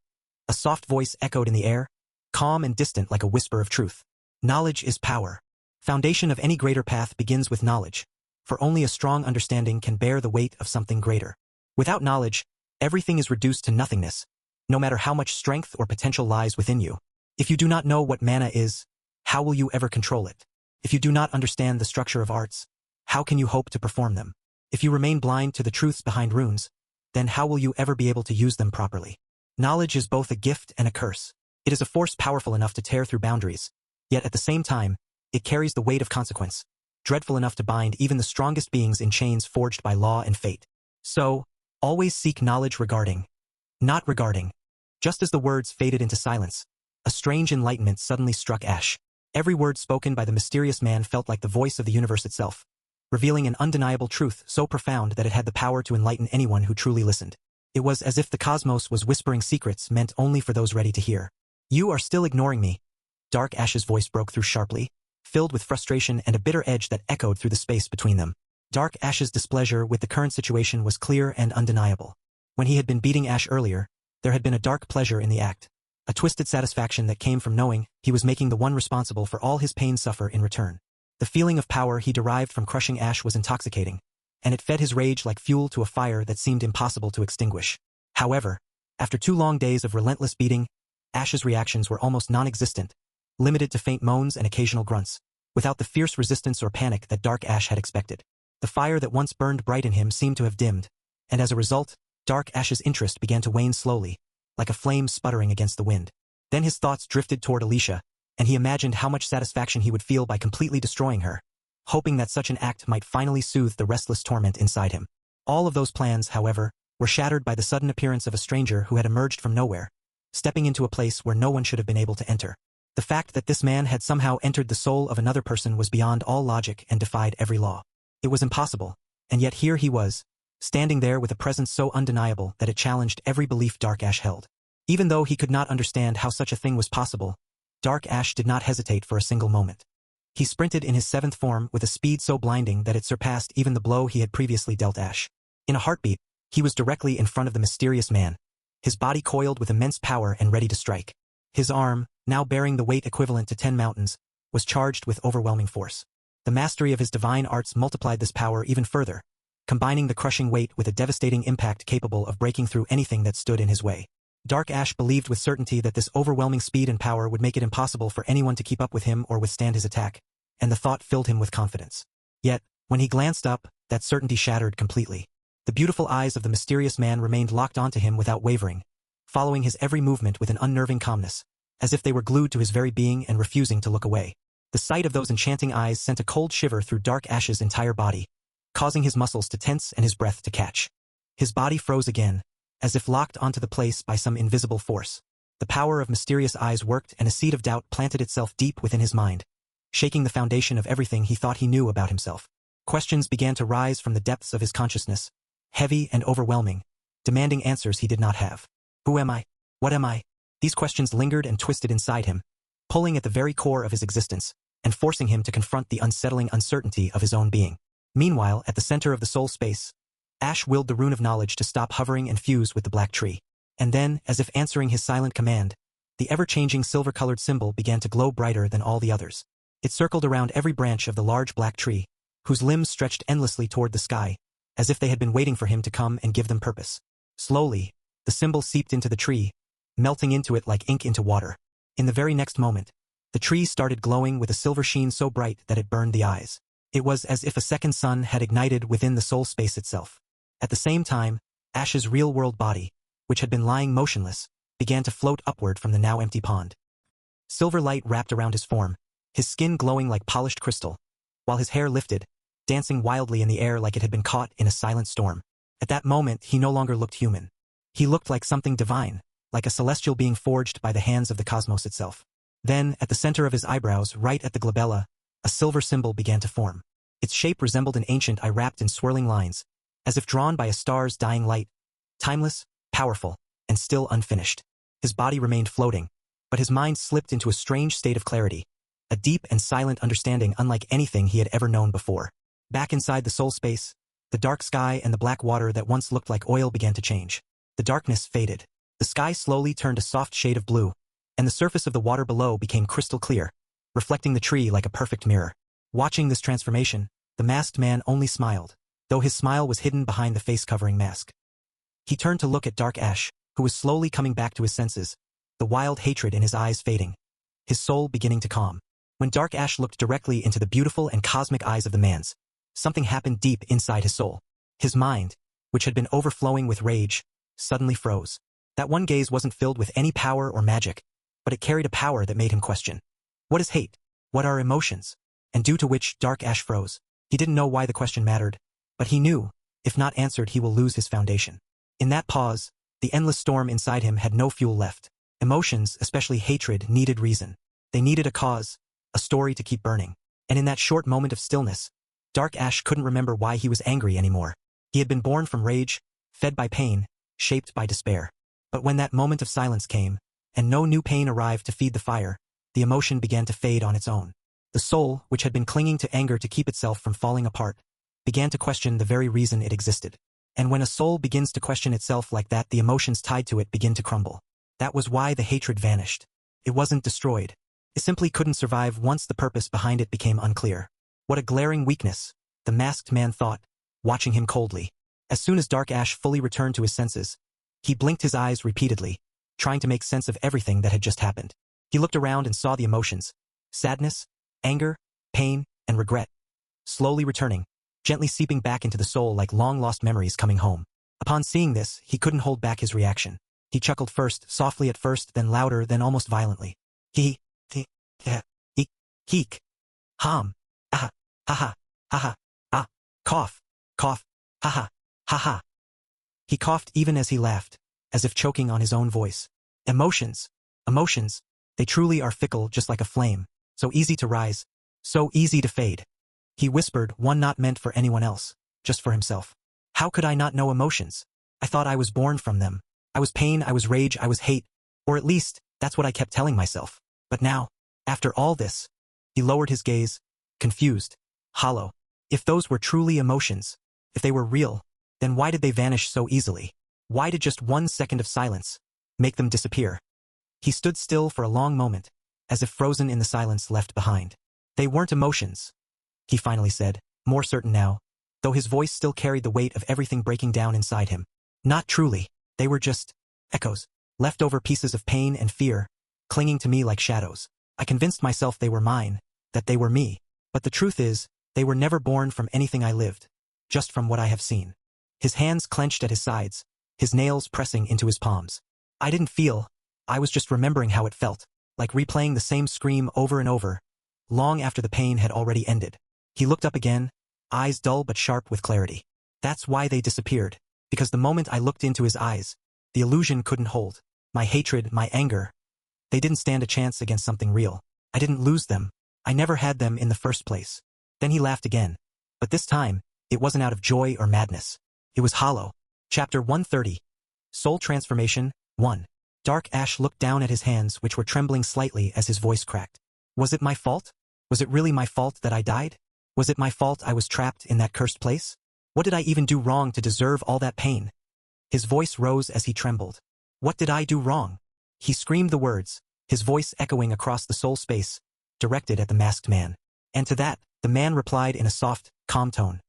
a soft voice echoed in the air, calm and distant like a whisper of truth. Knowledge is power. Foundation of any greater path begins with knowledge, for only a strong understanding can bear the weight of something greater. Without knowledge, everything is reduced to nothingness, no matter how much strength or potential lies within you. If you do not know what mana is, how will you ever control it? If you do not understand the structure of arts, how can you hope to perform them? If you remain blind to the truths behind runes, then how will you ever be able to use them properly? Knowledge is both a gift and a curse. It is a force powerful enough to tear through boundaries, yet at the same time, it carries the weight of consequence, dreadful enough to bind even the strongest beings in chains forged by law and fate. So, always seek knowledge regarding, not regarding. Just as the words faded into silence, a strange enlightenment suddenly struck Ash. Every word spoken by the mysterious man felt like the voice of the universe itself, revealing an undeniable truth so profound that it had the power to enlighten anyone who truly listened. It was as if the cosmos was whispering secrets meant only for those ready to hear. You are still ignoring me. Dark Ash's voice broke through sharply, filled with frustration and a bitter edge that echoed through the space between them. Dark Ash's displeasure with the current situation was clear and undeniable. When he had been beating Ash earlier, there had been a dark pleasure in the act, a twisted satisfaction that came from knowing he was making the one responsible for all his pain suffer in return. The feeling of power he derived from crushing Ash was intoxicating, and it fed his rage like fuel to a fire that seemed impossible to extinguish. However, after 2 long days of relentless beating, Ash's reactions were almost non-existent, limited to faint moans and occasional grunts, without the fierce resistance or panic that Dark Ash had expected. The fire that once burned bright in him seemed to have dimmed, and as a result, Dark Ash's interest began to wane slowly, like a flame sputtering against the wind. Then his thoughts drifted toward Alicia, and he imagined how much satisfaction he would feel by completely destroying her, hoping that such an act might finally soothe the restless torment inside him. All of those plans, however, were shattered by the sudden appearance of a stranger who had emerged from nowhere, stepping into a place where no one should have been able to enter. The fact that this man had somehow entered the soul of another person was beyond all logic and defied every law. It was impossible, and yet here he was, standing there with a presence so undeniable that it challenged every belief Dark Ash held. Even though he could not understand how such a thing was possible, Dark Ash did not hesitate for a single moment. He sprinted in his 7th form with a speed so blinding that it surpassed even the blow he had previously dealt Ash. In a heartbeat, he was directly in front of the mysterious man, his body coiled with immense power and ready to strike. His arm, now bearing the weight equivalent to 10 mountains, was charged with overwhelming force. The mastery of his divine arts multiplied this power even further, combining the crushing weight with a devastating impact capable of breaking through anything that stood in his way. Dark Ash believed with certainty that this overwhelming speed and power would make it impossible for anyone to keep up with him or withstand his attack, and the thought filled him with confidence. Yet, when he glanced up, that certainty shattered completely. The beautiful eyes of the mysterious man remained locked onto him without wavering, following his every movement with an unnerving calmness, as if they were glued to his very being and refusing to look away. The sight of those enchanting eyes sent a cold shiver through Dark Ash's entire body, causing his muscles to tense and his breath to catch. His body froze again, as if locked onto the place by some invisible force. The power of mysterious eyes worked and a seed of doubt planted itself deep within his mind, shaking the foundation of everything he thought he knew about himself. Questions began to rise from the depths of his consciousness, heavy and overwhelming, demanding answers he did not have. Who am I? What am I? These questions lingered and twisted inside him, pulling at the very core of his existence, and forcing him to confront the unsettling uncertainty of his own being. Meanwhile, at the center of the soul space, Ash willed the rune of knowledge to stop hovering and fuse with the black tree. And then, as if answering his silent command, the ever-changing silver-colored symbol began to glow brighter than all the others. It circled around every branch of the large black tree, whose limbs stretched endlessly toward the sky, as if they had been waiting for him to come and give them purpose. Slowly, the symbol seeped into the tree, melting into it like ink into water. In the very next moment, the tree started glowing with a silver sheen so bright that it burned the eyes. It was as if a second sun had ignited within the soul space itself. At the same time, Ash's real-world body, which had been lying motionless, began to float upward from the now empty pond. Silver light wrapped around his form, his skin glowing like polished crystal, while his hair lifted, dancing wildly in the air like it had been caught in a silent storm. At that moment, he no longer looked human. He looked like something divine, like a celestial being forged by the hands of the cosmos itself. Then, at the center of his eyebrows, right at the glabella, a silver symbol began to form. Its shape resembled an ancient eye wrapped in swirling lines, as if drawn by a star's dying light, timeless, powerful, and still unfinished. His body remained floating, but his mind slipped into a strange state of clarity, a deep and silent understanding unlike anything he had ever known before. Back inside the soul space, The dark sky and the black water that once looked like oil began to change. The darkness faded. The sky slowly turned a soft shade of blue, and the surface of the water below became crystal clear, reflecting the tree like a perfect mirror. Watching this transformation, the masked man only smiled, though his smile was hidden behind the face-covering mask. He turned to look at Dark Ash, who was slowly coming back to his senses, the wild hatred in his eyes fading, his soul beginning to calm. When Dark Ash looked directly into the beautiful and cosmic eyes of the man's, something happened deep inside his soul. His mind, which had been overflowing with rage, suddenly froze. That one gaze wasn't filled with any power or magic, but it carried a power that made him question. What is hate? What are emotions? And due to which Dark Ash froze. He didn't know why the question mattered, but he knew, if not answered, he will lose his foundation. In that pause, the endless storm inside him had no fuel left. Emotions, especially hatred, needed reason. They needed a cause, a story to keep burning. And in that short moment of stillness, Dark Ash couldn't remember why he was angry anymore. He had been born from rage, fed by pain, shaped by despair. But when that moment of silence came, and no new pain arrived to feed the fire, the emotion began to fade on its own. The soul, which had been clinging to anger to keep itself from falling apart, began to question the very reason it existed. And when a soul begins to question itself like that, the emotions tied to it begin to crumble. That was why the hatred vanished. It wasn't destroyed. It simply couldn't survive once the purpose behind it became unclear. What a glaring weakness, the masked man thought, watching him coldly. As soon as Dark Ash fully returned to his senses, he blinked his eyes repeatedly, trying to make sense of everything that had just happened. He looked around and saw the emotions, sadness, anger, pain, and regret, slowly returning, gently seeping back into the soul like long-lost memories coming home. Upon seeing this, he couldn't hold back his reaction. He chuckled first, softly at first, then louder, then almost violently. Heek, hum, ah, ha ha, ah, cough, cough, ha ha. He coughed even as he laughed, as if choking on his own voice. Emotions, they truly are fickle, just like a flame, so easy to rise, so easy to fade. He whispered, one not meant for anyone else, just for himself. How could I not know emotions? I thought I was born from them. I was pain, I was rage, I was hate, or at least, that's what I kept telling myself. But now, after all this, he lowered his gaze, confused, hollow. If those were truly emotions, if they were real, then why did they vanish so easily? Why did just 1 second of silence make them disappear? He stood still for a long moment, as if frozen in the silence left behind. They weren't emotions, he finally said, more certain now, though his voice still carried the weight of everything breaking down inside him. Not truly. They were just echoes, leftover pieces of pain and fear, clinging to me like shadows. I convinced myself they were mine, that they were me. But the truth is, they were never born from anything I lived, just from what I have seen. His hands clenched at his sides, his nails pressing into his palms. I didn't feel, I was just remembering how it felt, like replaying the same scream over and over, long after the pain had already ended. He looked up again, eyes dull but sharp with clarity. That's why they disappeared, because the moment I looked into his eyes, the illusion couldn't hold. My hatred, my anger, they didn't stand a chance against something real. I didn't lose them. I never had them in the first place. Then he laughed again. But this time, it wasn't out of joy or madness. It was hollow. Chapter 130. Soul Transformation, 1. Dark Ash looked down at his hands, which were trembling slightly as his voice cracked. Was it my fault? Was it really my fault that I died? Was it my fault I was trapped in that cursed place? What did I even do wrong to deserve all that pain? His voice rose as he trembled. What did I do wrong? He screamed the words, his voice echoing across the soul space, directed at the masked man. And to that, the man replied in a soft, calm tone.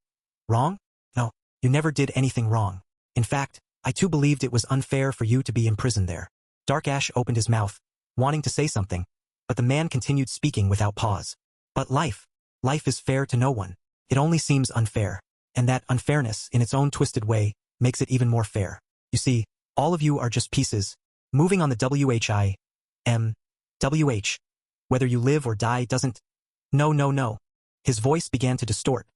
Wrong? No, you never did anything wrong. In fact, I too believed it was unfair for you to be imprisoned there. Dark Ash opened his mouth, wanting to say something, but the man continued speaking without pause. But life is fair to no one. It only seems unfair, and that unfairness, in its own twisted way, makes it even more fair. You see, all of you are just pieces, moving on the WH. Whether you live or die doesn't... No. His voice began to distort,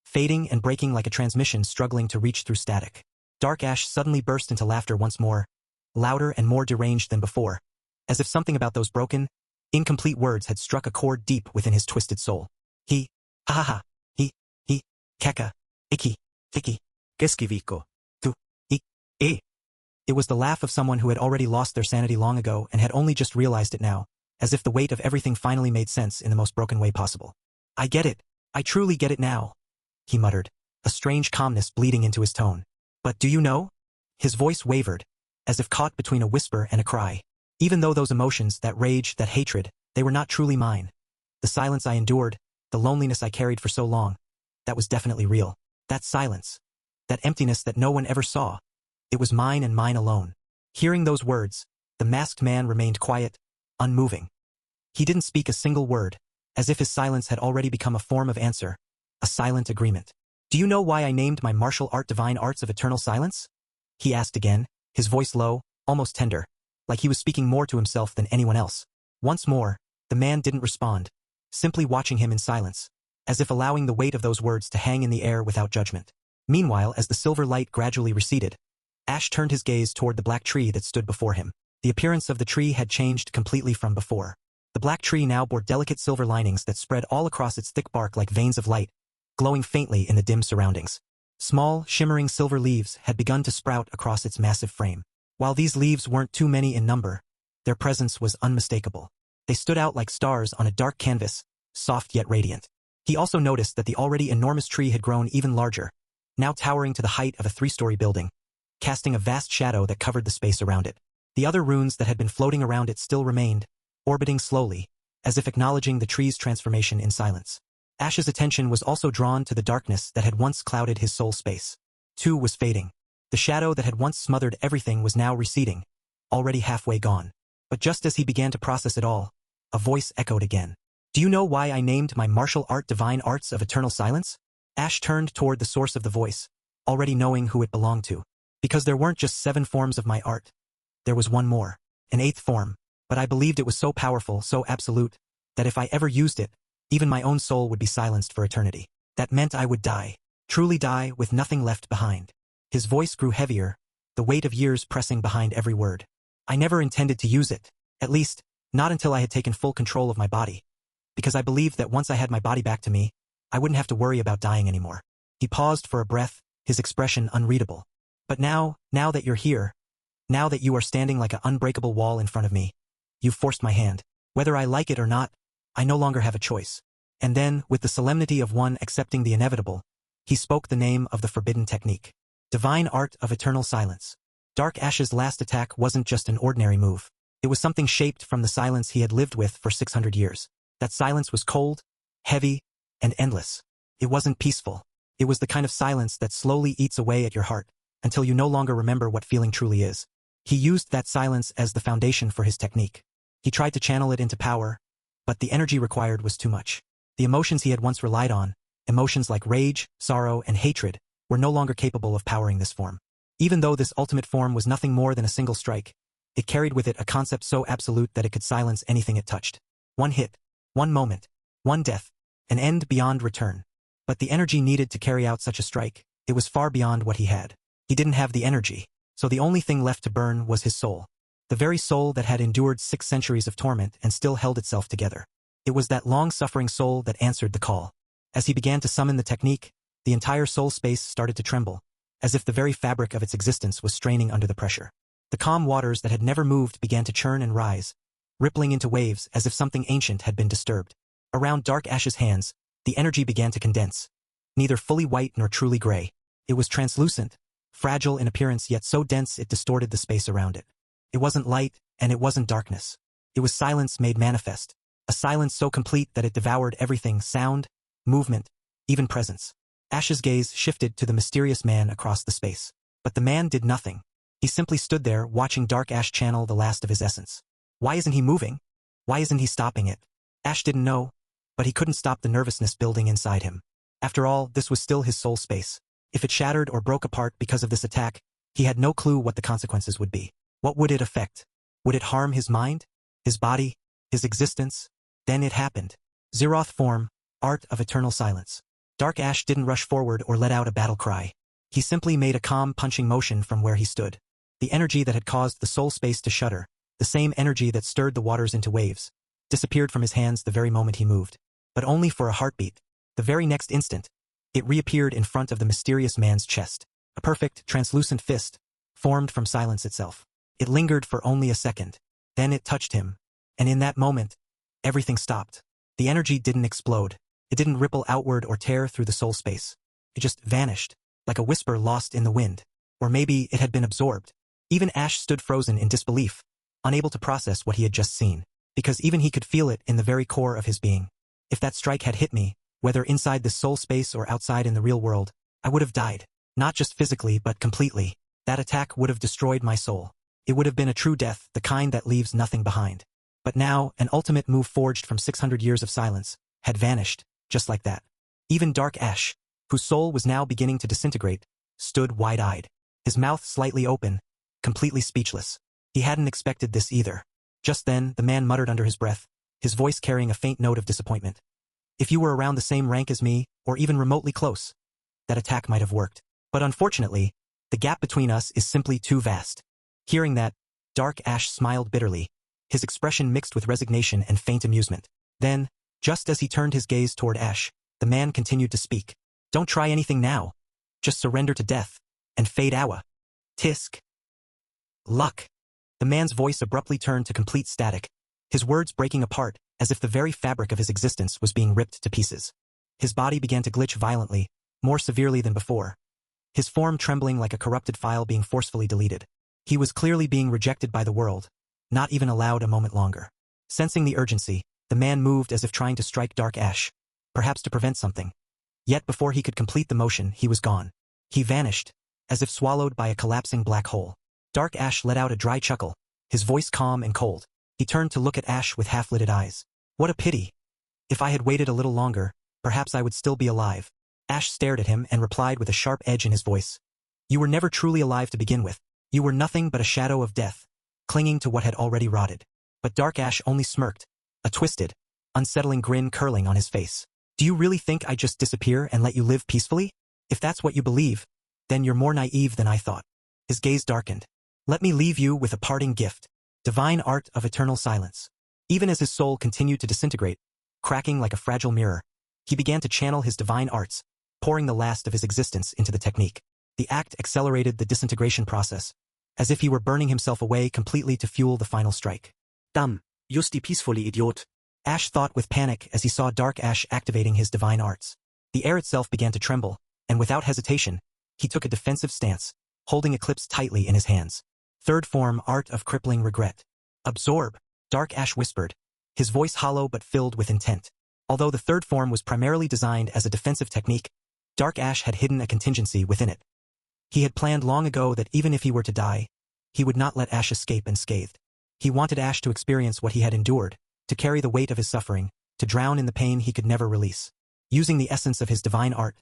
fading and breaking like a transmission struggling to reach through static. Dark Ash suddenly burst into laughter once more, louder and more deranged than before, as if something about those broken, incomplete words had struck a chord deep within his twisted soul. Keka, iki, Keskiviikko. It was the laugh of someone who had already lost their sanity long ago and had only just realized it now, as if the weight of everything finally made sense in the most broken way possible. I get it. I truly get it now, he muttered, a strange calmness bleeding into his tone. But do you know? His voice wavered, as if caught between a whisper and a cry. Even though those emotions, that rage, that hatred, they were not truly mine. The silence I endured, the loneliness I carried for so long, that was definitely real. That silence, that emptiness that no one ever saw, it was mine and mine alone. Hearing those words, the masked man remained quiet, unmoving. He didn't speak a single word, as if his silence had already become a form of answer, a silent agreement. Do you know why I named my martial art Divine Arts of Eternal Silence? He asked again, his voice low, almost tender, like he was speaking more to himself than anyone else. Once more, the man didn't respond, simply watching him in silence, as if allowing the weight of those words to hang in the air without judgment. Meanwhile, as the silver light gradually receded, Ash turned his gaze toward the black tree that stood before him. The appearance of the tree had changed completely from before. The black tree now bore delicate silver linings that spread all across its thick bark like veins of light, glowing faintly in the dim surroundings. Small, shimmering silver leaves had begun to sprout across its massive frame. While these leaves weren't too many in number, their presence was unmistakable. They stood out like stars on a dark canvas, soft yet radiant. He also noticed that the already enormous tree had grown even larger, now towering to the height of a 3-story building, casting a vast shadow that covered the space around it. The other runes that had been floating around it still remained, orbiting slowly, as if acknowledging the tree's transformation in silence. Ash's attention was also drawn to the darkness that had once clouded his soul space. Too was fading. The shadow that had once smothered everything was now receding, already halfway gone. But just as he began to process it all, a voice echoed again. Do you know why I named my martial art Divine Arts of Eternal Silence? Ash turned toward the source of the voice, already knowing who it belonged to. Because there weren't just 7 forms of my art. There was one more, an 8th form, but I believed it was so powerful, so absolute, that if I ever used it, even my own soul would be silenced for eternity. That meant I would die, truly die with nothing left behind. His voice grew heavier, the weight of years pressing behind every word. I never intended to use it, at least, not until I had taken full control of my body. Because I believed that once I had my body back to me, I wouldn't have to worry about dying anymore. He paused for a breath, his expression unreadable. But now that you're here, now that you are standing like an unbreakable wall in front of me, you've forced my hand. Whether I like it or not, I no longer have a choice. And then, with the solemnity of one accepting the inevitable, he spoke the name of the forbidden technique. Divine Art of Eternal Silence. Dark Ash's last attack wasn't just an ordinary move. It was something shaped from the silence he had lived with for 600 years. That silence was cold, heavy, and endless. It wasn't peaceful. It was the kind of silence that slowly eats away at your heart, until you no longer remember what feeling truly is. He used that silence as the foundation for his technique. He tried to channel it into power, but the energy required was too much. The emotions he had once relied on, emotions like rage, sorrow, and hatred, were no longer capable of powering this form. Even though this ultimate form was nothing more than a single strike, it carried with it a concept so absolute that it could silence anything it touched. One hit, one moment, one death, an end beyond return. But the energy needed to carry out such a strike, it was far beyond what he had. He didn't have the energy, so the only thing left to burn was his soul. The very soul that had endured 6 centuries of torment and still held itself together. It was that long-suffering soul that answered the call. As he began to summon the technique, the entire soul space started to tremble, as if the very fabric of its existence was straining under the pressure. The calm waters that had never moved began to churn and rise, rippling into waves as if something ancient had been disturbed. Around Dark Ash's hands, the energy began to condense. Neither fully white nor truly gray. It was translucent, fragile in appearance yet so dense it distorted the space around it. It wasn't light, and it wasn't darkness. It was silence made manifest. A silence so complete that it devoured everything: sound, movement, even presence. Ash's gaze shifted to the mysterious man across the space. But the man did nothing. He simply stood there watching Dark Ash channel the last of his essence. Why isn't he moving? Why isn't he stopping it? Ash didn't know, but he couldn't stop the nervousness building inside him. After all, this was still his soul space. If it shattered or broke apart because of this attack, he had no clue what the consequences would be. What would it affect? Would it harm his mind? His body? His existence? Then it happened. Zeroth form, Art of Eternal Silence. Dark Ash didn't rush forward or let out a battle cry. He simply made a calm punching motion from where he stood. The energy that had caused the soul space to shudder, the same energy that stirred the waters into waves, disappeared from his hands the very moment he moved. But only for a heartbeat. The very next instant, it reappeared in front of the mysterious man's chest. A perfect, translucent fist, formed from silence itself. It lingered for only a second. Then it touched him. And in that moment, everything stopped. The energy didn't explode. It didn't ripple outward or tear through the soul space. It just vanished, like a whisper lost in the wind. Or maybe it had been absorbed. Even Ash stood frozen in disbelief, unable to process what he had just seen, because even he could feel it in the very core of his being. If that strike had hit me, whether inside this soul space or outside in the real world, I would have died. Not just physically but completely. That attack would have destroyed my soul. It would have been a true death, the kind that leaves nothing behind. But now, an ultimate move forged from 600 years of silence, had vanished, just like that. Even Dark Ash, whose soul was now beginning to disintegrate, stood wide-eyed, his mouth slightly open, completely speechless. He hadn't expected this either. Just then, the man muttered under his breath, his voice carrying a faint note of disappointment. If you were around the same rank as me, or even remotely close, that attack might have worked. But unfortunately, the gap between us is simply too vast. Hearing that, Dark Ash smiled bitterly, his expression mixed with resignation and faint amusement. Then, just as he turned his gaze toward Ash, the man continued to speak. Don't try anything now. Just surrender to death, and fade awa. Tisk. Luck. The man's voice abruptly turned to complete static, his words breaking apart as if the very fabric of his existence was being ripped to pieces. His body began to glitch violently, more severely than before, his form trembling like a corrupted file being forcefully deleted. He was clearly being rejected by the world, not even allowed a moment longer. Sensing the urgency, the man moved as if trying to strike Dark Ash, perhaps to prevent something. Yet before he could complete the motion, he was gone. He vanished, as if swallowed by a collapsing black hole. Dark Ash let out a dry chuckle, his voice calm and cold. He turned to look at Ash with half-lidded eyes. What a pity. If I had waited a little longer, perhaps I would still be alive. Ash stared at him and replied with a sharp edge in his voice. You were never truly alive to begin with. You were nothing but a shadow of death, clinging to what had already rotted. But Dark Ash only smirked, a twisted, unsettling grin curling on his face. Do you really think I'd just disappear and let you live peacefully? If that's what you believe, then you're more naive than I thought. His gaze darkened. Let me leave you with a parting gift. Divine art of eternal silence. Even as his soul continued to disintegrate, cracking like a fragile mirror, he began to channel his divine arts, pouring the last of his existence into the technique. The act accelerated the disintegration process, as if he were burning himself away completely to fuel the final strike. Dam, just die peacefully idiot. Ash thought with panic as he saw Dark Ash activating his divine arts. The air itself began to tremble, and without hesitation, he took a defensive stance, holding Eclipse tightly in his hands. Third form, Art of Crippling Regret. Absorb, Dark Ash whispered, his voice hollow but filled with intent. Although the third form was primarily designed as a defensive technique, Dark Ash had hidden a contingency within it. He had planned long ago that even if he were to die, he would not let Ash escape unscathed. He wanted Ash to experience what he had endured, to carry the weight of his suffering, to drown in the pain he could never release. Using the essence of his divine art,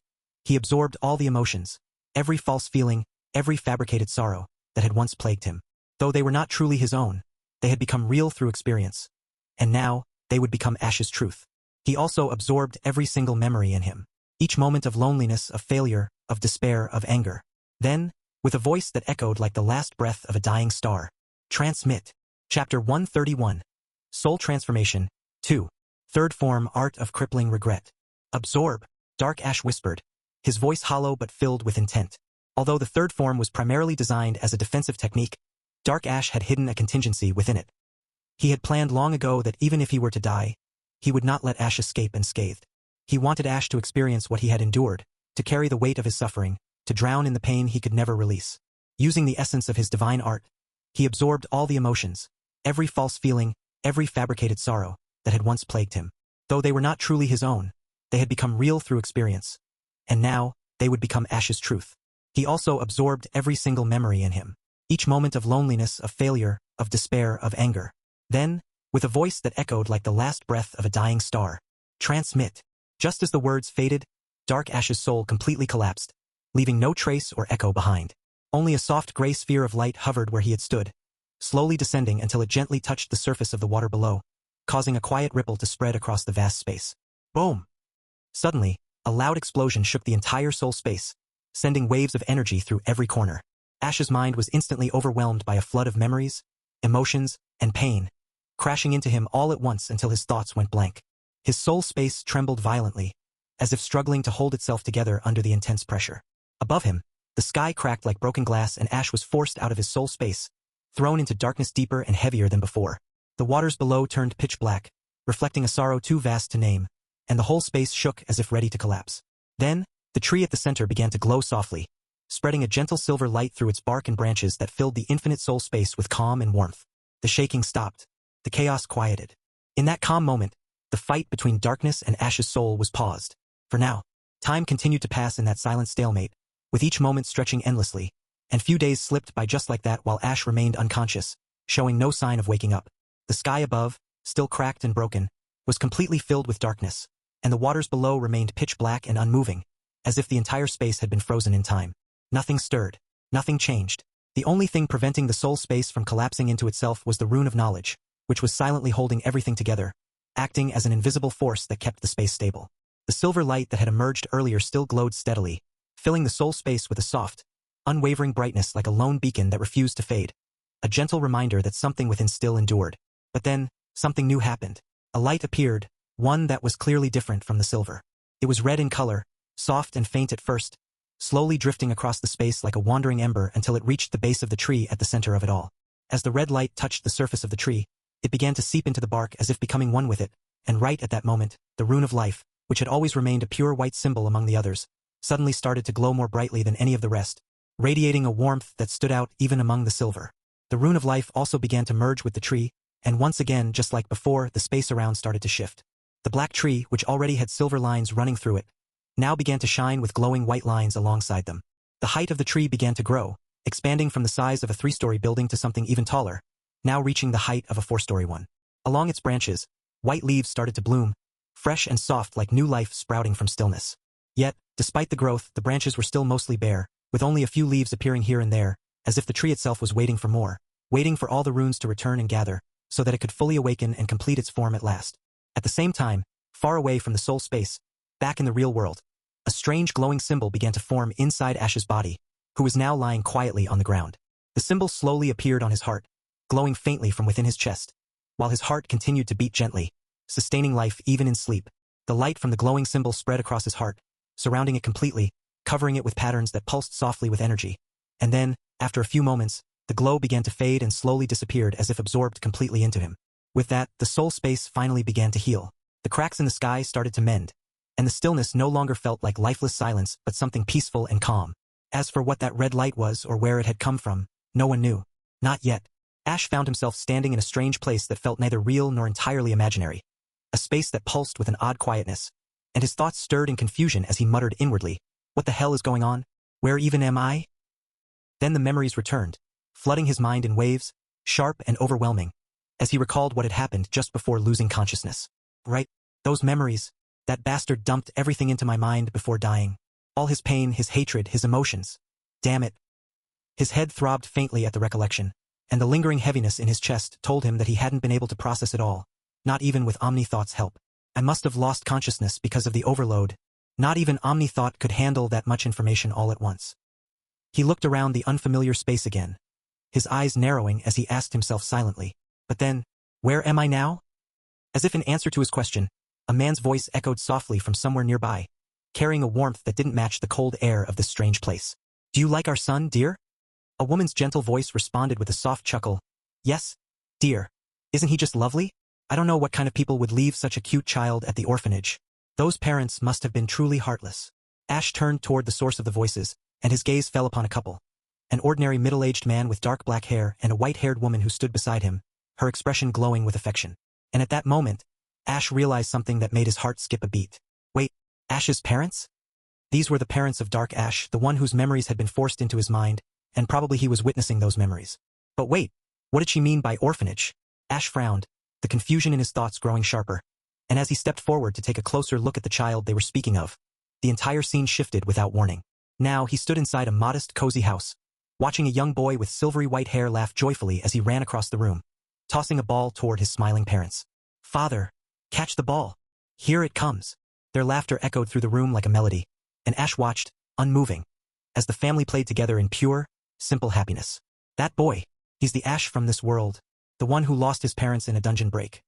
he absorbed all the emotions, every false feeling, every fabricated sorrow, that had once plagued him. Though they were not truly his own, they had become real through experience. And now, they would become Ash's truth. He also absorbed every single memory in him. Each moment of loneliness, of failure, of despair, of anger. Then, with a voice that echoed like the last breath of a dying star, transmit. Chapter 131. Soul Transformation, 2. Third form, Art of Crippling Regret. Absorb, Dark Ash whispered, his voice hollow but filled with intent. Although the third form was primarily designed as a defensive technique, Dark Ash had hidden a contingency within it. He had planned long ago that even if he were to die, he would not let Ash escape unscathed. He wanted Ash to experience what he had endured, to carry the weight of his suffering, to drown in the pain he could never release. Using the essence of his divine art, he absorbed all the emotions, every false feeling, every fabricated sorrow, that had once plagued him. Though they were not truly his own, they had become real through experience. And now, they would become Ash's truth. He also absorbed every single memory in him. Each moment of loneliness, of failure, of despair, of anger. Then, with a voice that echoed like the last breath of a dying star, transmit. Just as the words faded, Dark Ash's soul completely collapsed, leaving no trace or echo behind. Only a soft gray sphere of light hovered where he had stood, slowly descending until it gently touched the surface of the water below, causing a quiet ripple to spread across the vast space. Boom! Suddenly, a loud explosion shook the entire soul space, sending waves of energy through every corner. Ash's mind was instantly overwhelmed by a flood of memories, emotions, and pain, crashing into him all at once until his thoughts went blank. His soul space trembled violently, as if struggling to hold itself together under the intense pressure. Above him, the sky cracked like broken glass and Ash was forced out of his soul space, thrown into darkness deeper and heavier than before. The waters below turned pitch black, reflecting a sorrow too vast to name, and the whole space shook as if ready to collapse. Then, The tree at the center began to glow softly, spreading a gentle silver light through its bark and branches that filled the infinite soul space with calm and warmth. The shaking stopped. The chaos quieted. In that calm moment, the fight between darkness and Ash's soul was paused. For now, time continued to pass in that silent stalemate, with each moment stretching endlessly, and few days slipped by just like that while Ash remained unconscious, showing no sign of waking up. The sky above, still cracked and broken, was completely filled with darkness, and the waters below remained pitch black and unmoving, as if the entire space had been frozen in time. Nothing stirred. Nothing changed. The only thing preventing the soul space from collapsing into itself was the rune of knowledge, which was silently holding everything together, acting as an invisible force that kept the space stable. The silver light that had emerged earlier still glowed steadily, filling the soul space with a soft, unwavering brightness like a lone beacon that refused to fade. A gentle reminder that something within still endured. But then, something new happened. A light appeared, one that was clearly different from the silver. It was red in color, soft and faint at first, slowly drifting across the space like a wandering ember until it reached the base of the tree at the center of it all. As the red light touched the surface of the tree, it began to seep into the bark as if becoming one with it, and right at that moment, the rune of life, which had always remained a pure white symbol among the others, suddenly started to glow more brightly than any of the rest, radiating a warmth that stood out even among the silver. The rune of life also began to merge with the tree, and once again, just like before, the space around started to shift. The black tree, which already had silver lines running through it, now began to shine with glowing white lines alongside them. The height of the tree began to grow, expanding from the size of a 3-story building to something even taller, now reaching the height of a 4-story one. Along its branches, white leaves started to bloom, fresh and soft like new life sprouting from stillness. Yet, despite the growth, the branches were still mostly bare, with only a few leaves appearing here and there, as if the tree itself was waiting for more, waiting for all the runes to return and gather, so that it could fully awaken and complete its form at last. At the same time, far away from the soul space, back in the real world, a strange glowing symbol began to form inside Ash's body, who was now lying quietly on the ground. The symbol slowly appeared on his heart, glowing faintly from within his chest, while his heart continued to beat gently, sustaining life even in sleep. The light from the glowing symbol spread across his heart, surrounding it completely, covering it with patterns that pulsed softly with energy. And then, after a few moments, the glow began to fade and slowly disappeared as if absorbed completely into him. With that, the soul space finally began to heal. The cracks in the sky started to mend, and the stillness no longer felt like lifeless silence but something peaceful and calm. As for what that red light was or where it had come from, no one knew. Not yet. Ash found himself standing in a strange place that felt neither real nor entirely imaginary. A space that pulsed with an odd quietness, and his thoughts stirred in confusion as he muttered inwardly, "What the hell is going on? Where even am I?" Then the memories returned, flooding his mind in waves, sharp and overwhelming, as he recalled what had happened just before losing consciousness. Right, those memories. That bastard dumped everything into my mind before dying. All his pain, his hatred, his emotions. Damn it. His head throbbed faintly at the recollection, and the lingering heaviness in his chest told him that he hadn't been able to process it all, not even with Omni-Thought's help. I must have lost consciousness because of the overload. Not even Omni-Thought could handle that much information all at once. He looked around the unfamiliar space again, his eyes narrowing as he asked himself silently, "But then, where am I now?" As if in answer to his question, a man's voice echoed softly from somewhere nearby, carrying a warmth that didn't match the cold air of this strange place. "Do you like our son, dear?" A woman's gentle voice responded with a soft chuckle. "Yes, dear. Isn't he just lovely? I don't know what kind of people would leave such a cute child at the orphanage. Those parents must have been truly heartless." Ash turned toward the source of the voices, and his gaze fell upon a couple. An ordinary middle-aged man with dark black hair and a white-haired woman who stood beside him, her expression glowing with affection. And at that moment, Ash realized something that made his heart skip a beat. Wait, Ash's parents? These were the parents of Dark Ash, the one whose memories had been forced into his mind, and probably he was witnessing those memories. But wait, what did she mean by orphanage? Ash frowned, the confusion in his thoughts growing sharper. And as he stepped forward to take a closer look at the child they were speaking of, the entire scene shifted without warning. Now he stood inside a modest, cozy house, watching a young boy with silvery white hair laugh joyfully as he ran across the room, tossing a ball toward his smiling parents. "Father, catch the ball. Here it comes." Their laughter echoed through the room like a melody, and Ash watched, unmoving, as the family played together in pure, simple happiness. That boy, he's the Ash from this world, the one who lost his parents in a dungeon break.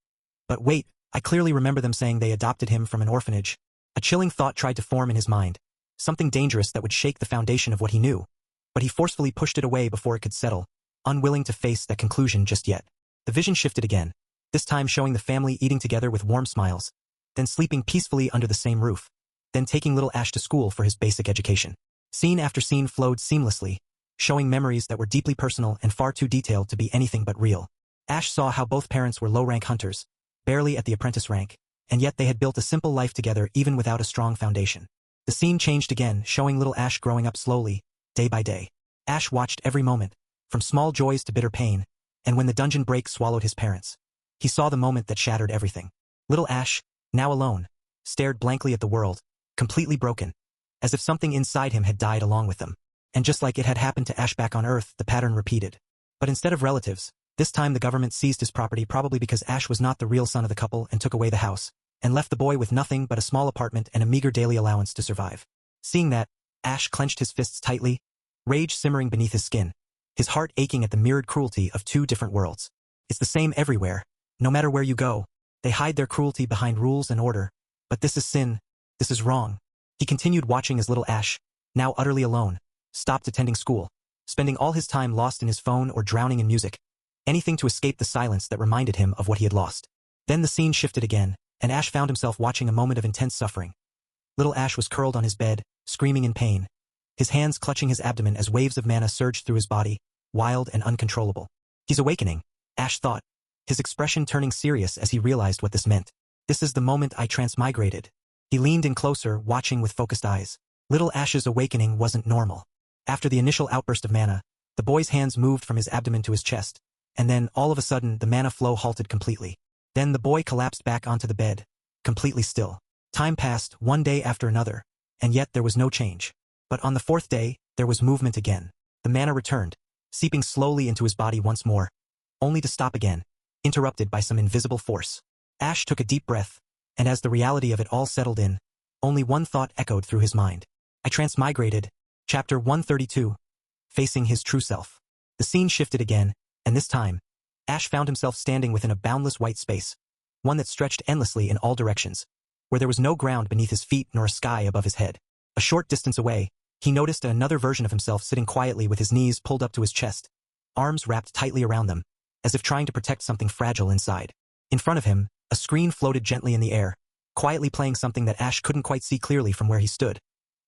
But wait, I clearly remember them saying they adopted him from an orphanage. A chilling thought tried to form in his mind, something dangerous that would shake the foundation of what he knew. But he forcefully pushed it away before it could settle, unwilling to face that conclusion just yet. The vision shifted again, this time showing the family eating together with warm smiles, then sleeping peacefully under the same roof. then taking little Ash to school for his basic education. Scene after scene flowed seamlessly, showing memories that were deeply personal and far too detailed to be anything but real. Ash saw how both parents were low-rank hunters, barely at the apprentice rank, and yet they had built a simple life together even without a strong foundation. The scene changed again, showing little Ash growing up slowly, day by day. Ash watched every moment, from small joys to bitter pain, and when the dungeon break swallowed his parents, he saw the moment that shattered everything. Little Ash, now alone, stared blankly at the world, completely broken, as if something inside him had died along with them. And just like it had happened to Ash back on Earth, the pattern repeated. But instead of relatives, this time the government seized his property, probably because Ash was not the real son of the couple, and took away the house, and left the boy with nothing but a small apartment and a meager daily allowance to survive. Seeing that, Ash clenched his fists tightly, rage simmering beneath his skin, his heart aching at the mirrored cruelty of two different worlds. It's the same everywhere. No matter where you go, they hide their cruelty behind rules and order. But this is sin. This is wrong. He continued watching as little Ash, now utterly alone, stopped attending school, spending all his time lost in his phone or drowning in music, anything to escape the silence that reminded him of what he had lost. Then the scene shifted again, and Ash found himself watching a moment of intense suffering. Little Ash was curled on his bed, screaming in pain, his hands clutching his abdomen as waves of mana surged through his body, wild and uncontrollable. He's awakening, Ash thought, his expression turning serious as he realized what this meant. This is the moment I transmigrated. He leaned in closer, watching with focused eyes. Little Ash's awakening wasn't normal. After the initial outburst of mana, the boy's hands moved from his abdomen to his chest, and then, all of a sudden, the mana flow halted completely. Then the boy collapsed back onto the bed, completely still. Time passed, one day after another, and yet there was no change. But on the fourth day, there was movement again. The mana returned, seeping slowly into his body once more, only to stop again, interrupted by some invisible force. Ash took a deep breath, and as the reality of it all settled in, only one thought echoed through his mind. I transmigrated. Chapter 132. Facing his true self. The scene shifted again, and this time, Ash found himself standing within a boundless white space, one that stretched endlessly in all directions, where there was no ground beneath his feet nor a sky above his head. A short distance away, he noticed another version of himself sitting quietly with his knees pulled up to his chest, arms wrapped tightly around them, as if trying to protect something fragile inside. In front of him, a screen floated gently in the air, quietly playing something that Ash couldn't quite see clearly from where he stood,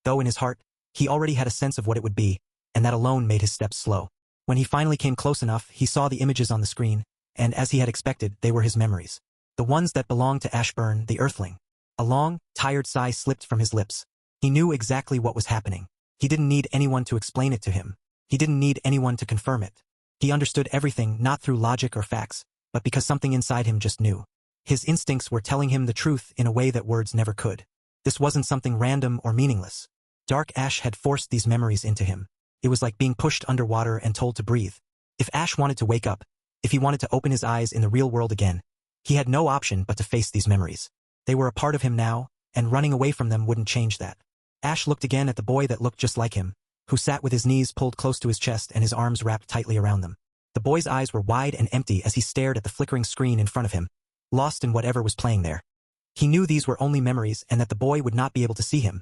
though in his heart, he already had a sense of what it would be, and that alone made his steps slow. When he finally came close enough, he saw the images on the screen, and as he had expected, they were his memories. The ones that belonged to Ashburn, the Earthling. A long, tired sigh slipped from his lips. He knew exactly what was happening. He didn't need anyone to explain it to him. He didn't need anyone to confirm it. He understood everything not through logic or facts, but because something inside him just knew. His instincts were telling him the truth in a way that words never could. This wasn't something random or meaningless. Dark Ash had forced these memories into him. It was like being pushed underwater and told to breathe. If Ash wanted to wake up, if he wanted to open his eyes in the real world again, he had no option but to face these memories. They were a part of him now, and running away from them wouldn't change that. Ash looked again at the boy that looked just like him, who sat with his knees pulled close to his chest and his arms wrapped tightly around them. The boy's eyes were wide and empty as he stared at the flickering screen in front of him, lost in whatever was playing there. He knew these were only memories and that the boy would not be able to see him,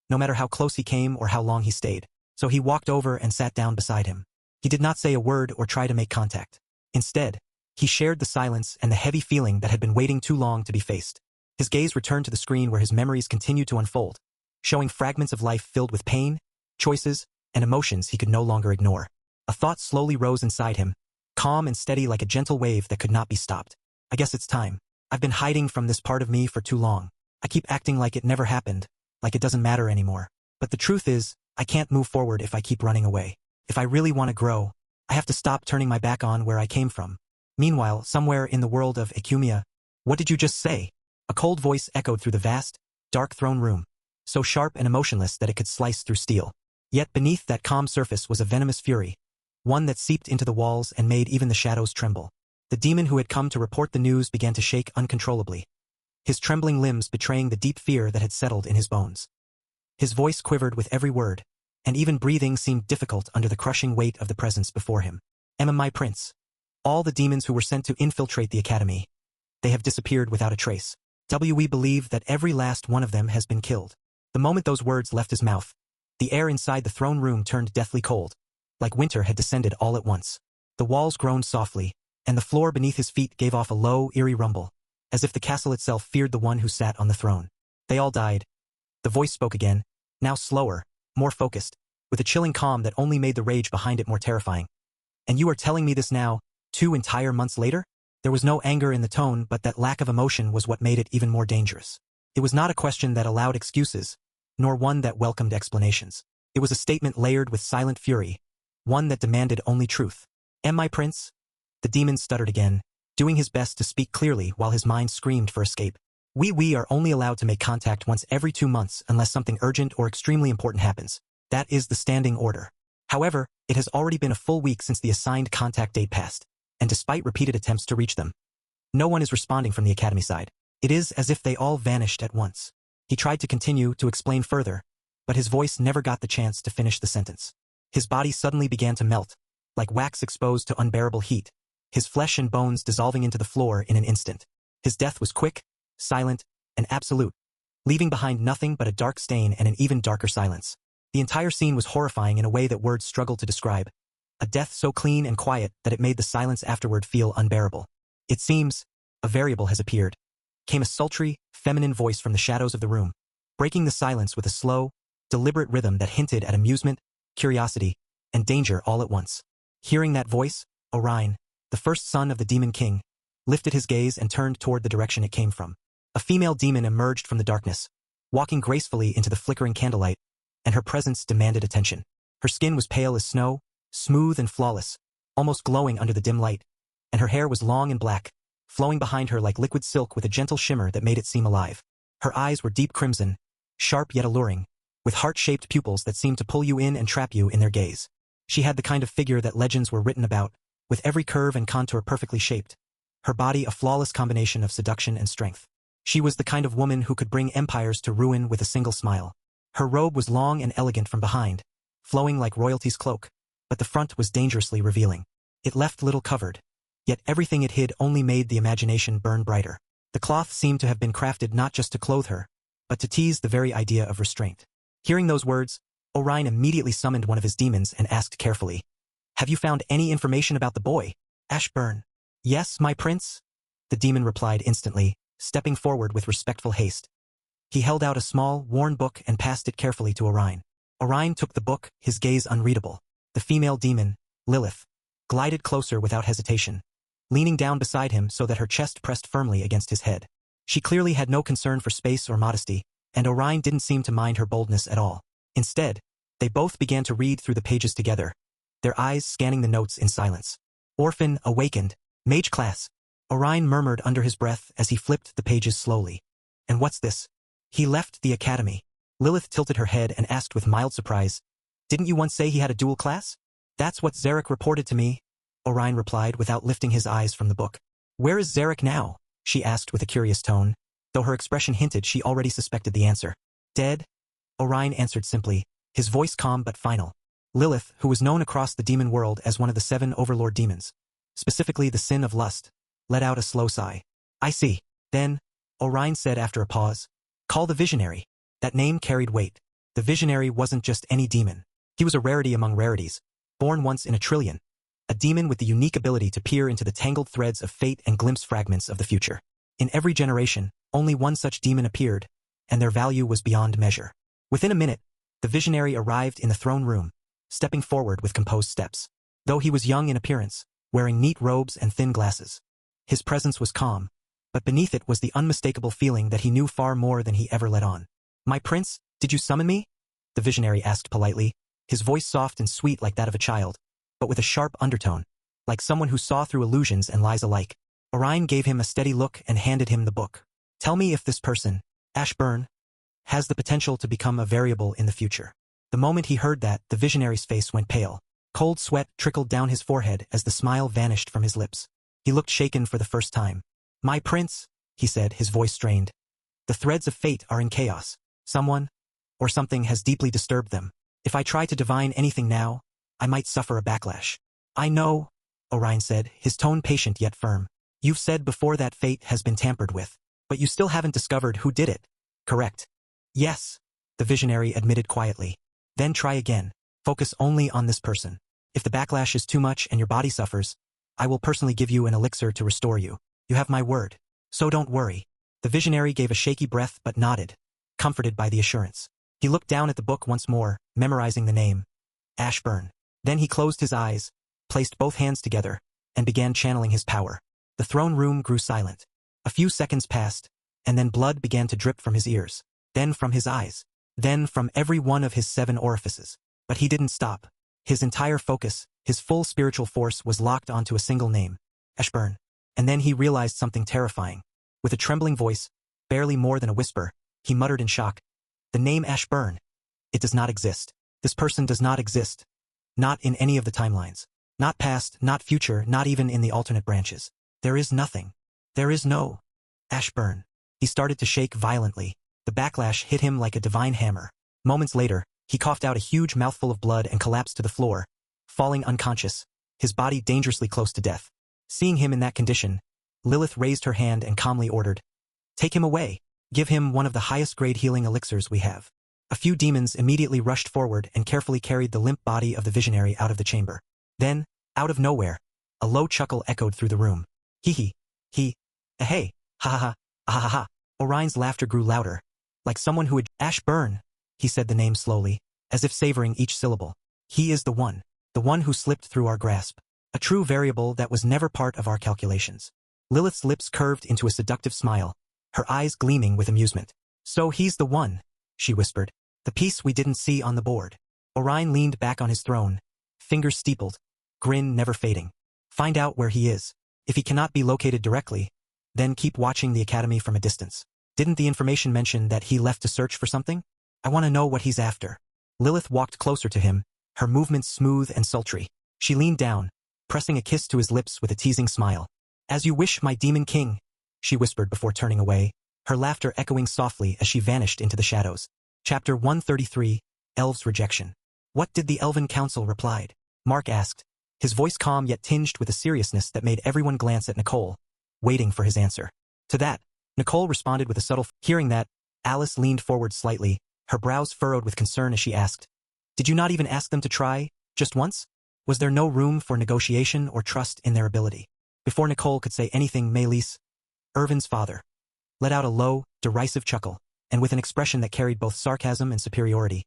no matter how close he came or how long he stayed. So he walked over and sat down beside him. He did not say a word or try to make contact. Instead, he shared the silence and the heavy feeling that had been waiting too long to be faced. His gaze returned to the screen where his memories continued to unfold, showing fragments of life filled with pain, choices, and emotions he could no longer ignore. A thought slowly rose inside him, calm and steady like a gentle wave that could not be stopped. I guess it's time. I've been hiding from this part of me for too long. I keep acting like it never happened, like it doesn't matter anymore. But the truth is, I can't move forward if I keep running away. If I really want to grow, I have to stop turning my back on where I came from. Meanwhile, somewhere in the world of Ecumia, what did you just say? A cold voice echoed through the vast, dark throne room, so sharp and emotionless that it could slice through steel. Yet beneath that calm surface was a venomous fury, one that seeped into the walls and made even the shadows tremble. The demon who had come to report the news began to shake uncontrollably, his trembling limbs betraying the deep fear that had settled in his bones. His voice quivered with every word, and even breathing seemed difficult under the crushing weight of the presence before him. Emma, my prince. All the demons who were sent to infiltrate the academy, they have disappeared without a trace. We believe that every last one of them has been killed. The moment those words left his mouth, the air inside the throne room turned deathly cold, like winter had descended all at once. The walls groaned softly, and the floor beneath his feet gave off a low, eerie rumble, as if the castle itself feared the one who sat on the throne. They all died. The voice spoke again, now slower, more focused, with a chilling calm that only made the rage behind it more terrifying. And you are telling me this now, 2 entire months later? There was no anger in the tone, but that lack of emotion was what made it even more dangerous. It was not a question that allowed excuses, nor one that welcomed explanations. It was a statement layered with silent fury, one that demanded only truth. Am my prince? The demon stuttered again, doing his best to speak clearly while his mind screamed for escape. We are only allowed to make contact once every 2 months unless something urgent or extremely important happens. That is the standing order. However, it has already been a full week since the assigned contact date passed, and despite repeated attempts to reach them, no one is responding from the academy side. It is as if they all vanished at once. He tried to continue to explain further, but his voice never got the chance to finish the sentence. His body suddenly began to melt, like wax exposed to unbearable heat, his flesh and bones dissolving into the floor in an instant. His death was quick, silent, and absolute, leaving behind nothing but a dark stain and an even darker silence. The entire scene was horrifying in a way that words struggled to describe, a death so clean and quiet that it made the silence afterward feel unbearable. It seems, a variable has appeared, came a sultry, feminine voice from the shadows of the room, breaking the silence with a slow, deliberate rhythm that hinted at amusement, curiosity, and danger all at once. Hearing that voice, Orion, the first son of the Demon King, lifted his gaze and turned toward the direction it came from. A female demon emerged from the darkness, walking gracefully into the flickering candlelight, and her presence demanded attention. Her skin was pale as snow, smooth and flawless, almost glowing under the dim light, and her hair was long and black, flowing behind her like liquid silk with a gentle shimmer that made it seem alive. Her eyes were deep crimson, sharp yet alluring, with heart-shaped pupils that seemed to pull you in and trap you in their gaze. She had the kind of figure that legends were written about, with every curve and contour perfectly shaped, her body a flawless combination of seduction and strength. She was the kind of woman who could bring empires to ruin with a single smile. Her robe was long and elegant from behind, flowing like royalty's cloak, but the front was dangerously revealing. It left little covered, yet everything it hid only made the imagination burn brighter. The cloth seemed to have been crafted not just to clothe her, but to tease the very idea of restraint. Hearing those words, Orion immediately summoned one of his demons and asked carefully, "Have you found any information about the boy, Ashburn?" "Yes, my prince," the demon replied instantly, stepping forward with respectful haste. He held out a small, worn book and passed it carefully to Orion. Orion took the book, his gaze unreadable. The female demon, Lilith, glided closer without hesitation, leaning down beside him so that her chest pressed firmly against his head. She clearly had no concern for space or modesty, and Orion didn't seem to mind her boldness at all. Instead, they both began to read through the pages together, their eyes scanning the notes in silence. "Orphan awakened, mage class," Orion murmured under his breath as he flipped the pages slowly. "And what's this? He left the academy." Lilith tilted her head and asked with mild surprise, "Didn't you once say he had a dual class?" "That's what Zarek reported to me," Orion replied without lifting his eyes from the book. "Where is Zarek now?" she asked with a curious tone, though her expression hinted she already suspected the answer. "Dead," Orion answered simply, his voice calm but final. Lilith, who was known across the demon world as one of the 7 overlord demons, specifically the sin of lust, let out a slow sigh. "I see. Then," Orion said after a pause, "call the Visionary." That name carried weight. The Visionary wasn't just any demon. He was a rarity among rarities, born once in a trillion, a demon with the unique ability to peer into the tangled threads of fate and glimpse fragments of the future. In every generation, only one such demon appeared, and their value was beyond measure. Within a minute, the Visionary arrived in the throne room, stepping forward with composed steps. Though he was young in appearance, wearing neat robes and thin glasses, his presence was calm, but beneath it was the unmistakable feeling that he knew far more than he ever let on. "My prince, did you summon me?" the Visionary asked politely, his voice soft and sweet like that of a child, but with a sharp undertone, like someone who saw through illusions and lies alike. Orion gave him a steady look and handed him the book. "Tell me if this person, Ashburn, has the potential to become a variable in the future." The moment he heard that, the Visionary's face went pale. Cold sweat trickled down his forehead as the smile vanished from his lips. He looked shaken for the first time. "My prince," he said, his voice strained. "The threads of fate are in chaos. Someone, or something has deeply disturbed them. If I try to divine anything now, I might suffer a backlash." "I know," Orion said, his tone patient yet firm. "You've said before that fate has been tampered with, but you still haven't discovered who did it, correct?" "Yes," the Visionary admitted quietly. "Then try again. Focus only on this person. If the backlash is too much and your body suffers, I will personally give you an elixir to restore you. You have my word. So don't worry." The Visionary gave a shaky breath but nodded, comforted by the assurance. He looked down at the book once more, memorizing the name. Ashburn. Then he closed his eyes, placed both hands together, and began channeling his power. The throne room grew silent. A few seconds passed, and then blood began to drip from his ears, then from his eyes, then from every one of his 7 orifices. But he didn't stop. His entire focus, his full spiritual force was locked onto a single name, Ashburn. And then he realized something terrifying. With a trembling voice, barely more than a whisper, he muttered in shock. The name Ashburn. It does not exist. This person does not exist. Not in any of the timelines. Not past, not future, not even in the alternate branches. There is nothing. There is no Ashburn. He started to shake violently. The backlash hit him like a divine hammer. Moments later, he coughed out a huge mouthful of blood and collapsed to the floor, falling unconscious, his body dangerously close to death. Seeing him in that condition, Lilith raised her hand and calmly ordered, "Take him away. Give him one of the highest-grade healing elixirs we have." A few demons immediately rushed forward and carefully carried the limp body of the visionary out of the chamber. Then, out of nowhere, a low chuckle echoed through the room. He, hey, ha ha ha, ah ha ha. Orion's laughter grew louder, like someone who had Ashburn. He said the name slowly, as if savoring each syllable. He is the one who slipped through our grasp. A true variable that was never part of our calculations. Lilith's lips curved into a seductive smile, her eyes gleaming with amusement. So he's the one, she whispered. The piece we didn't see on the board. Orion leaned back on his throne, fingers steepled, grin never fading. Find out where he is. If he cannot be located directly, then keep watching the academy from a distance. Didn't the information mention that he left to search for something? I want to know what he's after. Lilith walked closer to him, her movements smooth and sultry. She leaned down, pressing a kiss to his lips with a teasing smile. As you wish, my demon king, she whispered before turning away, her laughter echoing softly as she vanished into the shadows. Chapter 133, Elves' Rejection. What did the Elven Council replied? Mark asked, his voice calm yet tinged with a seriousness that made everyone glance at Nicole, waiting for his answer. To that, Nicole responded with a subtle. Hearing that, Alice leaned forward slightly, her brows furrowed with concern as she asked, "Did you not even ask them to try, just once? Was there no room for negotiation or trust in their ability?" Before Nicole could say anything, Maelys, Irvin's father, let out a low, derisive chuckle, and with an expression that carried both sarcasm and superiority.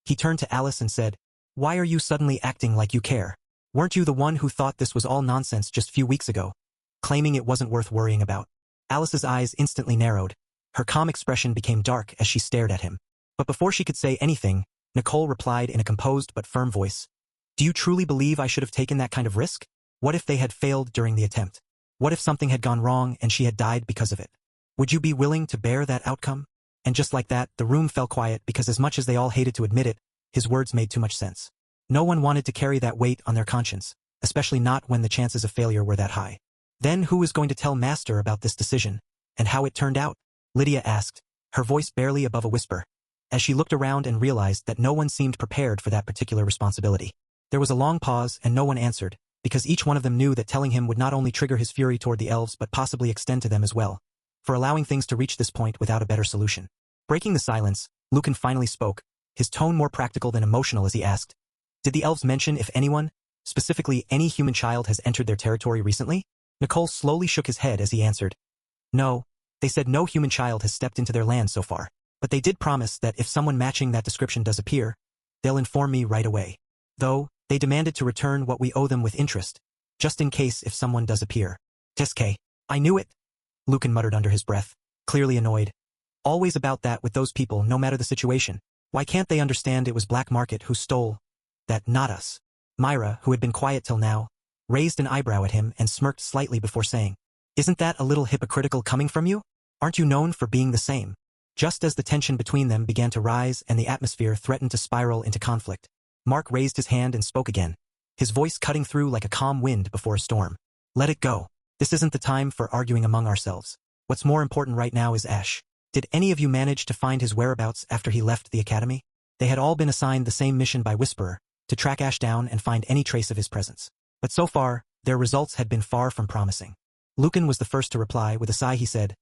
He turned to Alice and said, "Why are you suddenly acting like you care? Weren't you the one who thought this was all nonsense just a few weeks ago, claiming it wasn't worth worrying about?" Alice's eyes instantly narrowed. Her calm expression became dark as she stared at him. But before she could say anything, Nicole replied in a composed but firm voice, "Do you truly believe I should have taken that kind of risk? What if they had failed during the attempt? What if something had gone wrong and she had died because of it? Would you be willing to bear that outcome?" And just like that, the room fell quiet because as much as they all hated to admit it, his words made too much sense. No one wanted to carry that weight on their conscience, especially not when the chances of failure were that high. Then who was going to tell Master about this decision, and how it turned out? Lydia asked, her voice barely above a whisper, as she looked around and realized that no one seemed prepared for that particular responsibility. There was a long pause and no one answered, because each one of them knew that telling him would not only trigger his fury toward the elves but possibly extend to them as well, for allowing things to reach this point without a better solution. Breaking the silence, Lucan finally spoke, his tone more practical than emotional as he asked, "Did the elves mention if anyone, specifically any human child, has entered their territory recently?" Nicole slowly shook his head as he answered, "No, they said no human child has stepped into their land so far, but they did promise that if someone matching that description does appear, they'll inform me right away. Though, they demanded to return what we owe them with interest, just in case if someone does appear." "Teske, I knew it," Lucan muttered under his breath, clearly annoyed. Always about that with those people, no matter the situation. Why can't they understand it was Black Market who stole that, not us? Myra, who had been quiet till now, raised an eyebrow at him and smirked slightly before saying, "Isn't that a little hypocritical coming from you? Aren't you known for being the same?" Just as the tension between them began to rise and the atmosphere threatened to spiral into conflict, Mark raised his hand and spoke again, his voice cutting through like a calm wind before a storm. "Let it go. This isn't the time for arguing among ourselves. What's more important right now is Ash. Did any of you manage to find his whereabouts after he left the academy?" They had all been assigned the same mission by Whisperer, to track Ash down and find any trace of his presence. But so far, their results had been far from promising. Lucan was the first to reply. With a sigh he said,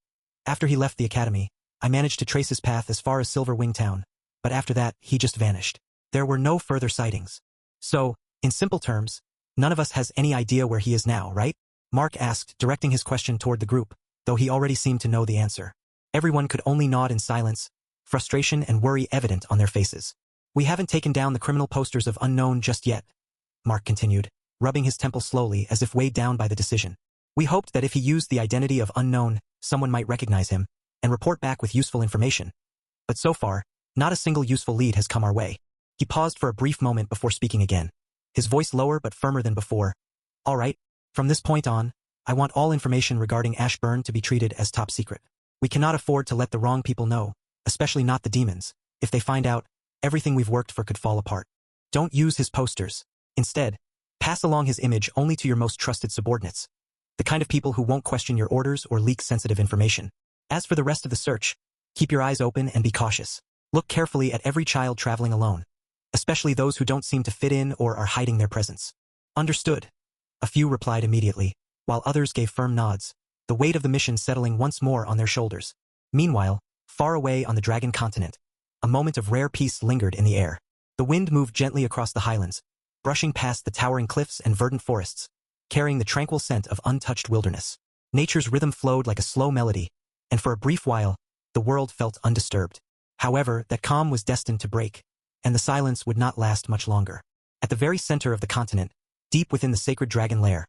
"After he left the academy, I managed to trace his path as far as Silver Wing Town, but after that, he just vanished. There were no further sightings. So, in simple terms, none of us has any idea where he is now, right?" Mark asked, directing his question toward the group, though he already seemed to know the answer. Everyone could only nod in silence, frustration and worry evident on their faces. "We haven't taken down the criminal posters of unknown just yet," Mark continued, rubbing his temple slowly as if weighed down by the decision. "We hoped that if he used the identity of unknown, someone might recognize him and report back with useful information. But so far, not a single useful lead has come our way." He paused for a brief moment before speaking again, his voice lower but firmer than before. "All right, from this point on, I want all information regarding Ashburn to be treated as top secret. We cannot afford to let the wrong people know, especially not the demons. If they find out, everything we've worked for could fall apart. Don't use his posters. Instead, pass along his image only to your most trusted subordinates, the kind of people who won't question your orders or leak sensitive information. As for the rest of the search, keep your eyes open and be cautious. Look carefully at every child traveling alone, especially those who don't seem to fit in or are hiding their presence." "Understood." A few replied immediately, while others gave firm nods, the weight of the mission settling once more on their shoulders. Meanwhile, far away on the Dragon continent, a moment of rare peace lingered in the air. The wind moved gently across the highlands, brushing past the towering cliffs and verdant forests, carrying the tranquil scent of untouched wilderness. Nature's rhythm flowed like a slow melody, and for a brief while, the world felt undisturbed. However, that calm was destined to break, and the silence would not last much longer. At the very center of the continent, deep within the sacred dragon lair,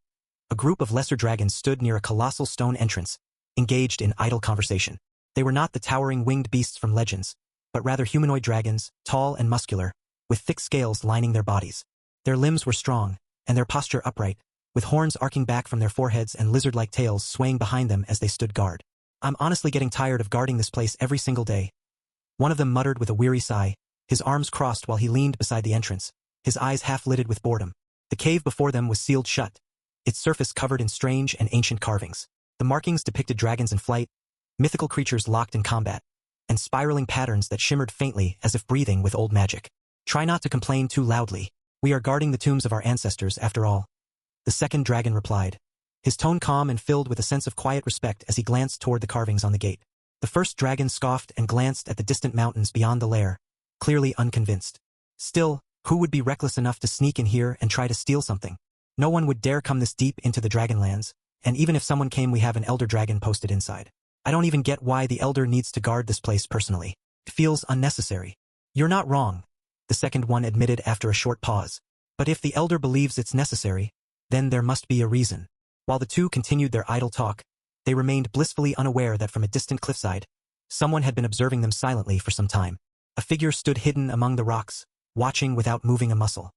a group of lesser dragons stood near a colossal stone entrance, engaged in idle conversation. They were not the towering winged beasts from legends, but rather humanoid dragons, tall and muscular, with thick scales lining their bodies. Their limbs were strong, and their posture upright, with horns arcing back from their foreheads and lizard-like tails swaying behind them as they stood guard. "I'm honestly getting tired of guarding this place every single day," one of them muttered with a weary sigh, his arms crossed while he leaned beside the entrance, his eyes half-lidded with boredom. The cave before them was sealed shut, its surface covered in strange and ancient carvings. The markings depicted dragons in flight, mythical creatures locked in combat, and spiraling patterns that shimmered faintly as if breathing with old magic. "Try not to complain too loudly. We are guarding the tombs of our ancestors, after all," the second dragon replied, his tone calm and filled with a sense of quiet respect as he glanced toward the carvings on the gate. The first dragon scoffed and glanced at the distant mountains beyond the lair, clearly unconvinced. Still, who would be reckless enough to sneak in here and try to steal something? No one would dare come this deep into the Dragonlands, and even if someone came, we have an elder dragon posted inside. I don't even get why the elder needs to guard this place personally. It feels unnecessary. "You're not wrong," the second one admitted after a short pause. "But if the elder believes it's necessary, then there must be a reason." While the two continued their idle talk, they remained blissfully unaware that from a distant cliffside, someone had been observing them silently for some time. A figure stood hidden among the rocks, watching without moving a muscle.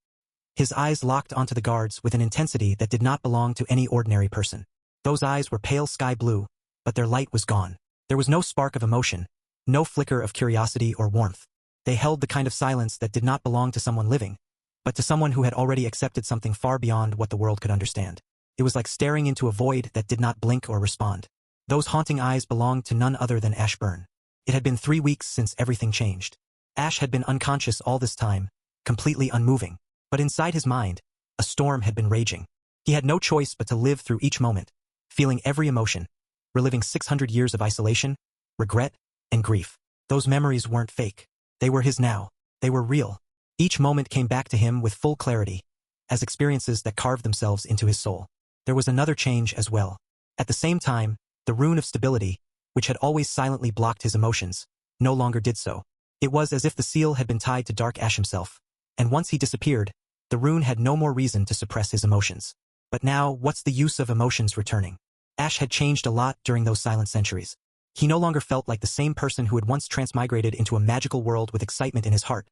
His eyes locked onto the guards with an intensity that did not belong to any ordinary person. Those eyes were pale sky blue, but their light was gone. There was no spark of emotion, no flicker of curiosity or warmth. They held the kind of silence that did not belong to someone living, but to someone who had already accepted something far beyond what the world could understand. It was like staring into a void that did not blink or respond. Those haunting eyes belonged to none other than Ashburn. It had been 3 weeks since everything changed. Ash had been unconscious all this time, completely unmoving. But inside his mind, a storm had been raging. He had no choice but to live through each moment, feeling every emotion, reliving 600 years of isolation, regret, and grief. Those memories weren't fake. They were his now. They were real. Each moment came back to him with full clarity, as experiences that carved themselves into his soul. There was another change as well. At the same time, the rune of stability, which had always silently blocked his emotions, no longer did so. It was as if the seal had been tied to Dark Ash himself, and once he disappeared, the rune had no more reason to suppress his emotions. But now, what's the use of emotions returning? Ash had changed a lot during those silent centuries. He no longer felt like the same person who had once transmigrated into a magical world with excitement in his heart,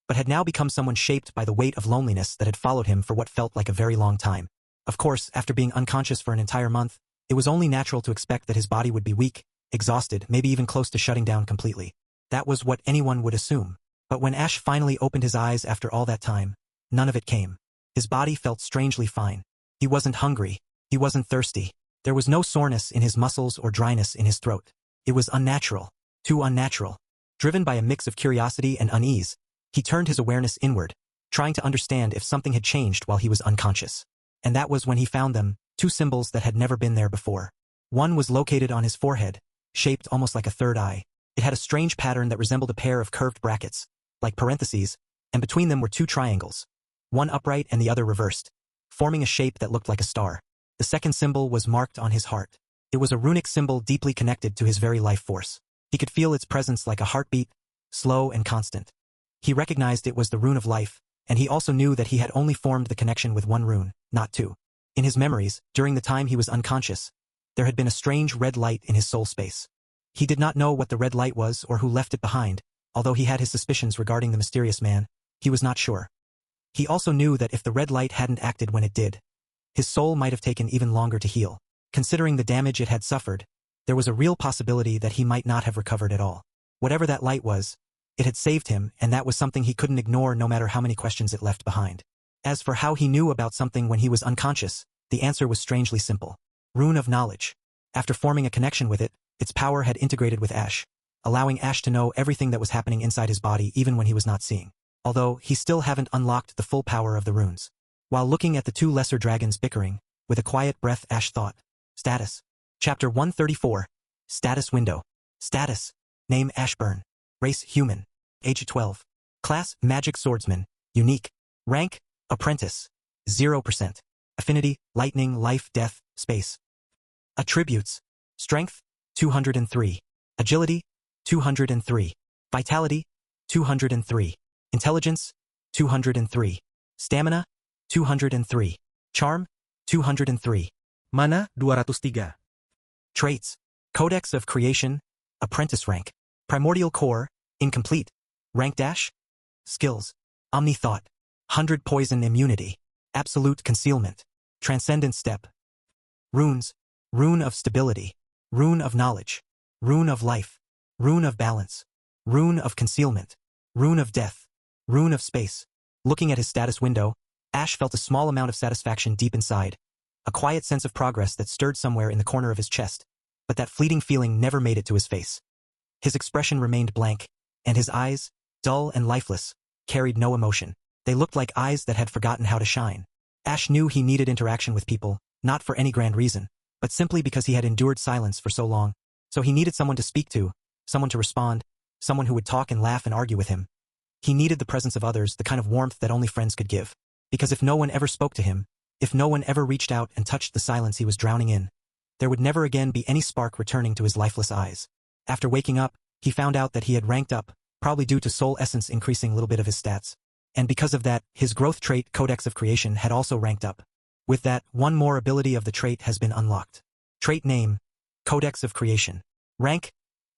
but had now become someone shaped by the weight of loneliness that had followed him for what felt like a very long time. Of course, after being unconscious for an entire month, it was only natural to expect that his body would be weak, exhausted, maybe even close to shutting down completely. That was what anyone would assume. But when Ash finally opened his eyes after all that time, none of it came. His body felt strangely fine. He wasn't hungry. He wasn't thirsty. There was no soreness in his muscles or dryness in his throat. It was unnatural. Too unnatural. Driven by a mix of curiosity and unease, he turned his awareness inward, trying to understand if something had changed while he was unconscious. And that was when he found them, 2 symbols that had never been there before. One was located on his forehead, shaped almost like a third eye. It had a strange pattern that resembled a pair of curved brackets, like parentheses, and between them were 2 triangles, one upright and the other reversed, forming a shape that looked like a star. The second symbol was marked on his heart. It was a runic symbol deeply connected to his very life force. He could feel its presence like a heartbeat, slow and constant. He recognized it was the rune of life, and he also knew that he had only formed the connection with one rune, not two. In his memories, during the time he was unconscious, there had been a strange red light in his soul space. He did not know what the red light was or who left it behind, although he had his suspicions regarding the mysterious man, he was not sure. He also knew that if the red light hadn't acted when it did, his soul might have taken even longer to heal. Considering the damage it had suffered, there was a real possibility that he might not have recovered at all. Whatever that light was, it had saved him, and that was something he couldn't ignore no matter how many questions it left behind. As for how he knew about something when he was unconscious, the answer was strangely simple. Rune of Knowledge. After forming a connection with it, its power had integrated with Ash, allowing Ash to know everything that was happening inside his body even when he was not seeing. Although, he still haven't unlocked the full power of the runes. While looking at the two lesser dragons bickering, with a quiet breath Ash thought. Status. Chapter 134. Status Window. Status. Name Ashburn. Race Human. Age 12. Class Magic Swordsman. Unique. Rank Apprentice. 0%. Affinity Lightning, Life, Death, Space. Attributes. Strength 203. Agility 203. Vitality 203. Intelligence 203. Stamina 203. Charm 203. Mana 203. Traits. Codex of Creation. Apprentice rank. Primordial Core. Incomplete. Rank dash. Skills. Omni Thought. 100 Poison Immunity. Absolute Concealment. Transcendent Step. Runes. Rune of Stability. Rune of Knowledge. Rune of Life. Rune of Balance. Rune of Concealment. Rune of Death. Rune of Space. Looking at his status window, Ash felt a small amount of satisfaction deep inside, a quiet sense of progress that stirred somewhere in the corner of his chest, but that fleeting feeling never made it to his face. His expression remained blank, and his eyes, dull and lifeless, carried no emotion. They looked like eyes that had forgotten how to shine. Ash knew he needed interaction with people, not for any grand reason, but simply because he had endured silence for so long. So he needed someone to speak to, someone to respond, someone who would talk and laugh and argue with him. He needed the presence of others, the kind of warmth that only friends could give. Because if no one ever spoke to him, if no one ever reached out and touched the silence he was drowning in, there would never again be any spark returning to his lifeless eyes. After waking up, he found out that he had ranked up, probably due to soul essence increasing a little bit of his stats. And because of that, his growth trait, Codex of Creation, had also ranked up. With that, one more ability of the trait has been unlocked. Trait name, Codex of Creation. Rank,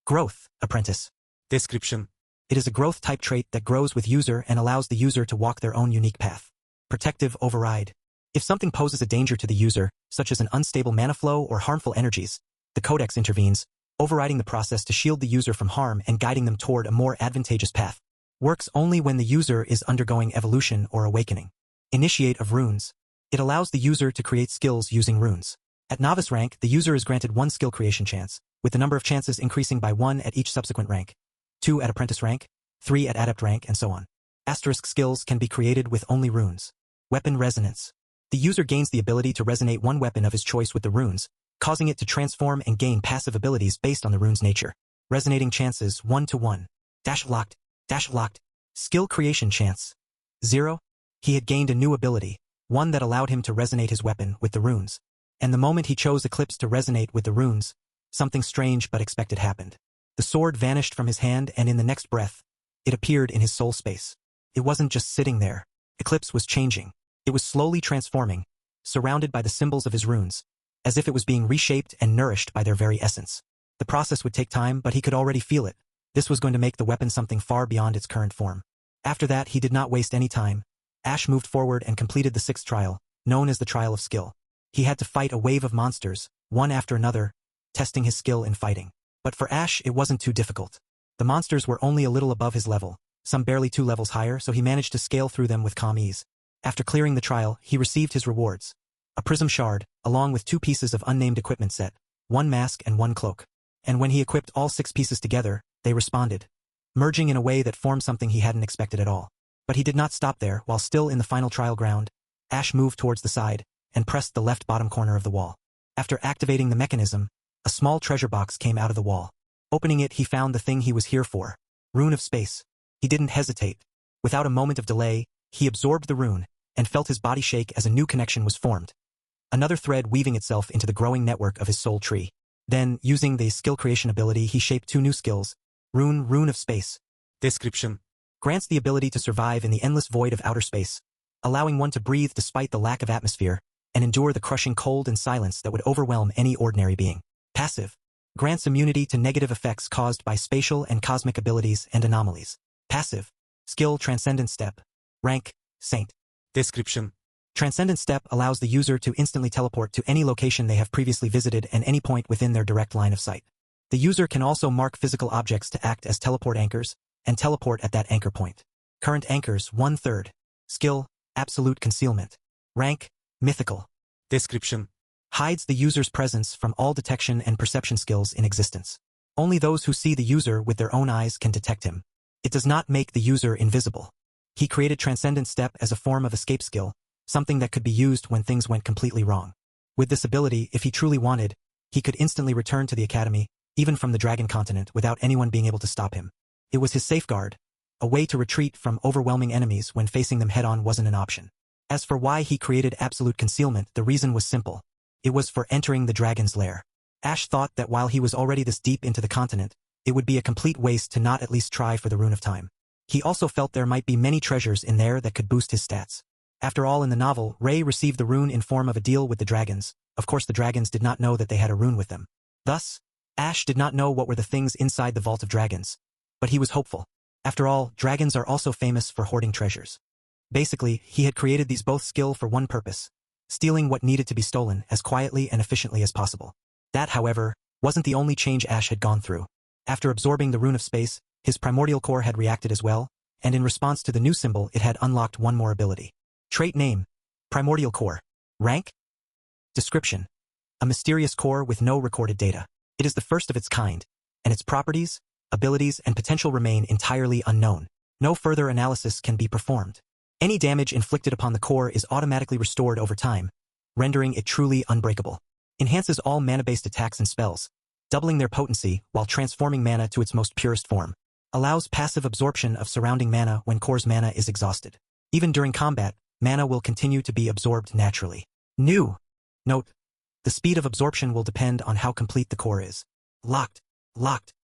Growth, Apprentice. Description. It is a growth-type trait that grows with user and allows the user to walk their own unique path. Protective Override. If something poses a danger to the user, such as an unstable mana flow or harmful energies, the Codex intervenes, overriding the process to shield the user from harm and guiding them toward a more advantageous path. Works only when the user is undergoing evolution or awakening. Initiate of Runes. It allows the user to create skills using runes. At Novice rank, the user is granted 1 skill creation chance, with the number of chances increasing by 1 at each subsequent rank. 2 at Apprentice rank, 3 at Adept rank, and so on. Asterisk skills can be created with only runes. Weapon Resonance. The user gains the ability to resonate one weapon of his choice with the runes, causing it to transform and gain passive abilities based on the rune's nature. Resonating chances 1 to 1. Dash locked. Skill creation chance 0. He had gained a new ability, one that allowed him to resonate his weapon with the runes. And the moment he chose Eclipse to resonate with the runes, something strange but expected happened. The sword vanished from his hand, and in the next breath, it appeared in his soul space. It wasn't just sitting there. Eclipse was changing. It was slowly transforming, surrounded by the symbols of his runes, as if it was being reshaped and nourished by their very essence. The process would take time, but he could already feel it. This was going to make the weapon something far beyond its current form. After that, he did not waste any time. Ash moved forward and completed the 6th trial, known as the Trial of Skill. He had to fight a wave of monsters, one after another, testing his skill in fighting. But for Ash, it wasn't too difficult. The monsters were only a little above his level, some barely 2 levels higher, so he managed to scale through them with calm ease. After clearing the trial, he received his rewards. A prism shard, along with 2 pieces of unnamed equipment set, 1 mask and 1 cloak. And when he equipped all 6 pieces together, they responded, merging in a way that formed something he hadn't expected at all. But he did not stop there. While still in the final trial ground, Ash moved towards the side and pressed the left bottom corner of the wall. After activating the mechanism, a small treasure box came out of the wall. Opening it, he found the thing he was here for. Rune of Space. He didn't hesitate. Without a moment of delay, he absorbed the rune and felt his body shake as a new connection was formed. Another thread weaving itself into the growing network of his soul tree. Then, using the skill creation ability, he shaped 2 new skills. Rune of Space. Description. Grants the ability to survive in the endless void of outer space, allowing one to breathe despite the lack of atmosphere, and endure the crushing cold and silence that would overwhelm any ordinary being. Passive. Grants immunity to negative effects caused by spatial and cosmic abilities and anomalies. Passive. Skill Transcendent Step. Rank, Saint. Description. Transcendent Step allows the user to instantly teleport to any location they have previously visited and any point within their direct line of sight. The user can also mark physical objects to act as teleport anchors, and teleport at that anchor point. Current anchors 1/3. Skill, Absolute Concealment. Rank, Mythical. Description. Hides the user's presence from all detection and perception skills in existence. Only those who see the user with their own eyes can detect him. It does not make the user invisible. He created Transcendent Step as a form of escape skill, something that could be used when things went completely wrong. With this ability, if he truly wanted, he could instantly return to the Academy, even from the Dragon Continent, without anyone being able to stop him. It was his safeguard. A way to retreat from overwhelming enemies when facing them head-on wasn't an option. As for why he created Absolute Concealment, the reason was simple. It was for entering the dragon's lair. Ash thought that while he was already this deep into the continent, it would be a complete waste to not at least try for the Rune of Time. He also felt there might be many treasures in there that could boost his stats. After all, in the novel, Ray received the rune in form of a deal with the dragons. Of course, the dragons did not know that they had a rune with them. Thus, Ash did not know what were the things inside the Vault of Dragons. But he was hopeful. After all, dragons are also famous for hoarding treasures. Basically, he had created these both skill for one purpose: stealing what needed to be stolen as quietly and efficiently as possible. That, however, wasn't the only change Ash had gone through. After absorbing the Rune of Space, his primordial core had reacted as well, and in response to the new symbol it had unlocked one more ability. Trait name: Primordial Core. Rank? Description: a mysterious core with no recorded data. It is the first of its kind, and its properties, abilities, and potential remain entirely unknown. No further analysis can be performed. Any damage inflicted upon the core is automatically restored over time, rendering it truly unbreakable. Enhances all mana-based attacks and spells, doubling their potency while transforming mana to its most purest form. Allows passive absorption of surrounding mana when core's mana is exhausted. Even during combat, mana will continue to be absorbed naturally. New. Note: the speed of absorption will depend on how complete the core is. Locked.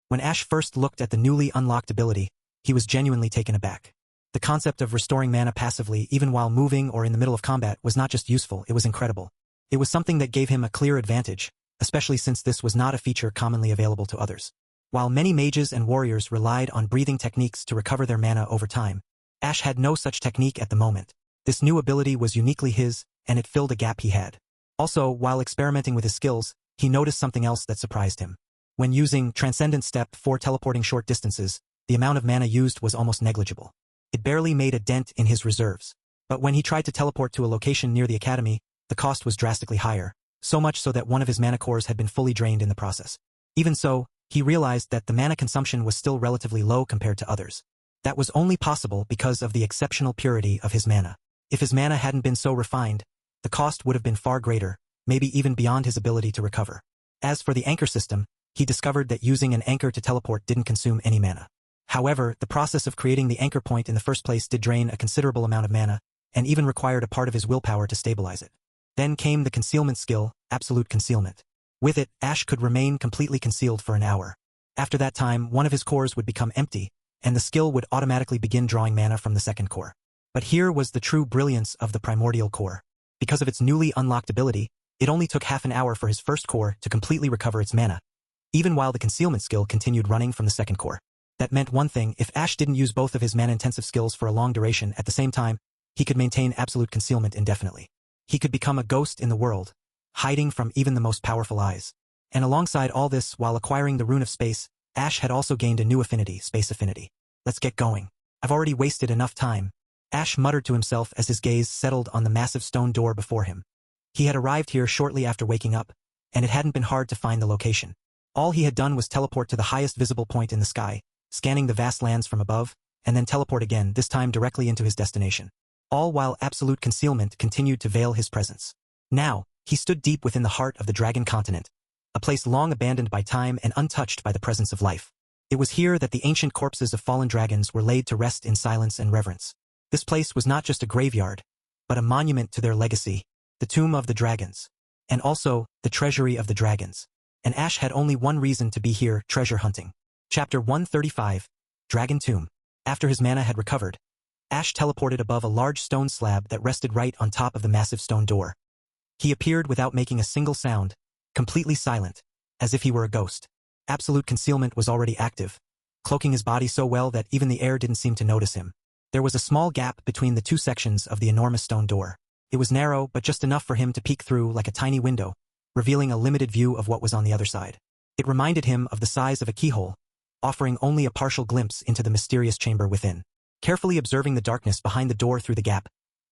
When Ash first looked at the newly unlocked ability, he was genuinely taken aback. The concept of restoring mana passively even while moving or in the middle of combat was not just useful, it was incredible. It was something that gave him a clear advantage, especially since this was not a feature commonly available to others. While many mages and warriors relied on breathing techniques to recover their mana over time, Ash had no such technique at the moment. This new ability was uniquely his, and it filled a gap he had. Also, while experimenting with his skills, he noticed something else that surprised him. When using Transcendent Step for teleporting short distances, the amount of mana used was almost negligible. It barely made a dent in his reserves. But when he tried to teleport to a location near the Academy, the cost was drastically higher, so much so that one of his mana cores had been fully drained in the process. Even so, he realized that the mana consumption was still relatively low compared to others. That was only possible because of the exceptional purity of his mana. If his mana hadn't been so refined, the cost would have been far greater, maybe even beyond his ability to recover. As for the anchor system, he discovered that using an anchor to teleport didn't consume any mana. However, the process of creating the anchor point in the first place did drain a considerable amount of mana, and even required a part of his willpower to stabilize it. Then came the concealment skill, Absolute Concealment. With it, Ash could remain completely concealed for an hour. After that time, one of his cores would become empty, and the skill would automatically begin drawing mana from the second core. But here was the true brilliance of the primordial core. Because of its newly unlocked ability, it only took half an hour for his first core to completely recover its mana, even while the concealment skill continued running from the second core. That meant one thing: if Ash didn't use both of his mana-intensive skills for a long duration at the same time, he could maintain absolute concealment indefinitely. He could become a ghost in the world, hiding from even the most powerful eyes. And alongside all this, while acquiring the Rune of Space, Ash had also gained a new affinity, Space Affinity. Let's get going. I've already wasted enough time. Ash muttered to himself as his gaze settled on the massive stone door before him. He had arrived here shortly after waking up, and it hadn't been hard to find the location. All he had done was teleport to the highest visible point in the sky, scanning the vast lands from above, and then teleport again, this time directly into his destination. All while absolute concealment continued to veil his presence. Now, he stood deep within the heart of the Dragon Continent, a place long abandoned by time and untouched by the presence of life. It was here that the ancient corpses of fallen dragons were laid to rest in silence and reverence. This place was not just a graveyard, but a monument to their legacy, the Tomb of the Dragons, and also the Treasury of the Dragons. And Ash had only one reason to be here: treasure hunting. Chapter 135, Dragon Tomb. After his mana had recovered, Ash teleported above a large stone slab that rested right on top of the massive stone door. He appeared without making a single sound, completely silent, as if he were a ghost. Absolute concealment was already active, cloaking his body so well that even the air didn't seem to notice him. There was a small gap between the two sections of the enormous stone door. It was narrow, but just enough for him to peek through like a tiny window, revealing a limited view of what was on the other side. It reminded him of the size of a keyhole, offering only a partial glimpse into the mysterious chamber within. Carefully observing the darkness behind the door through the gap,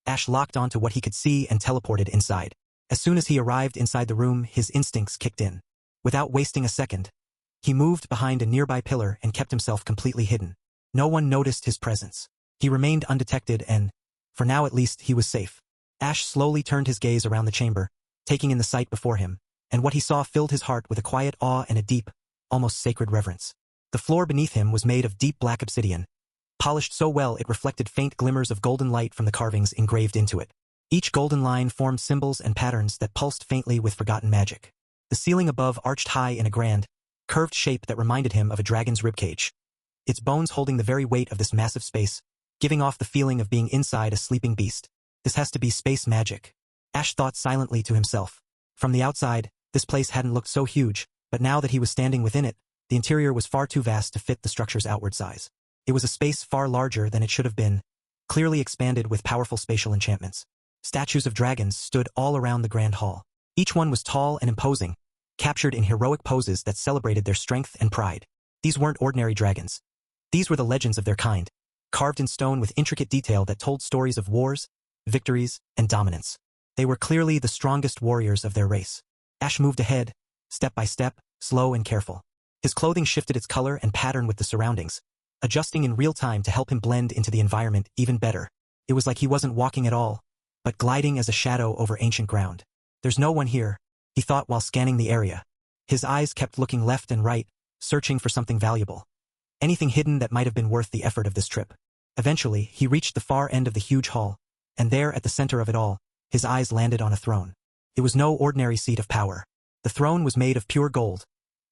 Ash locked onto what he could see and teleported inside. As soon as he arrived inside the room, his instincts kicked in. Without wasting a second, he moved behind a nearby pillar and kept himself completely hidden. No one noticed his presence. He remained undetected and, for now at least, he was safe. Ash slowly turned his gaze around the chamber, taking in the sight before him, and what he saw filled his heart with a quiet awe and a deep, almost sacred reverence. The floor beneath him was made of deep black obsidian, polished so well it reflected faint glimmers of golden light from the carvings engraved into it. Each golden line formed symbols and patterns that pulsed faintly with forgotten magic. The ceiling above arched high in a grand, curved shape that reminded him of a dragon's ribcage, its bones holding the very weight of this massive space, giving off the feeling of being inside a sleeping beast. This has to be space magic. Ash thought silently to himself. From the outside, this place hadn't looked so huge, but now that he was standing within it, the interior was far too vast to fit the structure's outward size. It was a space far larger than it should have been, clearly expanded with powerful spatial enchantments. Statues of dragons stood all around the grand hall. Each one was tall and imposing, captured in heroic poses that celebrated their strength and pride. These weren't ordinary dragons. These were the legends of their kind, carved in stone with intricate detail that told stories of wars, victories, and dominance. They were clearly the strongest warriors of their race. Ash moved ahead, step by step, slow and careful. His clothing shifted its color and pattern with the surroundings, adjusting in real time to help him blend into the environment even better. It was like he wasn't walking at all, but gliding as a shadow over ancient ground. There's no one here, he thought while scanning the area. His eyes kept looking left and right, searching for something valuable. Anything hidden that might have been worth the effort of this trip. Eventually, he reached the far end of the huge hall, and there at the center of it all, his eyes landed on a throne. It was no ordinary seat of power. The throne was made of pure gold,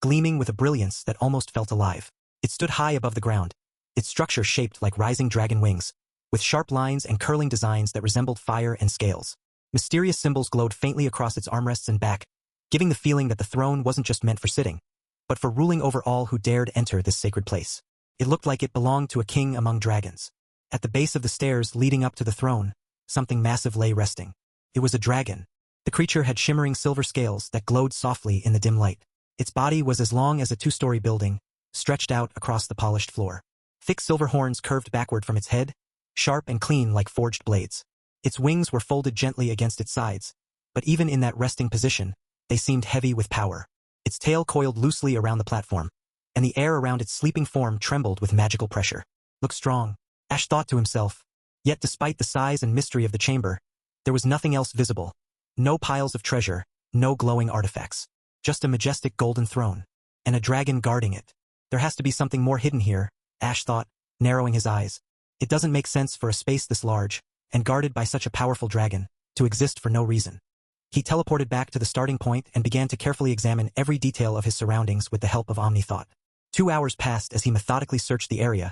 gleaming with a brilliance that almost felt alive. It stood high above the ground, its structure shaped like rising dragon wings, with sharp lines and curling designs that resembled fire and scales. Mysterious symbols glowed faintly across its armrests and back, giving the feeling that the throne wasn't just meant for sitting, but for ruling over all who dared enter this sacred place. It looked like it belonged to a king among dragons. At the base of the stairs leading up to the throne, something massive lay resting. It was a dragon. The creature had shimmering silver scales that glowed softly in the dim light. Its body was as long as a two-story building, stretched out across the polished floor. Thick silver horns curved backward from its head, sharp and clean like forged blades. Its wings were folded gently against its sides, but even in that resting position, they seemed heavy with power. Its tail coiled loosely around the platform, and the air around its sleeping form trembled with magical pressure. Looked strong, Ash thought to himself. Yet despite the size and mystery of the chamber, there was nothing else visible. No piles of treasure, no glowing artifacts. Just a majestic golden throne, and a dragon guarding it. There has to be something more hidden here, Ash thought, narrowing his eyes. It doesn't make sense for a space this large, and guarded by such a powerful dragon, to exist for no reason. He teleported back to the starting point and began to carefully examine every detail of his surroundings with the help of Omnithought. 2 hours passed as he methodically searched the area,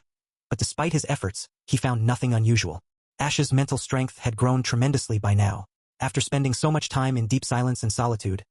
but despite his efforts, he found nothing unusual. Ash's mental strength had grown tremendously by now. After spending so much time in deep silence and solitude,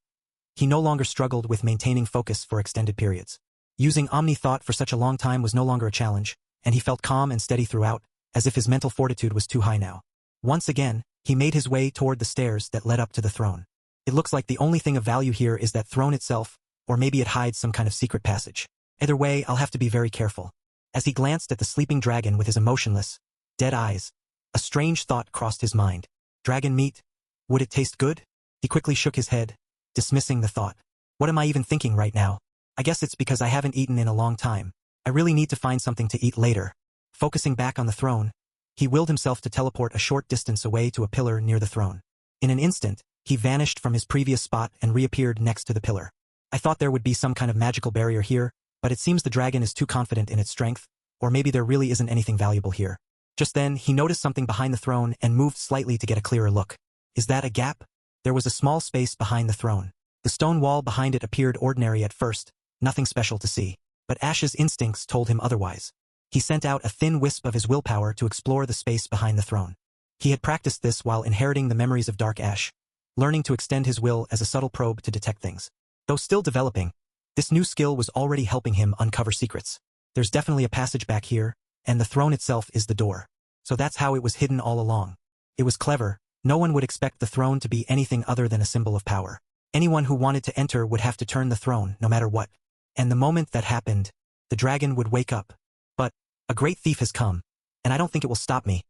he no longer struggled with maintaining focus for extended periods. Using Omnithought for such a long time was no longer a challenge, and he felt calm and steady throughout, as if his mental fortitude was too high now. Once again, he made his way toward the stairs that led up to the throne. It looks like the only thing of value here is that throne itself, or maybe it hides some kind of secret passage. Either way, I'll have to be very careful. As he glanced at the sleeping dragon with his emotionless, dead eyes, a strange thought crossed his mind. Dragon meat? Would it taste good? He quickly shook his head, dismissing the thought. What am I even thinking right now? I guess it's because I haven't eaten in a long time. I really need to find something to eat later. Focusing back on the throne, he willed himself to teleport a short distance away to a pillar near the throne. In an instant, he vanished from his previous spot and reappeared next to the pillar. I thought there would be some kind of magical barrier here, but it seems the dragon is too confident in its strength, or maybe there really isn't anything valuable here. Just then, he noticed something behind the throne and moved slightly to get a clearer look. Is that a gap? There was a small space behind the throne. The stone wall behind it appeared ordinary at first, nothing special to see. But Ash's instincts told him otherwise. He sent out a thin wisp of his willpower to explore the space behind the throne. He had practiced this while inheriting the memories of Dark Ash, learning to extend his will as a subtle probe to detect things. Though still developing, this new skill was already helping him uncover secrets. There's definitely a passage back here, and the throne itself is the door. So that's how it was hidden all along. It was clever. No one would expect the throne to be anything other than a symbol of power. Anyone who wanted to enter would have to turn the throne, no matter what. And the moment that happened, the dragon would wake up. But a great thief has come, and I don't think it will stop me,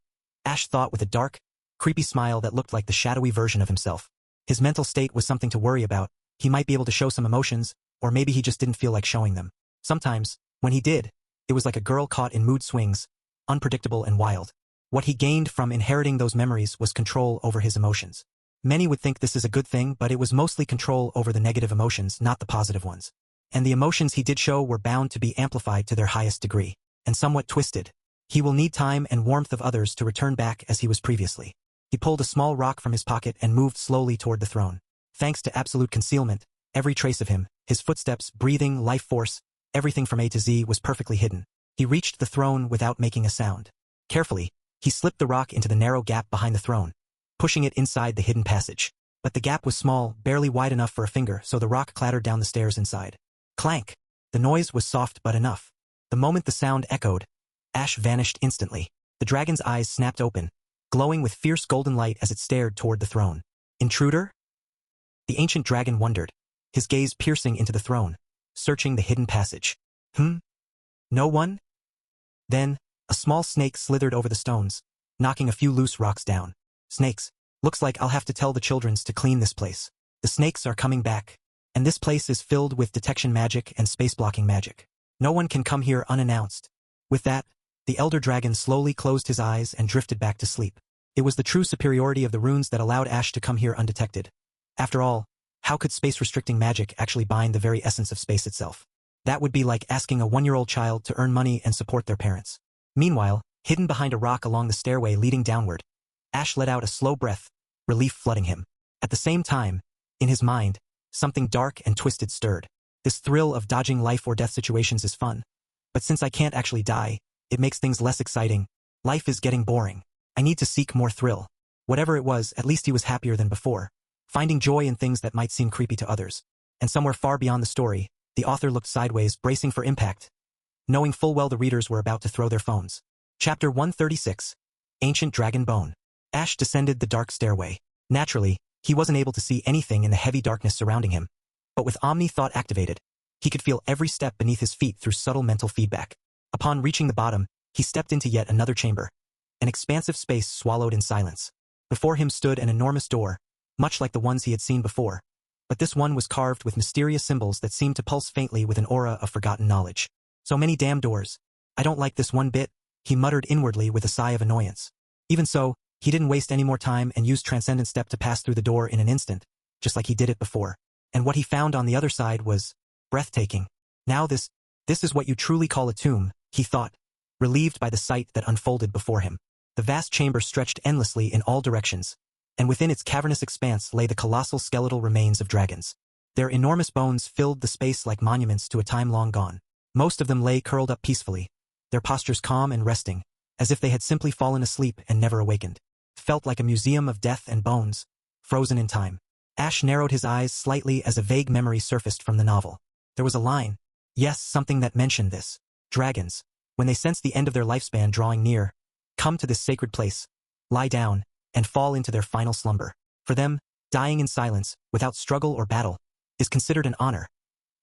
Ash thought with a dark, creepy smile that looked like the shadowy version of himself. His mental state was something to worry about. He might be able to show some emotions, or maybe he just didn't feel like showing them. Sometimes, when he did, it was like a girl caught in mood swings, unpredictable and wild. What he gained from inheriting those memories was control over his emotions. Many would think this is a good thing, but it was mostly control over the negative emotions, not the positive ones. And the emotions he did show were bound to be amplified to their highest degree, and somewhat twisted. He will need time and warmth of others to return back as he was previously. He pulled a small rock from his pocket and moved slowly toward the throne. Thanks to absolute concealment, every trace of him, his footsteps, breathing, life force, everything from A to Z was perfectly hidden. He reached the throne without making a sound. Carefully, he slipped the rock into the narrow gap behind the throne, pushing it inside the hidden passage. But the gap was small, barely wide enough for a finger, so the rock clattered down the stairs inside. Clank! The noise was soft but enough. The moment the sound echoed, Ash vanished instantly. The dragon's eyes snapped open, glowing with fierce golden light as it stared toward the throne. Intruder? The ancient dragon wondered, his gaze piercing into the throne, searching the hidden passage. No one? Then, a small snake slithered over the stones, knocking a few loose rocks down. Snakes. Looks like I'll have to tell the childrens to clean this place. The snakes are coming back, and this place is filled with detection magic and space-blocking magic. No one can come here unannounced. With that, the elder dragon slowly closed his eyes and drifted back to sleep. It was the true superiority of the runes that allowed Ash to come here undetected. After all, how could space-restricting magic actually bind the very essence of space itself? That would be like asking a 1-year-old child to earn money and support their parents. Meanwhile, hidden behind a rock along the stairway leading downward, Ash let out a slow breath, relief flooding him. At the same time, in his mind, something dark and twisted stirred. This thrill of dodging life or death situations is fun. But since I can't actually die, it makes things less exciting. Life is getting boring. I need to seek more thrill. Whatever it was, at least he was happier than before, finding joy in things that might seem creepy to others. And somewhere far beyond the story, the author looked sideways, bracing for impact, knowing full well the readers were about to throw their phones. Chapter 136. Ancient Dragon Bone. Ash descended the dark stairway. Naturally, he wasn't able to see anything in the heavy darkness surrounding him. But with Omni Thought activated, he could feel every step beneath his feet through subtle mental feedback. Upon reaching the bottom, he stepped into yet another chamber. An expansive space swallowed in silence. Before him stood an enormous door, much like the ones he had seen before. But this one was carved with mysterious symbols that seemed to pulse faintly with an aura of forgotten knowledge. So many damn doors. I don't like this one bit, he muttered inwardly with a sigh of annoyance. Even so, he didn't waste any more time and used Transcendent Step to pass through the door in an instant, just like he did it before. And what he found on the other side was breathtaking. Now this is what you truly call a tomb, he thought, relieved by the sight that unfolded before him. The vast chamber stretched endlessly in all directions, and within its cavernous expanse lay the colossal skeletal remains of dragons. Their enormous bones filled the space like monuments to a time long gone. Most of them lay curled up peacefully, their postures calm and resting, as if they had simply fallen asleep and never awakened. It felt like a museum of death and bones, frozen in time. Ash narrowed his eyes slightly as a vague memory surfaced from the novel. There was a line. Yes, something that mentioned this. Dragons, when they sense the end of their lifespan drawing near, come to this sacred place, lie down, and fall into their final slumber. For them, dying in silence, without struggle or battle, is considered an honor,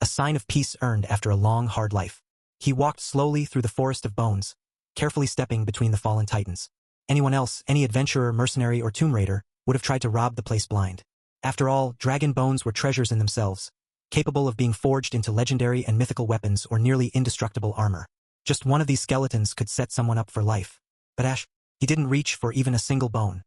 a sign of peace earned after a long, hard life. He walked slowly through the forest of bones, carefully stepping between the fallen titans. Anyone else, any adventurer, mercenary, or tomb raider, would have tried to rob the place blind. After all, dragon bones were treasures in themselves, capable of being forged into legendary and mythical weapons or nearly indestructible armor. Just one of these skeletons could set someone up for life. But Ash, he didn't reach for even a single bone.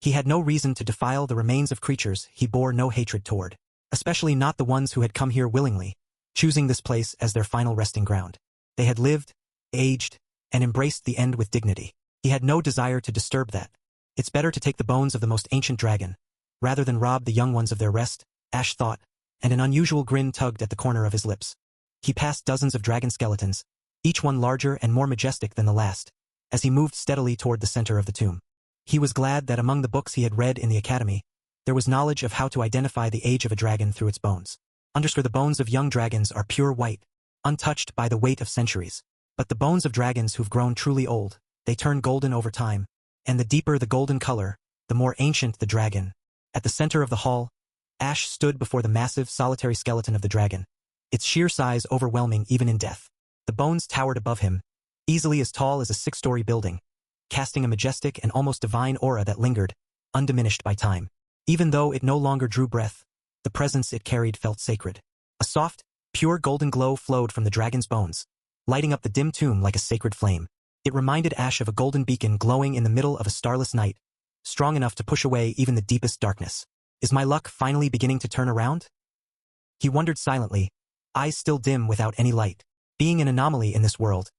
He had no reason to defile the remains of creatures he bore no hatred toward, especially not the ones who had come here willingly, choosing this place as their final resting ground. They had lived, aged, and embraced the end with dignity. He had no desire to disturb that. It's better to take the bones of the most ancient dragon, rather than rob the young ones of their rest, Ash thought, and an unusual grin tugged at the corner of his lips. He passed dozens of dragon skeletons, each one larger and more majestic than the last, as he moved steadily toward the center of the tomb. He was glad that among the books he had read in the academy, there was knowledge of how to identify the age of a dragon through its bones. Underscore the bones of young dragons are pure white, untouched by the weight of centuries. But the bones of dragons who've grown truly old, they turn golden over time, and the deeper the golden color, the more ancient the dragon. At the center of the hall, Ash stood before the massive, solitary skeleton of the dragon, its sheer size overwhelming even in death. The bones towered above him, easily as tall as a 6-story building, casting a majestic and almost divine aura that lingered, undiminished by time. Even though it no longer drew breath, the presence it carried felt sacred. A soft, pure golden glow flowed from the dragon's bones, lighting up the dim tomb like a sacred flame. It reminded Ash of a golden beacon glowing in the middle of a starless night, strong enough to push away even the deepest darkness. Is my luck finally beginning to turn around? He wondered silently, eyes still dim without any light. Being an anomaly in this world,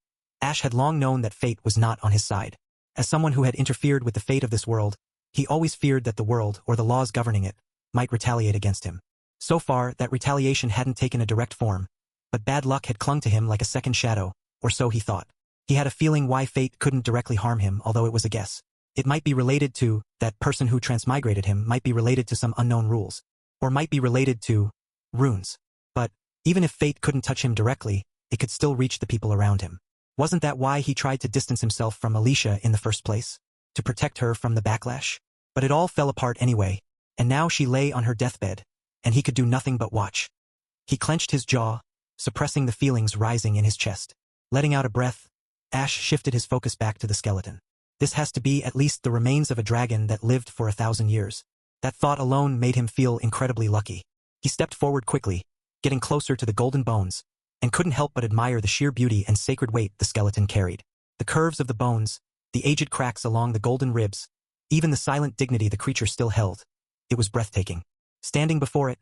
Ash had long known that fate was not on his side. As someone who had interfered with the fate of this world, he always feared that the world, or the laws governing it, might retaliate against him. So far, that retaliation hadn't taken a direct form, but bad luck had clung to him like a second shadow, or so he thought. He had a feeling why fate couldn't directly harm him, although it was a guess. It might be related to, that person who transmigrated him might be related to some unknown rules, or might be related to runes. But, even if fate couldn't touch him directly, it could still reach the people around him. Wasn't that why he tried to distance himself from Alicia in the first place? To protect her from the backlash? But it all fell apart anyway, and now she lay on her deathbed, and he could do nothing but watch. He clenched his jaw, suppressing the feelings rising in his chest. Letting out a breath, Ash shifted his focus back to the skeleton. This has to be at least the remains of a dragon that lived for 1,000 years. That thought alone made him feel incredibly lucky. He stepped forward quickly, getting closer to the golden bones, and couldn't help but admire the sheer beauty and sacred weight the skeleton carried. The curves of the bones, the aged cracks along the golden ribs, even the silent dignity the creature still held. It was breathtaking. Standing before it,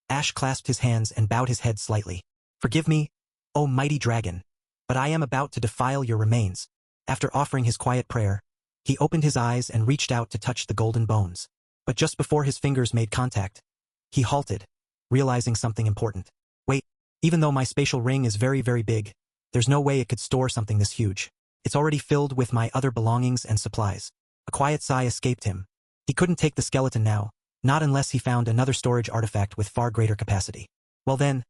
Ash clasped his hands and bowed his head slightly. Forgive me, O mighty dragon, but I am about to defile your remains. After offering his quiet prayer, he opened his eyes and reached out to touch the golden bones. But just before his fingers made contact, he halted, realizing something important. Wait, even though my spatial ring is very, very big, there's no way it could store something this huge. It's already filled with my other belongings and supplies. A quiet sigh escaped him. He couldn't take the skeleton now, not unless he found another storage artifact with far greater capacity. Well then,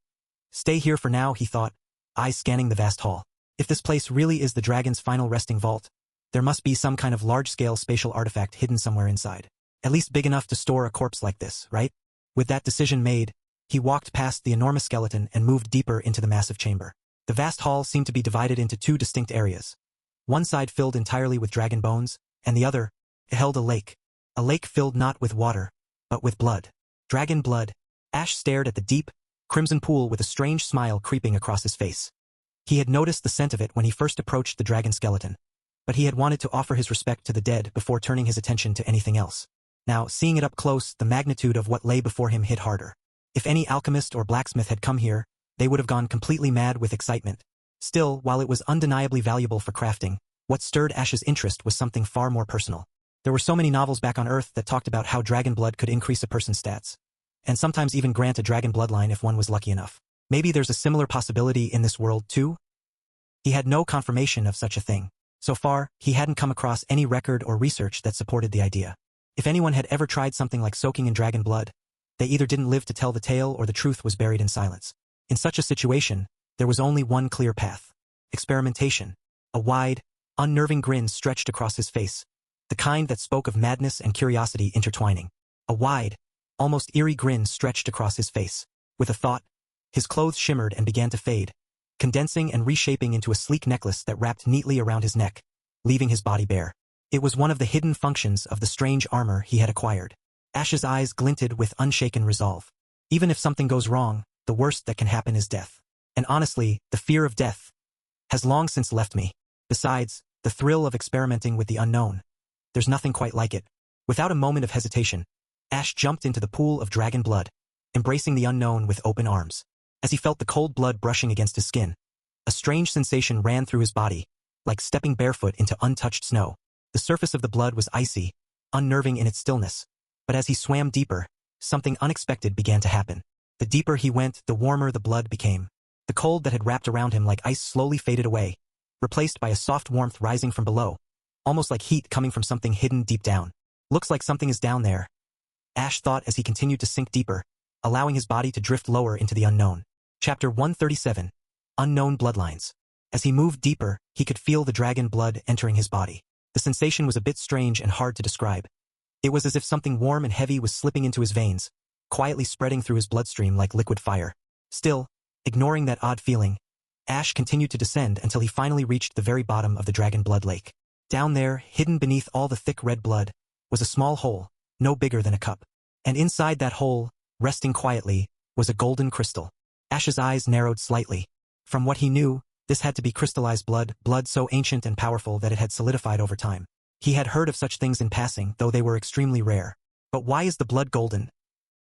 stay here for now, he thought, eyes scanning the vast hall. If this place really is the dragon's final resting vault, there must be some kind of large-scale spatial artifact hidden somewhere inside. At least big enough to store a corpse like this, right? With that decision made, he walked past the enormous skeleton and moved deeper into the massive chamber. The vast hall seemed to be divided into two distinct areas. One side filled entirely with dragon bones, and the other held a lake. A lake filled not with water, but with blood. Dragon blood. Ash stared at the deep, crimson pool with a strange smile creeping across his face. He had noticed the scent of it when he first approached the dragon skeleton, but he had wanted to offer his respect to the dead before turning his attention to anything else. Now, seeing it up close, the magnitude of what lay before him hit harder. If any alchemist or blacksmith had come here, they would have gone completely mad with excitement. Still, while it was undeniably valuable for crafting, what stirred Ash's interest was something far more personal. There were so many novels back on Earth that talked about how dragon blood could increase a person's stats, and sometimes even grant a dragon bloodline if one was lucky enough. Maybe there's a similar possibility in this world too? He had no confirmation of such a thing. So far, he hadn't come across any record or research that supported the idea. If anyone had ever tried something like soaking in dragon blood, they either didn't live to tell the tale or the truth was buried in silence. In such a situation, there was only one clear path. Experimentation. A wide, unnerving grin stretched across his face, the kind that spoke of madness and curiosity intertwining. A wide, almost eerie grin stretched across his face. With a thought, his clothes shimmered and began to fade, condensing and reshaping into a sleek necklace that wrapped neatly around his neck, leaving his body bare. It was one of the hidden functions of the strange armor he had acquired. Ash's eyes glinted with unshaken resolve. Even if something goes wrong, the worst that can happen is death. And honestly, the fear of death has long since left me. Besides, the thrill of experimenting with the unknown. There's nothing quite like it. Without a moment of hesitation, Ash jumped into the pool of dragon blood, embracing the unknown with open arms. As he felt the cold blood brushing against his skin, a strange sensation ran through his body, like stepping barefoot into untouched snow. The surface of the blood was icy, unnerving in its stillness. But as he swam deeper, something unexpected began to happen. The deeper he went, the warmer the blood became. The cold that had wrapped around him like ice slowly faded away, replaced by a soft warmth rising from below, almost like heat coming from something hidden deep down. Looks like something is down there, Ash thought as he continued to sink deeper, allowing his body to drift lower into the unknown. Chapter 137. Unknown Bloodlines. As he moved deeper, he could feel the dragon blood entering his body. The sensation was a bit strange and hard to describe. It was as if something warm and heavy was slipping into his veins, quietly spreading through his bloodstream like liquid fire. Still, ignoring that odd feeling, Ash continued to descend until he finally reached the very bottom of the dragon blood lake. Down there, hidden beneath all the thick red blood, was a small hole, no bigger than a cup. And inside that hole, resting quietly, was a golden crystal. Ash's eyes narrowed slightly. From what he knew, this had to be crystallized blood, blood so ancient and powerful that it had solidified over time. He had heard of such things in passing, though they were extremely rare. But why is the blood golden?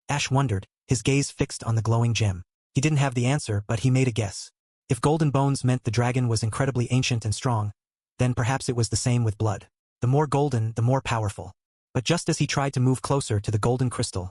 Ash wondered, his gaze fixed on the glowing gem. He didn't have the answer, but he made a guess. If golden bones meant the dragon was incredibly ancient and strong, then perhaps it was the same with blood. The more golden, the more powerful. But just as he tried to move closer to the golden crystal,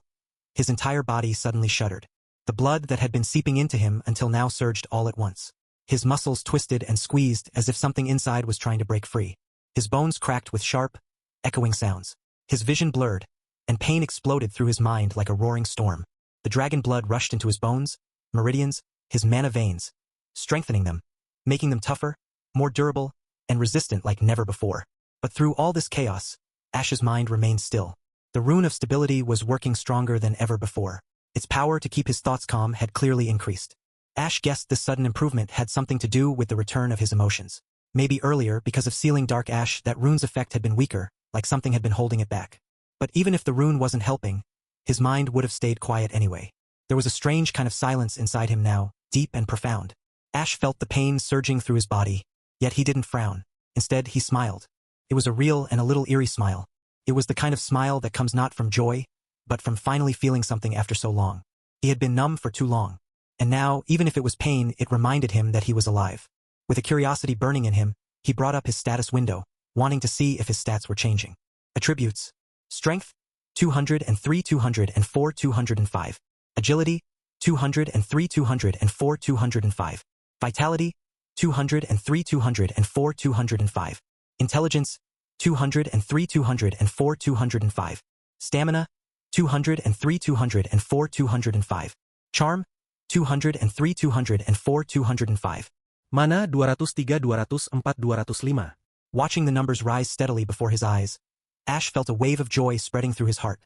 his entire body suddenly shuddered. The blood that had been seeping into him until now surged all at once. His muscles twisted and squeezed as if something inside was trying to break free. His bones cracked with sharp, echoing sounds. His vision blurred, and pain exploded through his mind like a roaring storm. The dragon blood rushed into his bones, meridians, his mana veins, strengthening them, making them tougher, more durable, and resistant like never before. But through all this chaos, Ash's mind remained still. The rune of stability was working stronger than ever before. Its power to keep his thoughts calm had clearly increased. Ash guessed this sudden improvement had something to do with the return of his emotions. Maybe earlier, because of sealing Dark Ash, that rune's effect had been weaker, like something had been holding it back. But even if the rune wasn't helping, his mind would have stayed quiet anyway. There was a strange kind of silence inside him now, deep and profound. Ash felt the pain surging through his body, yet he didn't frown. Instead, he smiled. It was a real and a little eerie smile. It was the kind of smile that comes not from joy, but from finally feeling something after so long. He had been numb for too long. And now, even if it was pain, it reminded him that he was alive. With a curiosity burning in him, he brought up his status window, wanting to see if his stats were changing. Attributes. Strength, 203, 204, 205. Agility, 203, 204, 205. Vitality, 203, 204, 205. Intelligence, 203, 204, 205. Stamina, 203, 204, 205. Charm, 203, 204, 205. Mana 203, 204, 205. Watching the numbers rise steadily before his eyes, Ash felt a wave of joy spreading through his heart.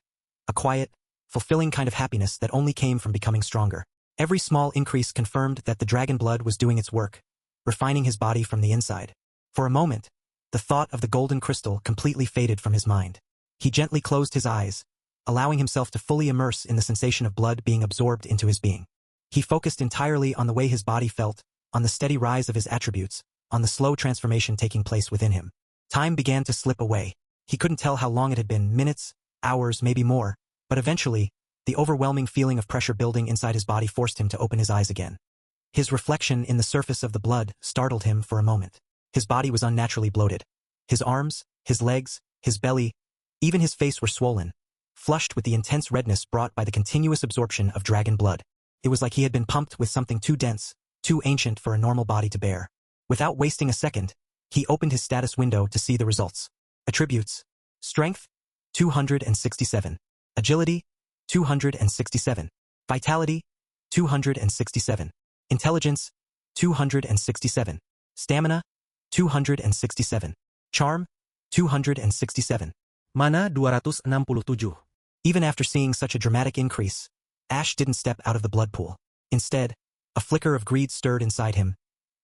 A quiet, fulfilling kind of happiness that only came from becoming stronger. Every small increase confirmed that the dragon blood was doing its work, refining his body from the inside. For a moment, the thought of the golden crystal completely faded from his mind. He gently closed his eyes, allowing himself to fully immerse in the sensation of blood being absorbed into his being. He focused entirely on the way his body felt, on the steady rise of his attributes, on the slow transformation taking place within him. Time began to slip away. He couldn't tell how long it had been, minutes, hours, maybe more, but eventually, the overwhelming feeling of pressure building inside his body forced him to open his eyes again. His reflection in the surface of the blood startled him for a moment. His body was unnaturally bloated. His arms, his legs, his belly, even his face were swollen, flushed with the intense redness brought by the continuous absorption of dragon blood. It was like he had been pumped with something too dense, too ancient for a normal body to bear. Without wasting a second, he opened his status window to see the results. Attributes. Strength, 267. Agility, 267. Vitality, 267. Intelligence, 267. Stamina, 267. Charm, 267. Mana 267. Even after seeing such a dramatic increase, Ash didn't step out of the blood pool. Instead, a flicker of greed stirred inside him,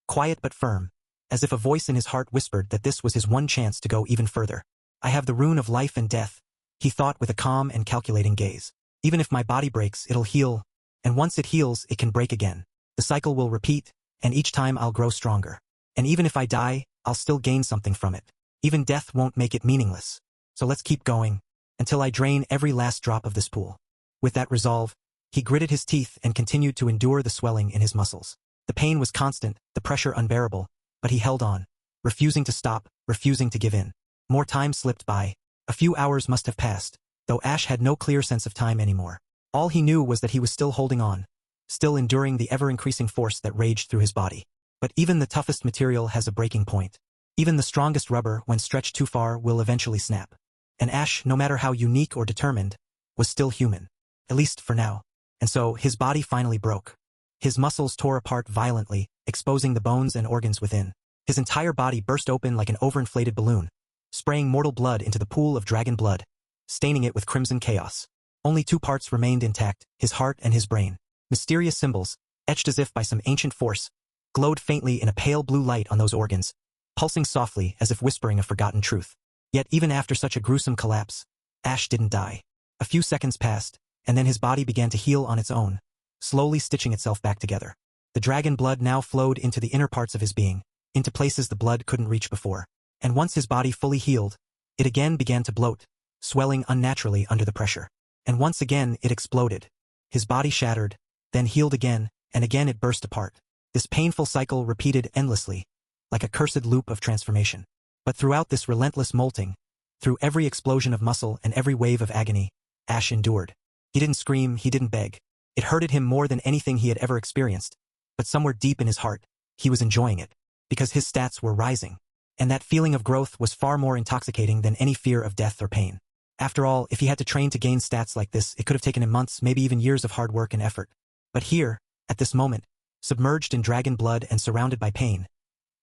quiet but firm, as if a voice in his heart whispered that this was his one chance to go even further. I have the rune of life and death, he thought with a calm and calculating gaze. Even if my body breaks, it'll heal, and once it heals, it can break again. The cycle will repeat, and each time I'll grow stronger. And even if I die, I'll still gain something from it. Even death won't make it meaningless. So let's keep going, until I drain every last drop of this pool. With that resolve, he gritted his teeth and continued to endure the swelling in his muscles. The pain was constant, the pressure unbearable, but he held on, refusing to stop, refusing to give in. More time slipped by. A few hours must have passed, though Ash had no clear sense of time anymore. All he knew was that he was still holding on, still enduring the ever-increasing force that raged through his body. But even the toughest material has a breaking point. Even the strongest rubber, when stretched too far, will eventually snap. And Ash, no matter how unique or determined, was still human. At least for now. And so, his body finally broke. His muscles tore apart violently, exposing the bones and organs within. His entire body burst open like an overinflated balloon, spraying mortal blood into the pool of dragon blood, staining it with crimson chaos. Only two parts remained intact, his heart and his brain. Mysterious symbols, etched as if by some ancient force, glowed faintly in a pale blue light on those organs, pulsing softly as if whispering a forgotten truth. Yet even after such a gruesome collapse, Ash didn't die. A few seconds passed, and then his body began to heal on its own, slowly stitching itself back together. The dragon blood now flowed into the inner parts of his being, into places the blood couldn't reach before. And once his body fully healed, it again began to bloat, swelling unnaturally under the pressure. And once again it exploded. His body shattered, then healed again, and again it burst apart. This painful cycle repeated endlessly, like a cursed loop of transformation. But throughout this relentless molting, through every explosion of muscle and every wave of agony, Ash endured. He didn't scream, he didn't beg. It hurted him more than anything he had ever experienced. But somewhere deep in his heart, he was enjoying it, because his stats were rising. And that feeling of growth was far more intoxicating than any fear of death or pain. After all, if he had to train to gain stats like this, it could have taken him months, maybe even years of hard work and effort. But here, at this moment, submerged in dragon blood and surrounded by pain,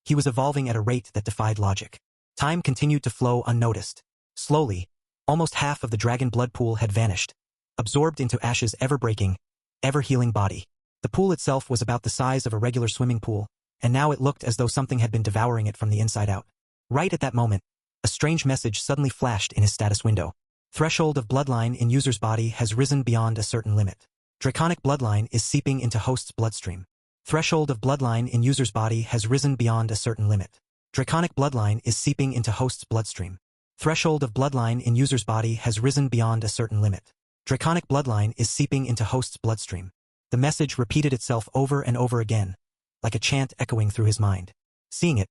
he was evolving at a rate that defied logic. Time continued to flow unnoticed. Slowly, almost half of the dragon blood pool had vanished, absorbed into Ash's ever-breaking, ever-healing body. The pool itself was about the size of a regular swimming pool, and now it looked as though something had been devouring it from the inside out. Right at that moment, a strange message suddenly flashed in his status window. Threshold of bloodline in user's body has risen beyond a certain limit. Draconic bloodline is seeping into host's bloodstream. Threshold of bloodline in user's body has risen beyond a certain limit. Draconic bloodline is seeping into host's bloodstream. Threshold of bloodline in user's body has risen beyond a certain limit. Draconic bloodline is seeping into host's bloodstream. The message repeated itself over and over again, like a chant echoing through his mind. Seeing it,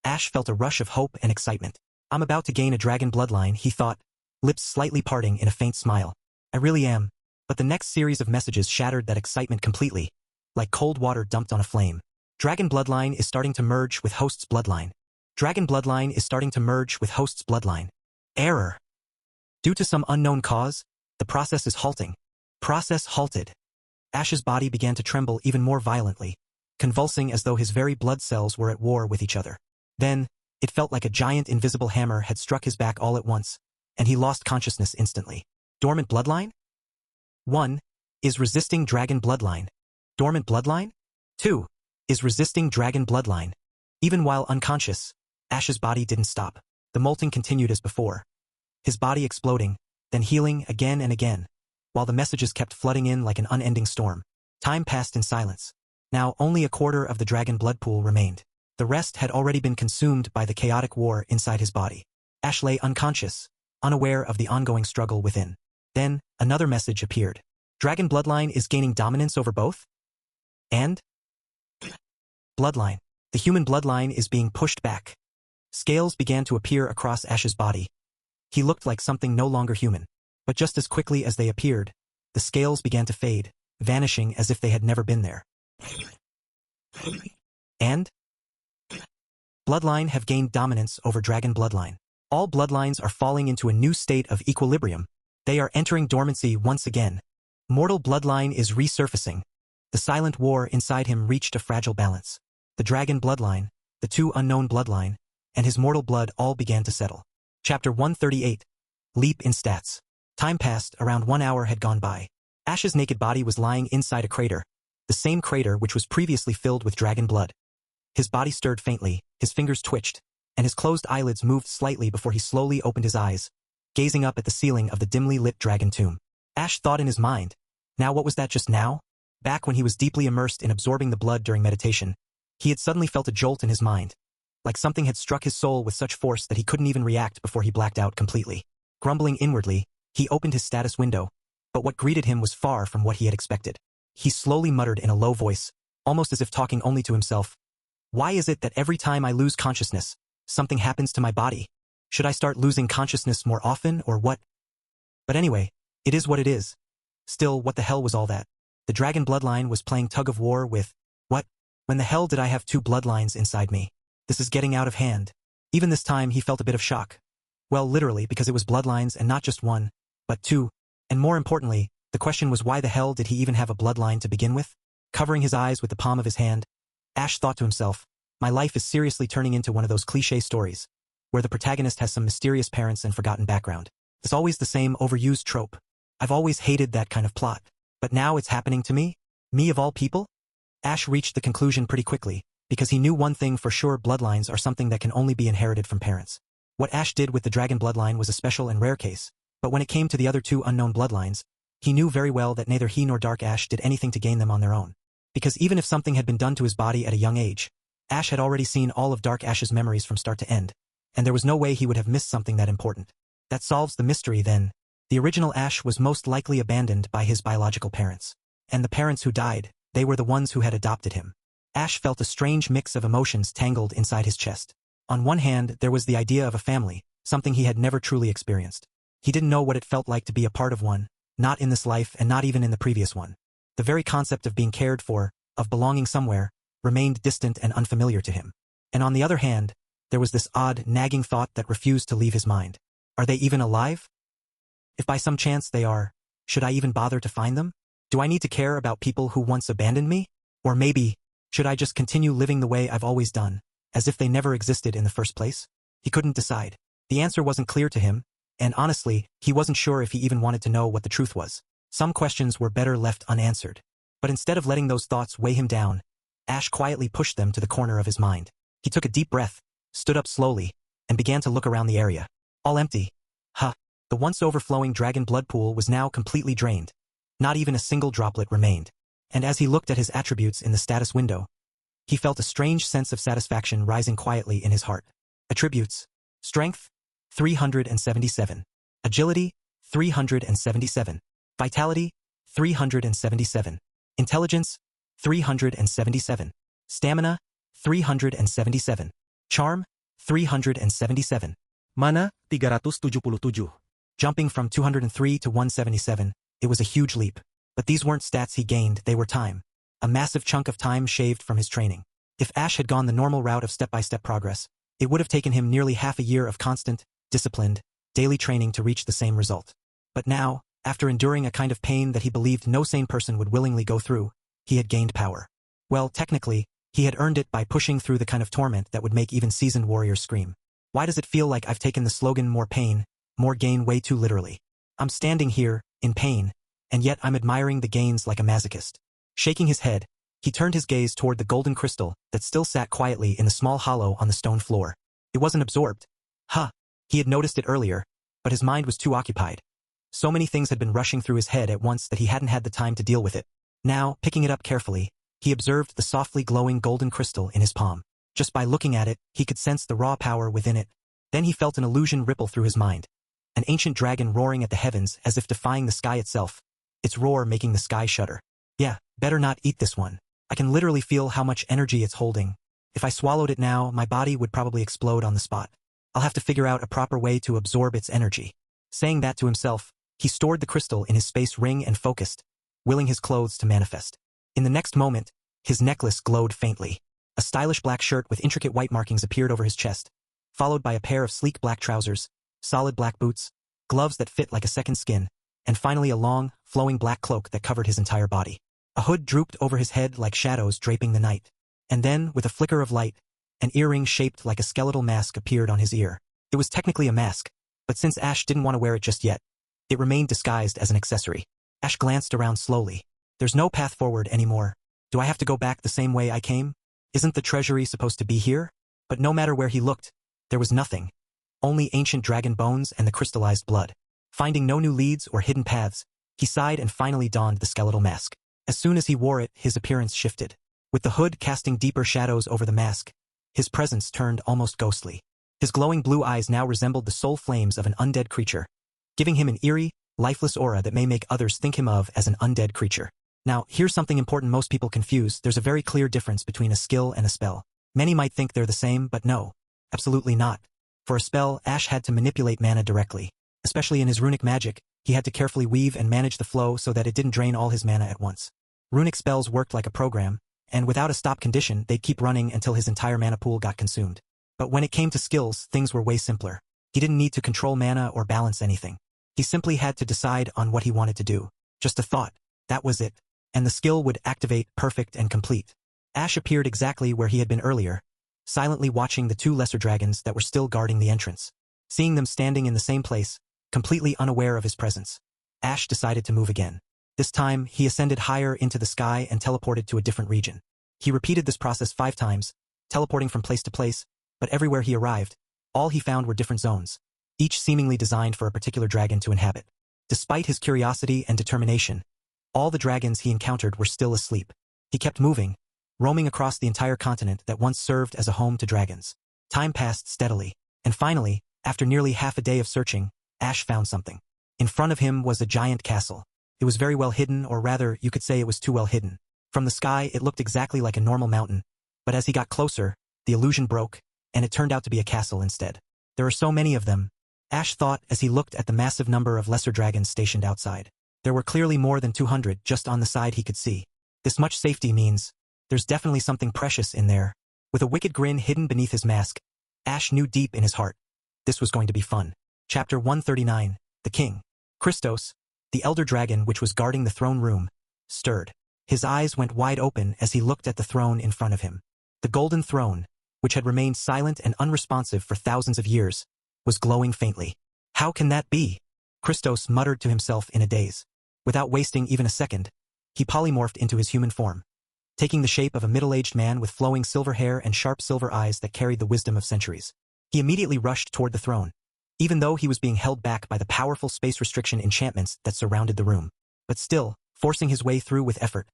Ash felt a rush of hope and excitement. I'm about to gain a dragon bloodline, he thought, lips slightly parting in a faint smile. I really am. But the next series of messages shattered that excitement completely, like cold water dumped on a flame. Dragon bloodline is starting to merge with host's bloodline. Dragon bloodline is starting to merge with host's bloodline. Error. Due to some unknown cause, the process is halting. Process halted. Ash's body began to tremble even more violently, convulsing as though his very blood cells were at war with each other. Then, it felt like a giant invisible hammer had struck his back all at once, and he lost consciousness instantly. Dormant bloodline? 1. Is resisting dragon bloodline. Dormant bloodline? 2. Is resisting dragon bloodline. Even while unconscious, Ash's body didn't stop. The molting continued as before, his body exploding, then healing again and again, while the messages kept flooding in like an unending storm. Time passed in silence. Now only a quarter of the dragon blood pool remained. The rest had already been consumed by the chaotic war inside his body. Ash lay unconscious, unaware of the ongoing struggle within. Then, another message appeared. Dragon bloodline is gaining dominance over both? And? Bloodline. The human bloodline is being pushed back. Scales began to appear across Ash's body. He looked like something no longer human. But just as quickly as they appeared, the scales began to fade, vanishing as if they had never been there. And? Bloodline have gained dominance over dragon bloodline. All bloodlines are falling into a new state of equilibrium. They are entering dormancy once again. Mortal bloodline is resurfacing. The silent war inside him reached a fragile balance. The dragon bloodline, the two unknown bloodline, and his mortal blood all began to settle. Chapter 138. Leap in stats. Time passed, around 1 hour had gone by. Ash's naked body was lying inside a crater, the same crater which was previously filled with dragon blood. His body stirred faintly, his fingers twitched, and his closed eyelids moved slightly before he slowly opened his eyes, gazing up at the ceiling of the dimly lit dragon tomb. Ash thought in his mind, now what was that just now? Back when he was deeply immersed in absorbing the blood during meditation, he had suddenly felt a jolt in his mind, like something had struck his soul with such force that he couldn't even react before he blacked out completely. Grumbling inwardly, he opened his status window, but what greeted him was far from what he had expected. He slowly muttered in a low voice, almost as if talking only to himself. Why is it that every time I lose consciousness, something happens to my body? Should I start losing consciousness more often, or what? But anyway, it is what it is. Still, what the hell was all that? The dragon bloodline was playing tug of war with... What When the hell did I have two bloodlines inside me? This is getting out of hand. Even this time he felt a bit of shock. Well, literally, because it was bloodlines and not just one, but two. And more importantly, the question was why the hell did he even have a bloodline to begin with? Covering his eyes with the palm of his hand, Ash thought to himself, my life is seriously turning into one of those cliché stories, where the protagonist has some mysterious parents and forgotten background. It's always the same overused trope. I've always hated that kind of plot. But now it's happening to me? Me of all people? Ash reached the conclusion pretty quickly, because he knew one thing for sure: bloodlines are something that can only be inherited from parents. What Ash did with the dragon bloodline was a special and rare case, but when it came to the other two unknown bloodlines, he knew very well that neither he nor Dark Ash did anything to gain them on their own. Because even if something had been done to his body at a young age, Ash had already seen all of Dark Ash's memories from start to end, and there was no way he would have missed something that important. That solves the mystery then. The original Ash was most likely abandoned by his biological parents. And the parents who died, they were the ones who had adopted him. Ash felt a strange mix of emotions tangled inside his chest. On one hand, there was the idea of a family, something he had never truly experienced. He didn't know what it felt like to be a part of one, not in this life and not even in the previous one. The very concept of being cared for, of belonging somewhere, remained distant and unfamiliar to him. And on the other hand, there was this odd, nagging thought that refused to leave his mind. Are they even alive? If by some chance they are, should I even bother to find them? Do I need to care about people who once abandoned me? Or maybe, should I just continue living the way I've always done, as if they never existed in the first place? He couldn't decide. The answer wasn't clear to him, and honestly, he wasn't sure if he even wanted to know what the truth was. Some questions were better left unanswered. But instead of letting those thoughts weigh him down, Ash quietly pushed them to the corner of his mind. He took a deep breath, stood up slowly, and began to look around the area. All empty. The once overflowing dragon blood pool was now completely drained. Not even a single droplet remained. And as he looked at his attributes in the status window, he felt a strange sense of satisfaction rising quietly in his heart. Attributes: Strength, 377. Agility, 377. Vitality, 377. Intelligence, 377. Stamina, 377. Charm, 377. Mana, 377. Jumping from 203 to 177, it was a huge leap. But these weren't stats he gained, they were time. A massive chunk of time shaved from his training. If Ash had gone the normal route of step-by-step progress, it would have taken him nearly half a year of constant, disciplined, daily training to reach the same result. But now, after enduring a kind of pain that he believed no sane person would willingly go through, he had gained power. Well, technically, he had earned it by pushing through the kind of torment that would make even seasoned warriors scream. Why does it feel like I've taken the slogan "more pain, more gain" way too literally? I'm standing here, in pain, and yet I'm admiring the gains like a masochist. Shaking his head, he turned his gaze toward the golden crystal that still sat quietly in the small hollow on the stone floor. It wasn't absorbed. He had noticed it earlier, but his mind was too occupied. So many things had been rushing through his head at once that he hadn't had the time to deal with it. Now, picking it up carefully, he observed the softly glowing golden crystal in his palm. Just by looking at it, he could sense the raw power within it. Then he felt an illusion ripple through his mind. An ancient dragon roaring at the heavens as if defying the sky itself, its roar making the sky shudder. Yeah, better not eat this one. I can literally feel how much energy it's holding. If I swallowed it now, my body would probably explode on the spot. I'll have to figure out a proper way to absorb its energy. Saying that to himself, he stored the crystal in his space ring and focused, willing his clothes to manifest. In the next moment, his necklace glowed faintly. A stylish black shirt with intricate white markings appeared over his chest, followed by a pair of sleek black trousers, solid black boots, gloves that fit like a second skin, and finally a long, flowing black cloak that covered his entire body. A hood drooped over his head like shadows draping the night. And then, with a flicker of light, an earring shaped like a skeletal mask appeared on his ear. It was technically a mask, but since Ash didn't want to wear it just yet, it remained disguised as an accessory. Ash glanced around slowly. There's no path forward anymore. Do I have to go back the same way I came? Isn't the treasury supposed to be here? But no matter where he looked, there was nothing. Only ancient dragon bones and the crystallized blood. Finding no new leads or hidden paths, he sighed and finally donned the skeletal mask. As soon as he wore it, his appearance shifted. With the hood casting deeper shadows over the mask, his presence turned almost ghostly. His glowing blue eyes now resembled the soul flames of an undead creature, giving him an eerie, lifeless aura that may make others think him of as an undead creature. Now, here's something important most people confuse. There's a very clear difference between a skill and a spell. Many might think they're the same, but no. Absolutely not. For a spell, Ash had to manipulate mana directly. Especially in his runic magic, he had to carefully weave and manage the flow so that it didn't drain all his mana at once. Runic spells worked like a program, and without a stop condition they'd keep running until his entire mana pool got consumed. But when it came to skills, things were way simpler. He didn't need to control mana or balance anything. He simply had to decide on what he wanted to do. Just a thought. That was it. And the skill would activate perfect and complete. Ashe appeared exactly where he had been earlier, silently watching the two lesser dragons that were still guarding the entrance. Seeing them standing in the same place, completely unaware of his presence, Ashe decided to move again. This time, he ascended higher into the sky and teleported to a different region. He repeated this process 5 times, teleporting from place to place, but everywhere he arrived, all he found were different zones, each seemingly designed for a particular dragon to inhabit. Despite his curiosity and determination, all the dragons he encountered were still asleep. He kept moving, roaming across the entire continent that once served as a home to dragons. Time passed steadily, and finally, after nearly half a day of searching, Ashe found something. In front of him was a giant castle. It was very well hidden, or rather, you could say it was too well hidden. From the sky, it looked exactly like a normal mountain, but as he got closer, the illusion broke, and it turned out to be a castle instead. There are so many of them, Ashe thought as he looked at the massive number of lesser dragons stationed outside. There were clearly more than 200 just on the side he could see. This much safety means there's definitely something precious in there. With a wicked grin hidden beneath his mask, Ashe knew deep in his heart this was going to be fun. Chapter 139, The King. Christos, the elder dragon which was guarding the throne room, stirred. His eyes went wide open as he looked at the throne in front of him. The golden throne, which had remained silent and unresponsive for thousands of years, was glowing faintly. How can that be? Christos muttered to himself in a daze. Without wasting even a second, he polymorphed into his human form, taking the shape of a middle-aged man with flowing silver hair and sharp silver eyes that carried the wisdom of centuries. He immediately rushed toward the throne, even though he was being held back by the powerful space restriction enchantments that surrounded the room. But still, forcing his way through with effort,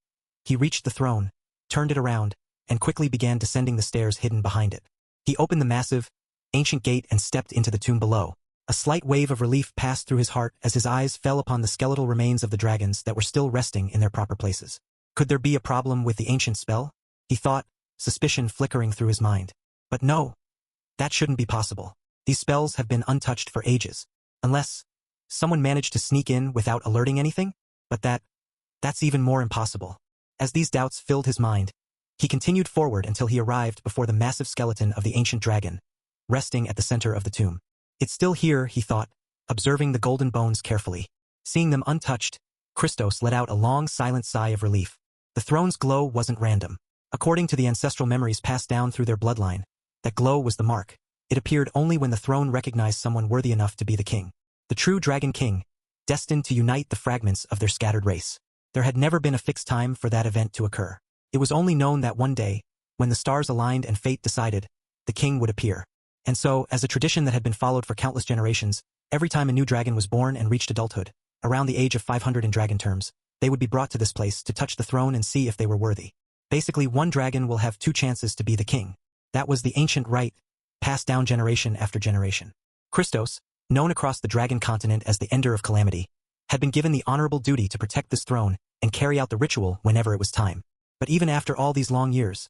he reached the throne, turned it around, and quickly began descending the stairs hidden behind it. He opened the massive, ancient gate and stepped into the tomb below. A slight wave of relief passed through his heart as his eyes fell upon the skeletal remains of the dragons that were still resting in their proper places. Could there be a problem with the ancient spell? He thought, suspicion flickering through his mind. But no, that shouldn't be possible. These spells have been untouched for ages. Unless someone managed to sneak in without alerting anything? But that's even more impossible. As these doubts filled his mind, he continued forward until he arrived before the massive skeleton of the ancient dragon, resting at the center of the tomb. It's still here, he thought, observing the golden bones carefully. Seeing them untouched, Christos let out a long silent sigh of relief. The throne's glow wasn't random. According to the ancestral memories passed down through their bloodline, that glow was the mark. It appeared only when the throne recognized someone worthy enough to be the king. The true Dragon King, destined to unite the fragments of their scattered race. There had never been a fixed time for that event to occur. It was only known that one day, when the stars aligned and fate decided, the king would appear. And so, as a tradition that had been followed for countless generations, every time a new dragon was born and reached adulthood, around the age of 500 in dragon terms, they would be brought to this place to touch the throne and see if they were worthy. Basically, one dragon will have 2 chances to be the king. That was the ancient rite, passed down generation after generation. Christos, known across the dragon continent as the Ender of Calamity, had been given the honorable duty to protect this throne and carry out the ritual whenever it was time. But even after all these long years,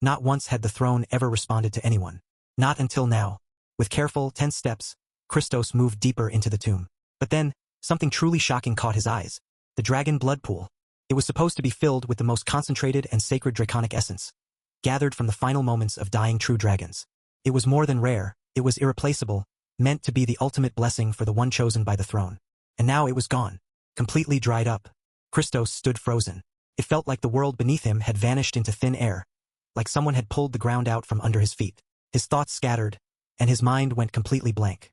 not once had the throne ever responded to anyone. Not until now. With careful, tense steps, Christos moved deeper into the tomb. But then, something truly shocking caught his eyes. The dragon blood pool. It was supposed to be filled with the most concentrated and sacred draconic essence, gathered from the final moments of dying true dragons. It was more than rare, it was irreplaceable, meant to be the ultimate blessing for the one chosen by the throne. And now it was gone, completely dried up. Christos stood frozen. It felt like the world beneath him had vanished into thin air, like someone had pulled the ground out from under his feet. His thoughts scattered, and his mind went completely blank.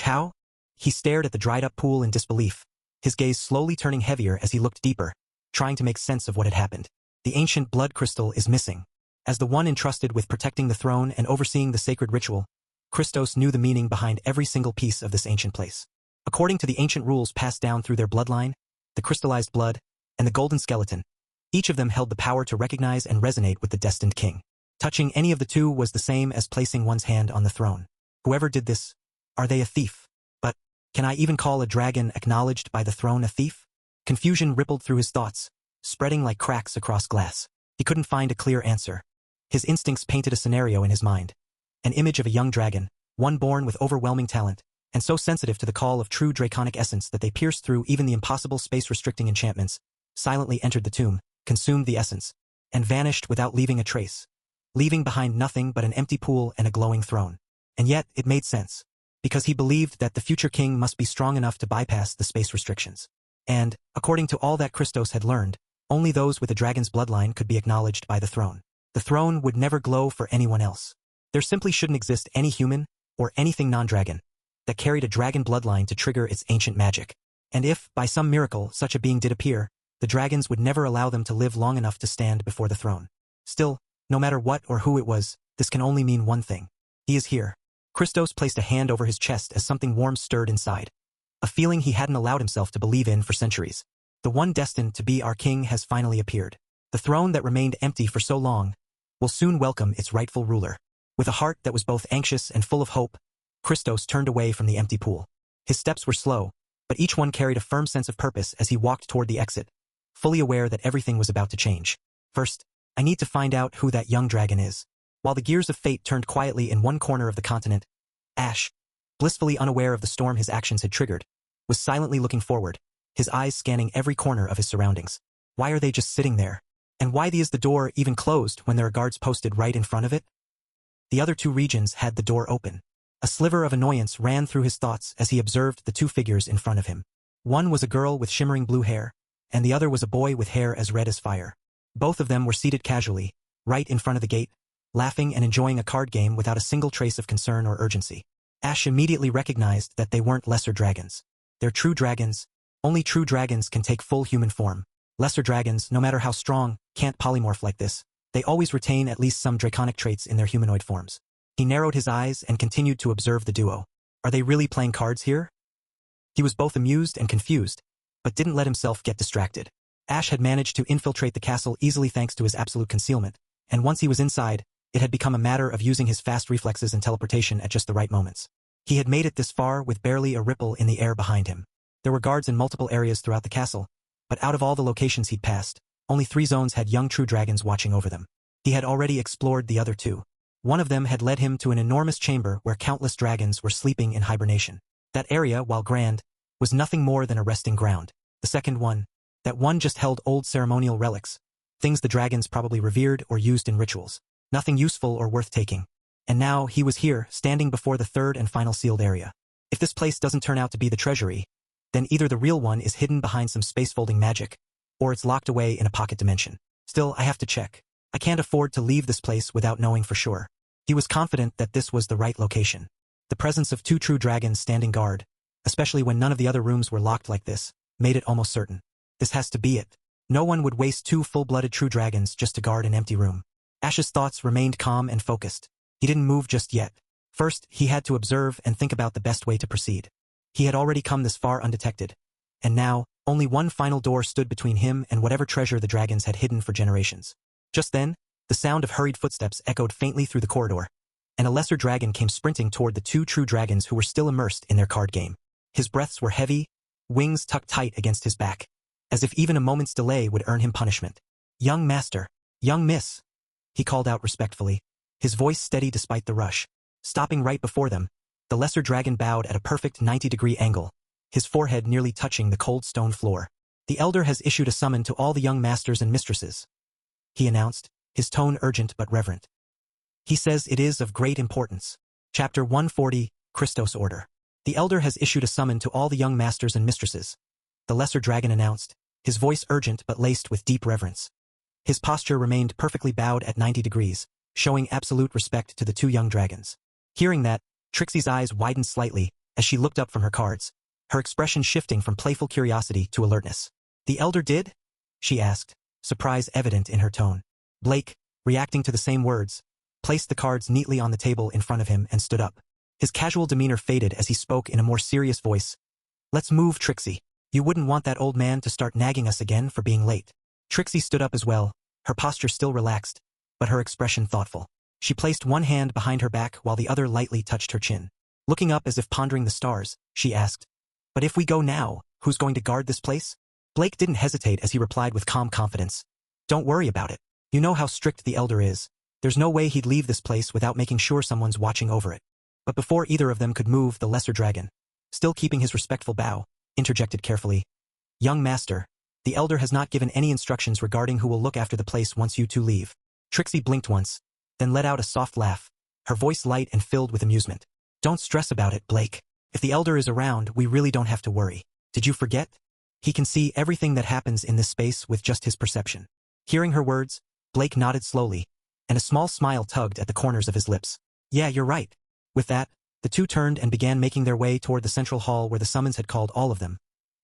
How? He stared at the dried-up pool in disbelief, his gaze slowly turning heavier as he looked deeper, trying to make sense of what had happened. The ancient blood crystal is missing. As the one entrusted with protecting the throne and overseeing the sacred ritual, Christos knew the meaning behind every single piece of this ancient place. According to the ancient rules passed down through their bloodline, the crystallized blood, and the golden skeleton, each of them held the power to recognize and resonate with the destined king. Touching any of the two was the same as placing one's hand on the throne. Whoever did this, are they a thief? But, can I even call a dragon acknowledged by the throne a thief? Confusion rippled through his thoughts, spreading like cracks across glass. He couldn't find a clear answer. His instincts painted a scenario in his mind. An image of a young dragon, one born with overwhelming talent, and so sensitive to the call of true draconic essence that they pierced through even the impossible space-restricting enchantments, silently entered the tomb, consumed the essence, and vanished without leaving a trace, leaving behind nothing but an empty pool and a glowing throne. And yet, it made sense, because he believed that the future king must be strong enough to bypass the space restrictions. And, according to all that Christos had learned, only those with a dragon's bloodline could be acknowledged by the throne. The throne would never glow for anyone else. There simply shouldn't exist any human, or anything non-dragon, that carried a dragon bloodline to trigger its ancient magic. And if, by some miracle, such a being did appear, the dragons would never allow them to live long enough to stand before the throne. Still, no matter what or who it was, this can only mean one thing. He is here. Christos placed a hand over his chest as something warm stirred inside. A feeling he hadn't allowed himself to believe in for centuries. The one destined to be our king has finally appeared. The throne that remained empty for so long will soon welcome its rightful ruler. With a heart that was both anxious and full of hope, Christos turned away from the empty pool. His steps were slow, but each one carried a firm sense of purpose as he walked toward the exit, fully aware that everything was about to change. First, I need to find out who that young dragon is. While the gears of fate turned quietly in one corner of the continent, Ash, blissfully unaware of the storm his actions had triggered, was silently looking forward, his eyes scanning every corner of his surroundings. Why are they just sitting there? And why is the door even closed when there are guards posted right in front of it? The other two regions had the door open. A sliver of annoyance ran through his thoughts as he observed the two figures in front of him. One was a girl with shimmering blue hair, and the other was a boy with hair as red as fire. Both of them were seated casually, right in front of the gate, laughing and enjoying a card game without a single trace of concern or urgency. Ash immediately recognized that they weren't lesser dragons. They're true dragons. Only true dragons can take full human form. Lesser dragons, no matter how strong, can't polymorph like this. They always retain at least some draconic traits in their humanoid forms. He narrowed his eyes and continued to observe the duo. Are they really playing cards here? He was both amused and confused, but didn't let himself get distracted. Ash had managed to infiltrate the castle easily thanks to his absolute concealment, and once he was inside, it had become a matter of using his fast reflexes and teleportation at just the right moments. He had made it this far with barely a ripple in the air behind him. There were guards in multiple areas throughout the castle, but out of all the locations he'd passed, only 3 zones had young true dragons watching over them. He had already explored the other 2. One of them had led him to an enormous chamber where countless dragons were sleeping in hibernation. That area, while grand, was nothing more than a resting ground. The second one, that one just held old ceremonial relics, things the dragons probably revered or used in rituals. Nothing useful or worth taking. And now he was here, standing before the third and final sealed area. If this place doesn't turn out to be the treasury, then either the real one is hidden behind some space-folding magic, or it's locked away in a pocket dimension. Still, I have to check. I can't afford to leave this place without knowing for sure. He was confident that this was the right location. The presence of 2 true dragons standing guard, especially when none of the other rooms were locked like this, made it almost certain. This has to be it. No one would waste 2 full-blooded true dragons just to guard an empty room. Ash's thoughts remained calm and focused. He didn't move just yet. First, he had to observe and think about the best way to proceed. He had already come this far undetected, and now, only one final door stood between him and whatever treasure the dragons had hidden for generations. Just then, the sound of hurried footsteps echoed faintly through the corridor, and a lesser dragon came sprinting toward the 2 true dragons who were still immersed in their card game. His breaths were heavy, wings tucked tight against his back, as if even a moment's delay would earn him punishment. "Young master, young miss," he called out respectfully, his voice steady despite the rush. Stopping right before them, the lesser dragon bowed at a perfect 90-degree angle, his forehead nearly touching the cold stone floor. "The elder has issued a summon to all the young masters and mistresses," he announced, his tone urgent but reverent. "He says it is of great importance." Chapter 140, Christos Order. "The elder has issued a summon to all the young masters and mistresses," the lesser dragon announced, his voice urgent but laced with deep reverence. His posture remained perfectly bowed at 90 degrees, showing absolute respect to the 2 young dragons. Hearing that, Trixie's eyes widened slightly as she looked up from her cards, her expression shifting from playful curiosity to alertness. "The elder did?" she asked, surprise evident in her tone. Blake, reacting to the same words, placed the cards neatly on the table in front of him and stood up. His casual demeanor faded as he spoke in a more serious voice. "Let's move, Trixie. You wouldn't want that old man to start nagging us again for being late." Trixie stood up as well, her posture still relaxed, but her expression thoughtful. She placed one hand behind her back while the other lightly touched her chin. Looking up as if pondering the stars, she asked, "But if we go now, who's going to guard this place?" Blake didn't hesitate as he replied with calm confidence. "Don't worry about it. You know how strict the elder is. There's no way he'd leave this place without making sure someone's watching over it." But before either of them could move, the lesser dragon, still keeping his respectful bow, interjected carefully. "Young master, The elder has not given any instructions regarding who will look after the place once you two leave. Trixie blinked once, then let out a soft laugh, her voice light and filled with amusement. Don't stress about it, Blake. If the elder is around, we really don't have to worry. Did you forget? He can see everything that happens in this space with just his perception. Hearing her words, Blake nodded slowly, and a small smile tugged at the corners of his lips. Yeah, you're right. With that, the two turned and began making their way toward the central hall where the summons had called all of them.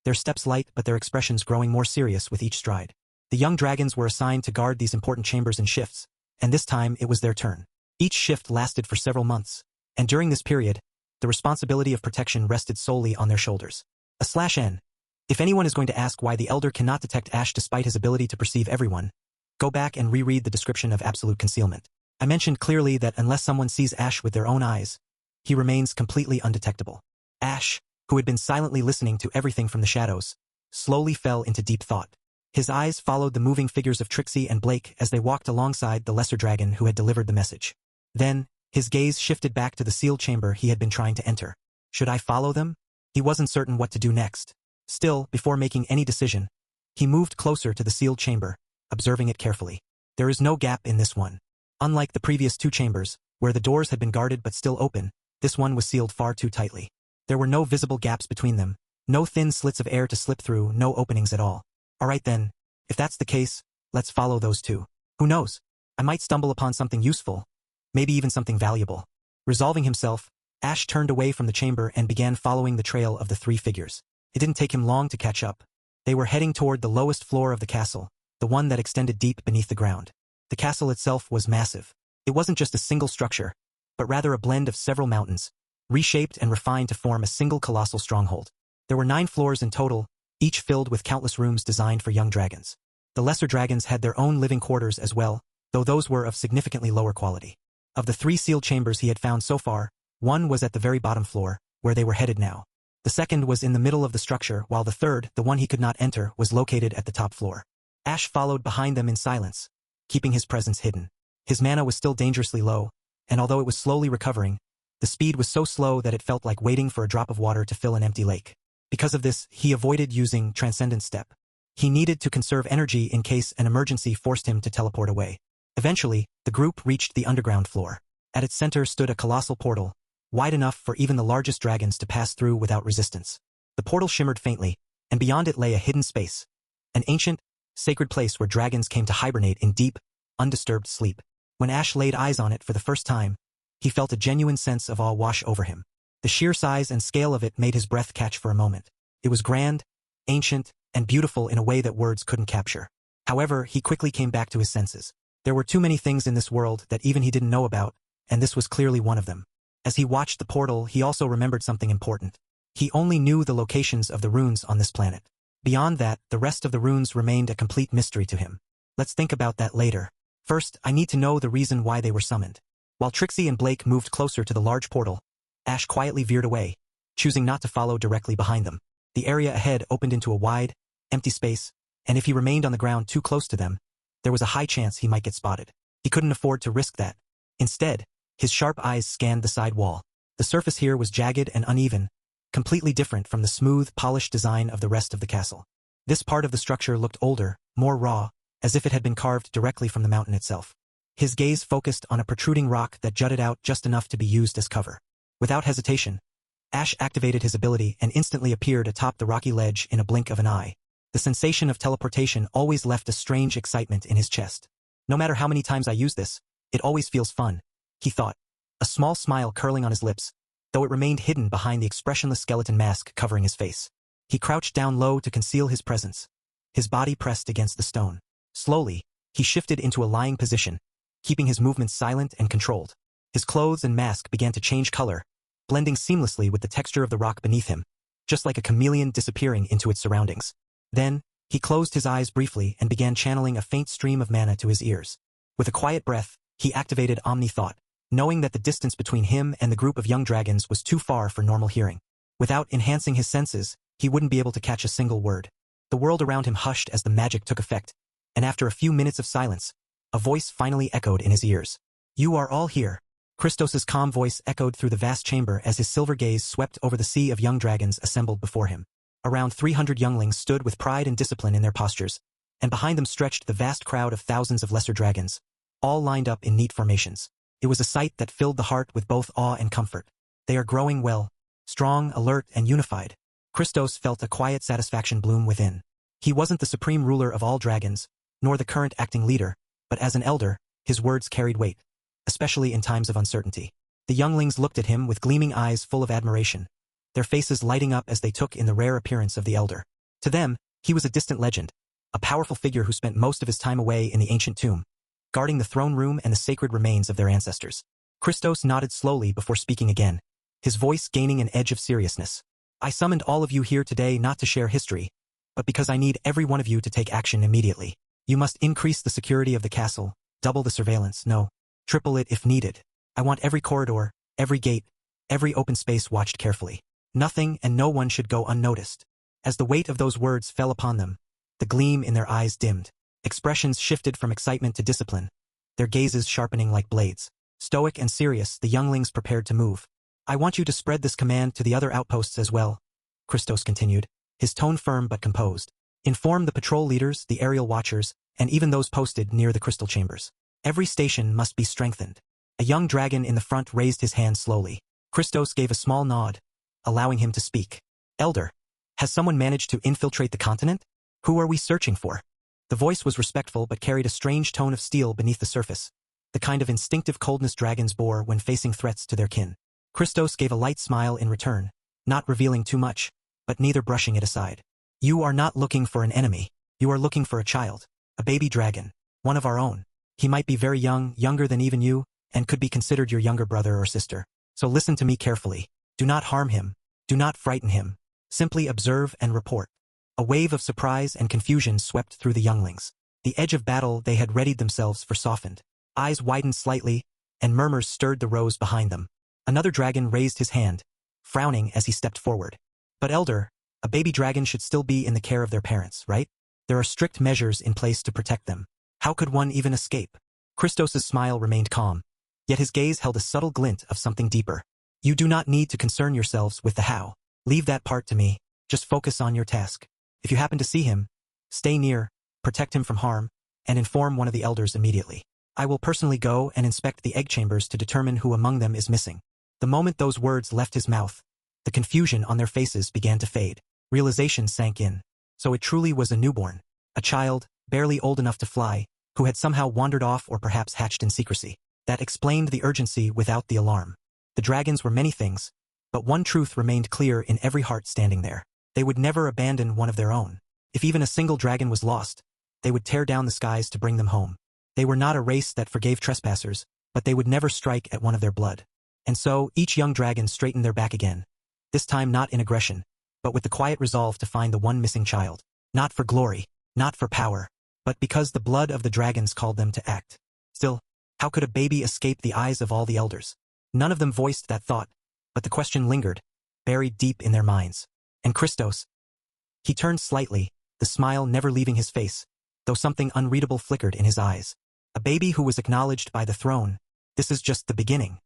Their steps light but their expressions growing more serious with each stride. The young dragons were assigned to guard these important chambers in shifts, and this time it was their turn. Each shift lasted for several months, and during this period, the responsibility of protection rested solely on their shoulders. /N. If anyone is going to ask why the elder cannot detect Ash despite his ability to perceive everyone, go back and reread the description of absolute concealment. I mentioned clearly that unless someone sees Ash with their own eyes, he remains completely undetectable. Ash, who had been silently listening to everything from the shadows, slowly fell into deep thought. His eyes followed the moving figures of Trixie and Blake as they walked alongside the lesser dragon who had delivered the message. Then, his gaze shifted back to the sealed chamber he had been trying to enter. Should I follow them? He wasn't certain what to do next. Still, before making any decision, he moved closer to the sealed chamber, observing it carefully. There is no gap in this one. Unlike the previous two chambers, where the doors had been guarded but still open, this one was sealed far too tightly. There were no visible gaps between them, no thin slits of air to slip through, no openings at all. Alright then, if that's the case, let's follow those two. Who knows? I might stumble upon something useful, maybe even something valuable. Resolving himself, Ash turned away from the chamber and began following the trail of the three figures. It didn't take him long to catch up. They were heading toward the lowest floor of the castle, the one that extended deep beneath the ground. The castle itself was massive. It wasn't just a single structure, but rather a blend of several mountains, reshaped and refined to form a single colossal stronghold. There were 9 floors in total, each filled with countless rooms designed for young dragons. The lesser dragons had their own living quarters as well, though those were of significantly lower quality. Of the 3 sealed chambers he had found so far, one was at the very bottom floor, where they were headed now. The second was in the middle of the structure, while the third, the one he could not enter, was located at the top floor. Ash followed behind them in silence, keeping his presence hidden. His mana was still dangerously low, and although it was slowly recovering, the speed was so slow that it felt like waiting for a drop of water to fill an empty lake. Because of this, he avoided using Transcendent Step. He needed to conserve energy in case an emergency forced him to teleport away. Eventually, the group reached the underground floor. At its center stood a colossal portal, wide enough for even the largest dragons to pass through without resistance. The portal shimmered faintly, and beyond it lay a hidden space, an ancient, sacred place where dragons came to hibernate in deep, undisturbed sleep. When Ash laid eyes on it for the first time, he felt a genuine sense of awe wash over him. The sheer size and scale of it made his breath catch for a moment. It was grand, ancient, and beautiful in a way that words couldn't capture. However, he quickly came back to his senses. There were too many things in this world that even he didn't know about, and this was clearly one of them. As he watched the portal, he also remembered something important. He only knew the locations of the runes on this planet. Beyond that, the rest of the runes remained a complete mystery to him. Let's think about that later. First, I need to know the reason why they were summoned. While Trixie and Blake moved closer to the large portal, Ash quietly veered away, choosing not to follow directly behind them. The area ahead opened into a wide, empty space, and if he remained on the ground too close to them, there was a high chance he might get spotted. He couldn't afford to risk that. Instead, his sharp eyes scanned the side wall. The surface here was jagged and uneven, completely different from the smooth, polished design of the rest of the castle. This part of the structure looked older, more raw, as if it had been carved directly from the mountain itself. His gaze focused on a protruding rock that jutted out just enough to be used as cover. Without hesitation, Ash activated his ability and instantly appeared atop the rocky ledge in a blink of an eye. The sensation of teleportation always left a strange excitement in his chest. No matter how many times I use this, it always feels fun, he thought, a small smile curling on his lips, though it remained hidden behind the expressionless skeleton mask covering his face. He crouched down low to conceal his presence, his body pressed against the stone. Slowly, he shifted into a lying position, keeping his movements silent and controlled. His clothes and mask began to change color, blending seamlessly with the texture of the rock beneath him, just like a chameleon disappearing into its surroundings. Then, he closed his eyes briefly and began channeling a faint stream of mana to his ears. With a quiet breath, he activated Omni Thought, knowing that the distance between him and the group of young dragons was too far for normal hearing. Without enhancing his senses, he wouldn't be able to catch a single word. The world around him hushed as the magic took effect, and after a few minutes of silence, a voice finally echoed in his ears. "You are all here." Christos's calm voice echoed through the vast chamber as his silver gaze swept over the sea of young dragons assembled before him. Around 300 younglings stood with pride and discipline in their postures, and behind them stretched the vast crowd of thousands of lesser dragons, all lined up in neat formations. It was a sight that filled the heart with both awe and comfort. They are growing well, strong, alert, and unified. Christos felt a quiet satisfaction bloom within. He wasn't the supreme ruler of all dragons, nor the current acting leader, but as an elder, his words carried weight, especially in times of uncertainty. The younglings looked at him with gleaming eyes full of admiration, their faces lighting up as they took in the rare appearance of the elder. To them, he was a distant legend, a powerful figure who spent most of his time away in the ancient tomb, guarding the throne room and the sacred remains of their ancestors. Christos nodded slowly before speaking again, his voice gaining an edge of seriousness. I summoned all of you here today not to share history, but because I need every one of you to take action immediately. You must increase the security of the castle, double the surveillance, no, triple it if needed. I want every corridor, every gate, every open space watched carefully. Nothing and no one should go unnoticed. As the weight of those words fell upon them, the gleam in their eyes dimmed. Expressions shifted from excitement to discipline, their gazes sharpening like blades. Stoic and serious, the younglings prepared to move. I want you to spread this command to the other outposts as well, Christos continued, his tone firm but composed. Inform the patrol leaders, the aerial watchers, and even those posted near the crystal chambers. Every station must be strengthened. A young dragon in the front raised his hand slowly. Christos gave a small nod, allowing him to speak. Elder, has someone managed to infiltrate the continent? Who are we searching for? The voice was respectful but carried a strange tone of steel beneath the surface, the kind of instinctive coldness dragons bore when facing threats to their kin. Christos gave a light smile in return, not revealing too much, but neither brushing it aside. You are not looking for an enemy. You are looking for a child, a baby dragon, one of our own. He might be very young, younger than even you, and could be considered your younger brother or sister. So listen to me carefully. Do not harm him. Do not frighten him. Simply observe and report. A wave of surprise and confusion swept through the younglings. The edge of battle they had readied themselves for softened. Eyes widened slightly, and murmurs stirred the rows behind them. Another dragon raised his hand, frowning as he stepped forward. But elder, a baby dragon should still be in the care of their parents, right? There are strict measures in place to protect them. How could one even escape? Christos's smile remained calm, yet his gaze held a subtle glint of something deeper. You do not need to concern yourselves with the how. Leave that part to me. Just focus on your task. If you happen to see him, stay near, protect him from harm, and inform one of the elders immediately. I will personally go and inspect the egg chambers to determine who among them is missing. The moment those words left his mouth, the confusion on their faces began to fade. Realization sank in. So it truly was a newborn, a child, barely old enough to fly, who had somehow wandered off or perhaps hatched in secrecy. That explained the urgency without the alarm. The dragons were many things, but one truth remained clear in every heart standing there. They would never abandon one of their own. If even a single dragon was lost, they would tear down the skies to bring them home. They were not a race that forgave trespassers, but they would never strike at one of their blood. And so, each young dragon straightened their back again. This time not in aggression, but with the quiet resolve to find the one missing child. Not for glory, not for power, but because the blood of the dragons called them to act. Still, how could a baby escape the eyes of all the elders? None of them voiced that thought, but the question lingered, buried deep in their minds. And Christos? He turned slightly, the smile never leaving his face, though something unreadable flickered in his eyes. A baby who was acknowledged by the throne. This is just the beginning.